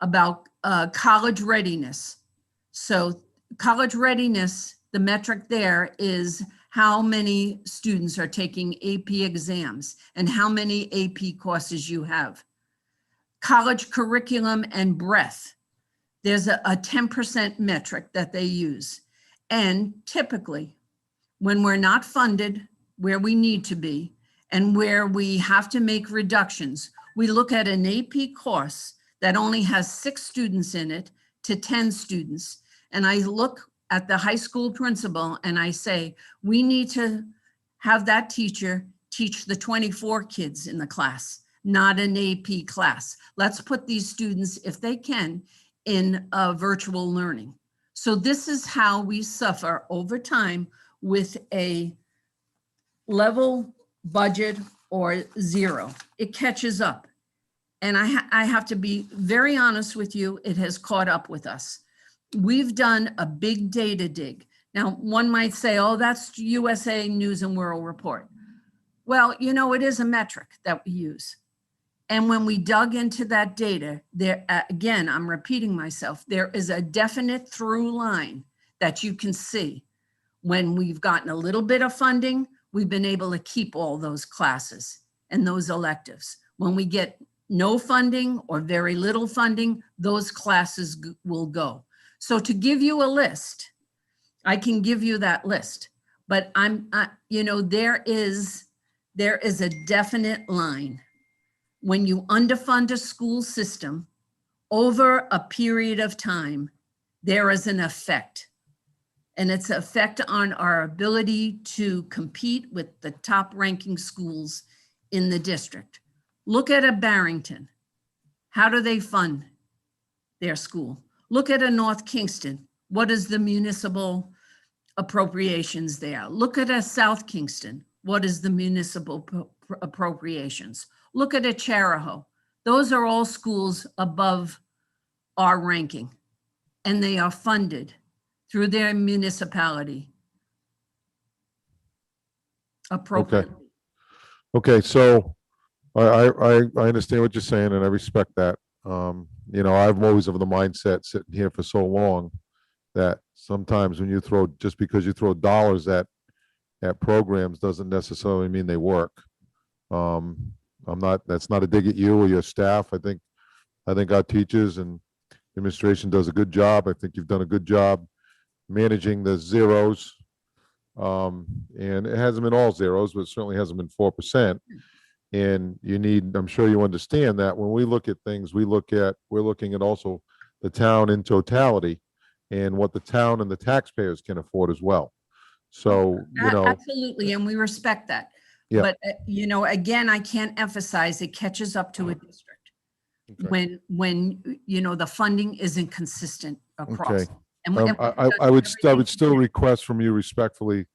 about college readiness. So college readiness, the metric there is how many students are taking AP exams and how many AP courses you have. College curriculum and breadth, there's a 10% metric that they use. And typically, when we're not funded where we need to be and where we have to make reductions, we look at an AP course that only has 6 students in it to 10 students. And I look at the high school principal and I say, we need to have that teacher teach the 24 kids in the class, not an AP class. Let's put these students, if they can, in virtual learning. So this is how we suffer over time with a level budget or zero. It catches up. And I have to be very honest with you, it has caught up with us. We've done a big data dig. Now, one might say, oh, that's USA News and World Report. Well, you know, it is a metric that we use. And when we dug into that data, there, again, I'm repeating myself, there is a definite through line that you can see. When we've gotten a little bit of funding, we've been able to keep all those classes and those electives. When we get no funding or very little funding, those classes will go. So to give you a list, I can give you that list, but you know, there is a definite line. When you underfund a school system over a period of time, there is an effect. And it's an effect on our ability to compete with the top ranking schools in the district. Look at a Barrington. How do they fund their school? Look at a North Kingston. What is the municipal appropriations there? Look at a South Kingston. What is the municipal appropriations? Look at a Charahoe. Those are all schools above our ranking, and they are funded through their municipality appropriately. Okay, so I understand what you're saying, and I respect that. You know, I've always of the mindset sitting here for so long that sometimes when you throw, just because you throw dollars at programs doesn't necessarily mean they work. That's not a dig at you or your staff. I think our teachers and administration does a good job. I think you've done a good job managing the zeros. And it hasn't been all zeros, but it certainly hasn't been 4%. And I'm sure you understand that when we look at things, we're looking at also the town in totality and what the town and the taxpayers can afford as well. So, you know. Absolutely, and we respect that. Yeah. But, you know, again, I can't emphasize it catches up to a district. Okay. When, you know, the funding isn't consistent across. Okay. And I would still request from you respectfully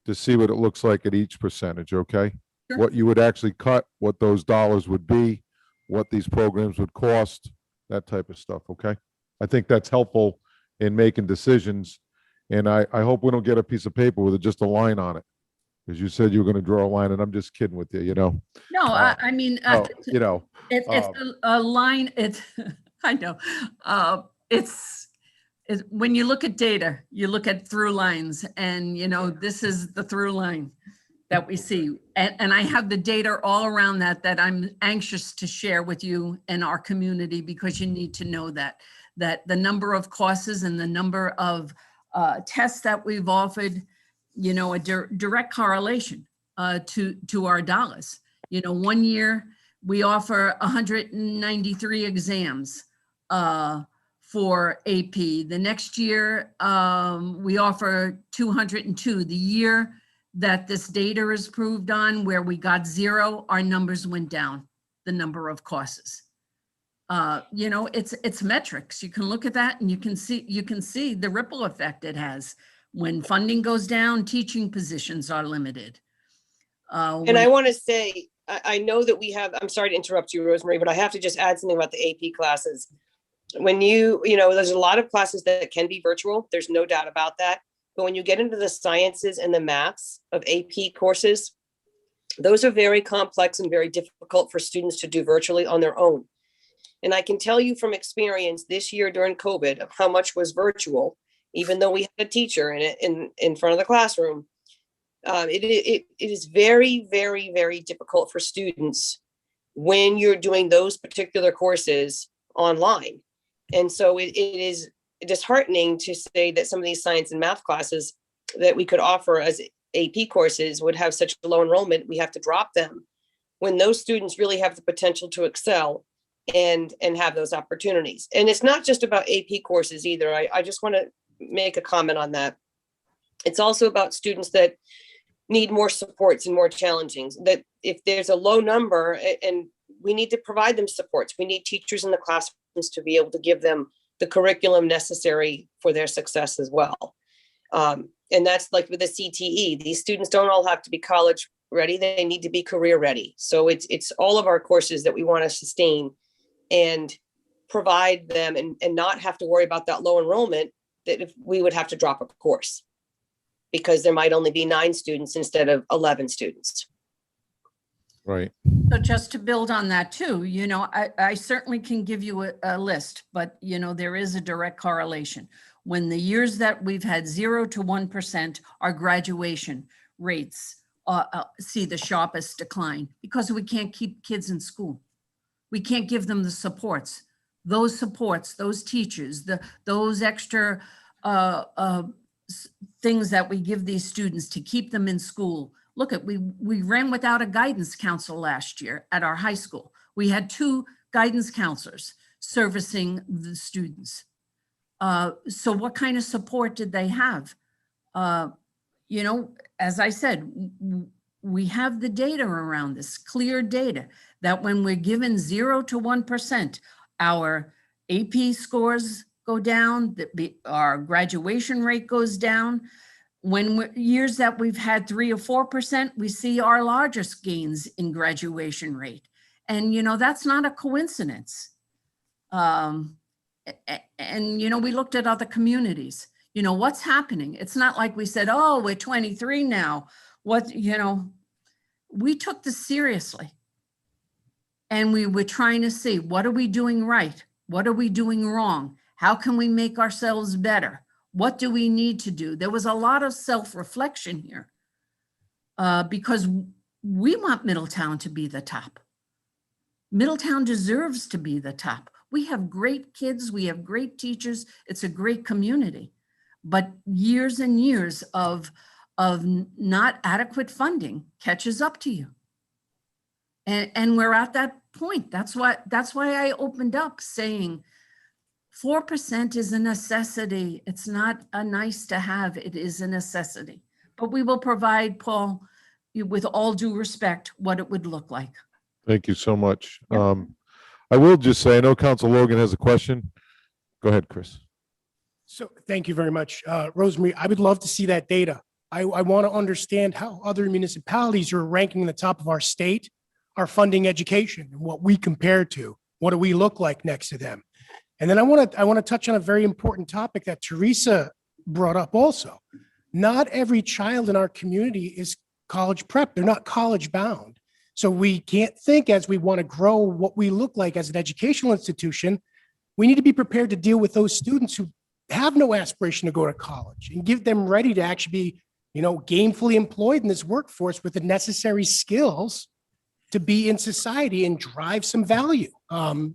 to see what it looks like at each percentage, okay? Sure. What you would actually cut, what those dollars would be, what these programs would cost, that type of stuff, okay? I think that's helpful in making decisions. And I hope we don't get a piece of paper with just a line on it. Because you said you were going to draw a line, and I'm just kidding with you, No, I mean, Oh, you know, it's a line, it's, I know. It's when you look at data, you look at through lines, and this is the through line that we see. And I have the data all around that I'm anxious to share with you and our community, because you need to know that the number of courses and the number of tests that we've offered, a direct correlation to our dollars. 1 year we offer 193 exams for AP. The next year we offer 202. The year that this data is proved on, where we got 0, our numbers went down, the number of courses. It's metrics. You can look at that and you can see the ripple effect it has. When funding goes down, teaching positions are limited. And I want to say, I know that I'm sorry to interrupt you, Rosemary, but I have to just add something about the AP classes. When there's a lot of classes that can be virtual. There's no doubt about that. But when you get into the sciences and the maths of AP courses, those are very complex and very difficult for students to do virtually on their own. And I can tell you from experience this year during COVID of how much was virtual, even though we had a teacher in front of the classroom. It is very, very, very difficult for students when you're doing those particular courses online. And so it is disheartening to say that some of these science and math classes that we could offer as AP courses would have such a low enrollment. We have to drop them when those students really have the potential to excel and have those opportunities. And it's not just about AP courses either. I just want to make a comment on that. It's also about students that need more supports and more challenging, that if there's a low number, and we need to provide them supports. We need teachers in the classrooms to be able to give them the curriculum necessary for their success as well. And that's like with the CTE, these students don't all have to be college ready. They need to be career ready. So it's all of our courses that we want to sustain and provide them and not have to worry about that low enrollment, that if we would have to drop a course because there might only be 9 students instead of 11 students. right. So just to build on that too, I certainly can give you a list, but there is a direct correlation. When the years that we've had 0 to 1%, our graduation rates see the sharpest decline because we can't keep kids in school. We can't give them the supports, those teachers, those extra things that we give these students to keep them in school. Look we ran without a guidance counselor last year at our high school. We had 2 guidance counselors servicing the students. So what kind of support did they have? As I said, we have the data around this, clear data, that when we're given 0 to 1%, our AP scores go down, our graduation rate goes down. When years that we've had 3 or 4%, we see our largest gains in graduation rate. And, that's not a coincidence. And, we looked at other communities, what's happening? It's not like we said, oh, we're 23 now. We took this seriously. And we were trying to see, what are we doing right? What are we doing wrong? How can we make ourselves better? What do we need to do? There was a lot of self-reflection here because we want Middletown to be the top. Middletown deserves to be the top. We have great kids. We have great teachers. It's a great community. But years and years of not adequate funding catches up to you. And we're at that point. That's why I opened up saying 4% is a necessity. It's not a nice to have. It is a necessity. But we will provide, Paul, with all due respect, what it would look like. Thank you so much. Yep. I will just say, I know Council Logan has a question. Go ahead, Chris. So thank you very much. Rosemary, I would love to see that data. I want to understand how other municipalities are ranking in the top of our state are funding education and what we compare to. What do we look like next to them? And then I want to touch on a very important topic that Teresa brought up also. Not every child in our community is college prep. They're not college bound. So we can't think as we want to grow what we look like as an educational institution. We need to be prepared to deal with those students who have no aspiration to go to college and give them ready to actually be, gainfully employed in this workforce with the necessary skills to be in society and drive some value.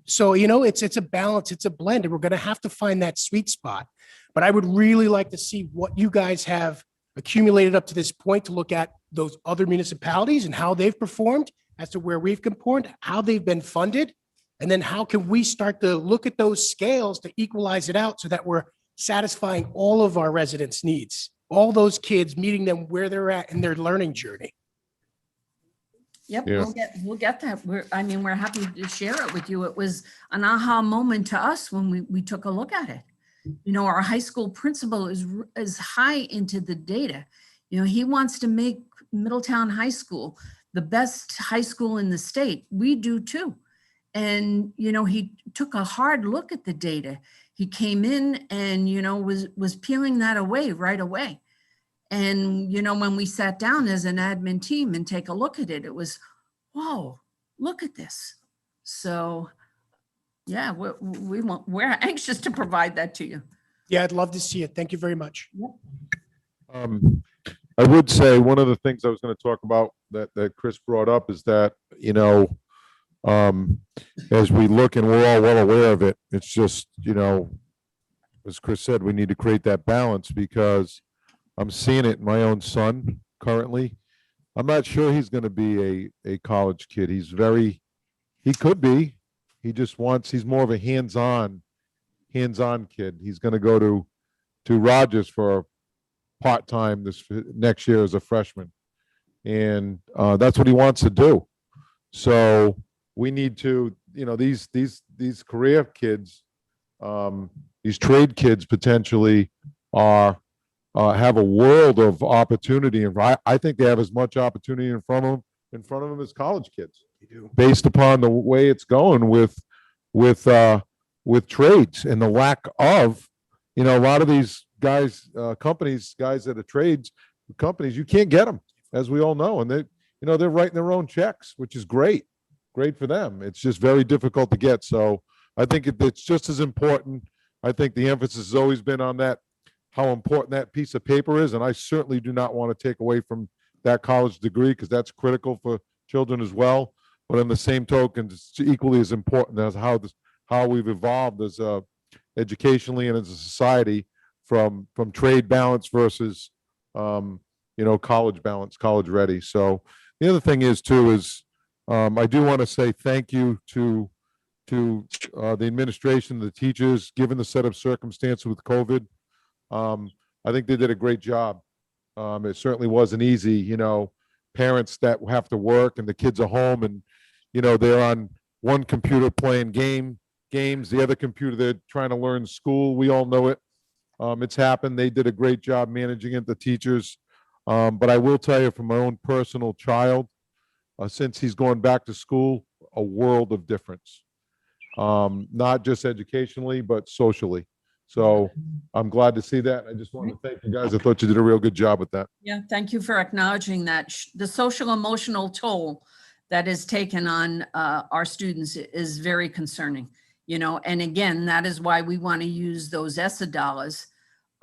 So, it's a balance, it's a blend, and we're going to have to find that sweet spot. But I would really like to see what you guys have accumulated up to this point to look at those other municipalities and how they've performed as to where we've performed, how they've been funded, and then how can we start to look at those scales to equalize it out so that we're satisfying all of our residents' needs, all those kids, meeting them where they're at in their learning journey. Yep, Yeah. we'll get that. We're happy to share it with you. It was an aha moment to us when we took a look at it. Our high school principal is high into the data. He wants to make Middletown High School the best high school in the state. We do too. And, he took a hard look at the data. He came in and, was peeling that away right away. And, when we sat down as an admin team and take a look at it, it was, whoa, look at this. So, yeah, we're anxious to provide that to you. Yeah, I'd love to see it. Thank you very much. I would say one of the things I was going to talk about that Chris brought up is that, as we look, and we're all well aware of it, it's just, as Chris said, we need to create that balance, because I'm seeing it in my own son currently. I'm not sure he's going to be a college kid. He could be. He's more of a hands-on kid. He's going to go to Rogers for part-time this next year as a freshman. And that's what he wants to do. So we need to, these career kids, these trade kids potentially have a world of opportunity. And I think they have as much opportunity in front of them as college kids, based upon the way it's going with trades and the lack of, a lot of these guys, guys that are trades companies, you can't get them, as we all know. And they're writing their own checks, which is great for them. It's just very difficult to get. So I think it's just as important. I think the emphasis has always been on that, how important that piece of paper is. And I certainly do not want to take away from that college degree, because that's critical for children as well. But on the same token, it's equally as important as how we've evolved as educationally and as a society from trade balance versus college balance, college ready. So the other thing is I do want to say thank you to the administration, the teachers, given the set of circumstances with COVID. I think they did a great job. It certainly wasn't easy, parents that have to work and the kids are home and, they're on one computer playing games, the other computer, they're trying to learn school. We all know it. It's happened. They did a great job managing it, the teachers. But I will tell you, from my own personal child, since he's going back to school, a world of difference. Not just educationally, but socially. So I'm glad to see that. I just want to thank you guys. I thought you did a real good job with that. Yeah, thank you for acknowledging that. The social emotional toll that is taken on our students is very concerning, and again, that is why we want to use those ESSA dollars,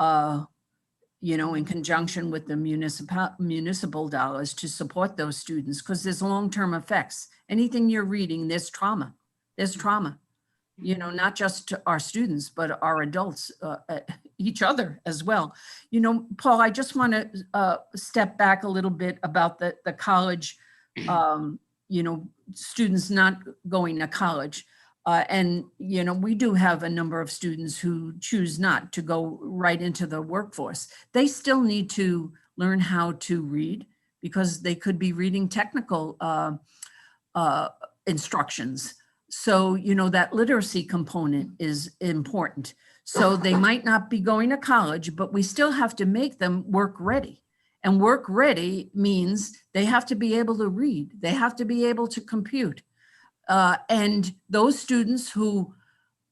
in conjunction with the municipal dollars to support those students, because there's long-term effects. Anything you're reading, there's trauma, not just to our students, but our adults, each other as well. Paul, I just want to step back a little bit about the college, students not going to college. And we do have a number of students who choose not to go right into the workforce. They still need to learn how to read, because they could be reading technical instructions. So, that literacy component is important. So they might not be going to college, but we still have to make them work ready. And work ready means they have to be able to read. They have to be able to compute. And those students who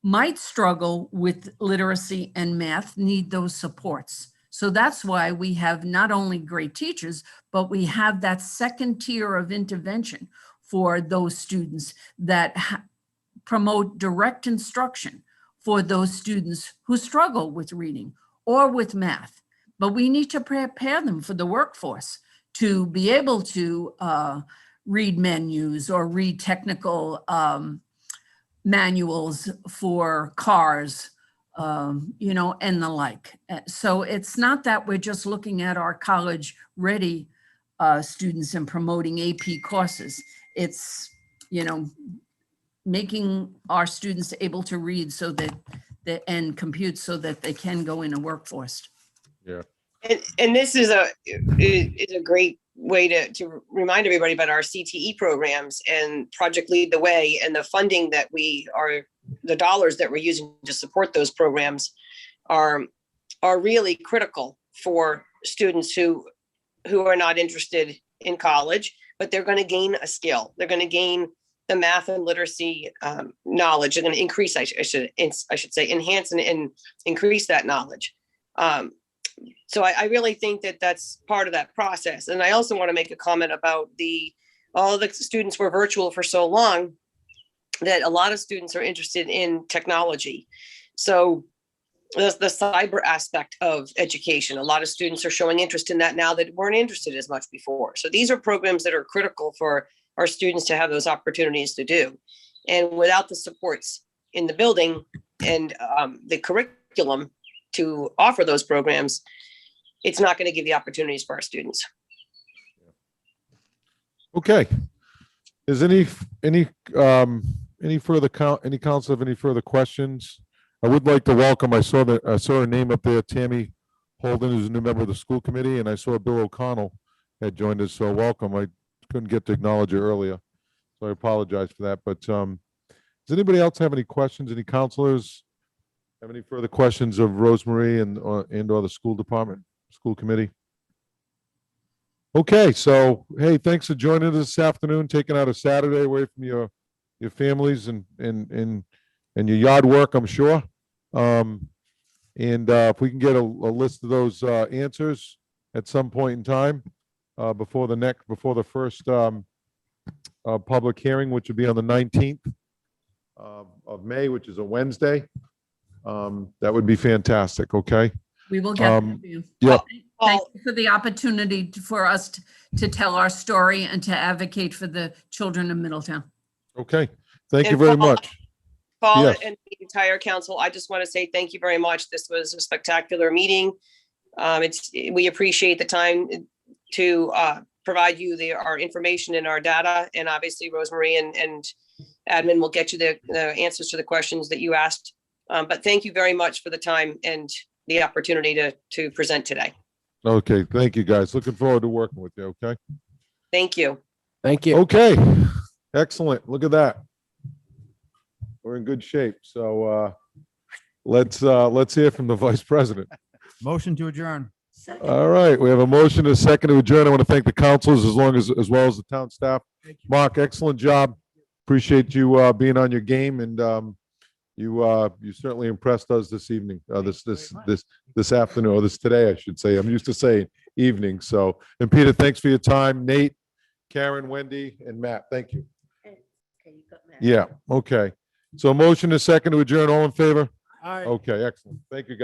might struggle with literacy and math need those supports. So that's why we have not only great teachers, but we have that second tier of intervention for those students that promote direct instruction for those students who struggle with reading or with math. But we need to prepare them for the workforce to be able to read menus or read technical manuals for cars, and the like. So it's not that we're just looking at our college ready students and promoting AP courses. It's, making our students able to read so that, and compute so that they can go in a workforce. Yeah. And this is a great way to remind everybody about our CTE programs and Project Lead the Way, and the funding that the dollars that we're using to support those programs are really critical for students who are not interested in college, but they're going to gain a skill. They're going to gain the math and literacy knowledge. They're going to increase, I should say, enhance and increase that knowledge. So I really think that that's part of that process. And I also want to make a comment about all the students were virtual for so long that a lot of students are interested in technology. So the cyber aspect of education, a lot of students are showing interest in that now that weren't interested as much before. So these are programs that are critical for our students to have those opportunities to do. And without the supports in the building and the curriculum to offer those programs, it's not going to give the opportunities for our students. Okay. Is any further council have any further questions? I would like to welcome, I saw her name up there, Tammy Holden, who's a new member of the school committee, and I saw Bill O'Connell had joined us, so welcome. I couldn't get to acknowledge her earlier, so I apologize for that. But does anybody else have any questions? Any counselors have any further questions of Rosemarie and or the school department, school committee? Okay, so hey, thanks for joining us this afternoon, taking out a Saturday away from your families and your yard work, I'm sure. And if we can get a list of those answers at some point in time before the first public hearing, which would be on the 19th of May, which is a Wednesday, that would be fantastic. Okay. We will get that to you. Yep. Thank you for the opportunity for us to tell our story and to advocate for the children of Middletown. Okay. Thank you And very Paul- much. Paul Yes. and the entire council, I just want to say thank you very much. This was a spectacular meeting. We appreciate the time to provide you our information and our data, and obviously Rosemarie and admin will get you the answers to the questions that you asked. But thank you very much for the time and the opportunity to present today. Okay. Thank you, guys. Looking forward to working with you. Okay. Thank you. Thank you. Okay. Excellent. Look at that. We're in good shape. So let's hear from the vice president. Motion to adjourn. All right. We have a motion and a second to adjourn. I want to thank the councilors as well as the town staff. Mark, excellent job. Appreciate you being on your game, and you certainly impressed us this evening, this afternoon, or today, I should say. I'm used to saying evening. So, and Peter, thanks for your time. Nate, Karen, Wendy, and Matt, thank you. Yeah. Okay. So motion is second to adjourn. All in favor? Okay, excellent. Thank you, guys.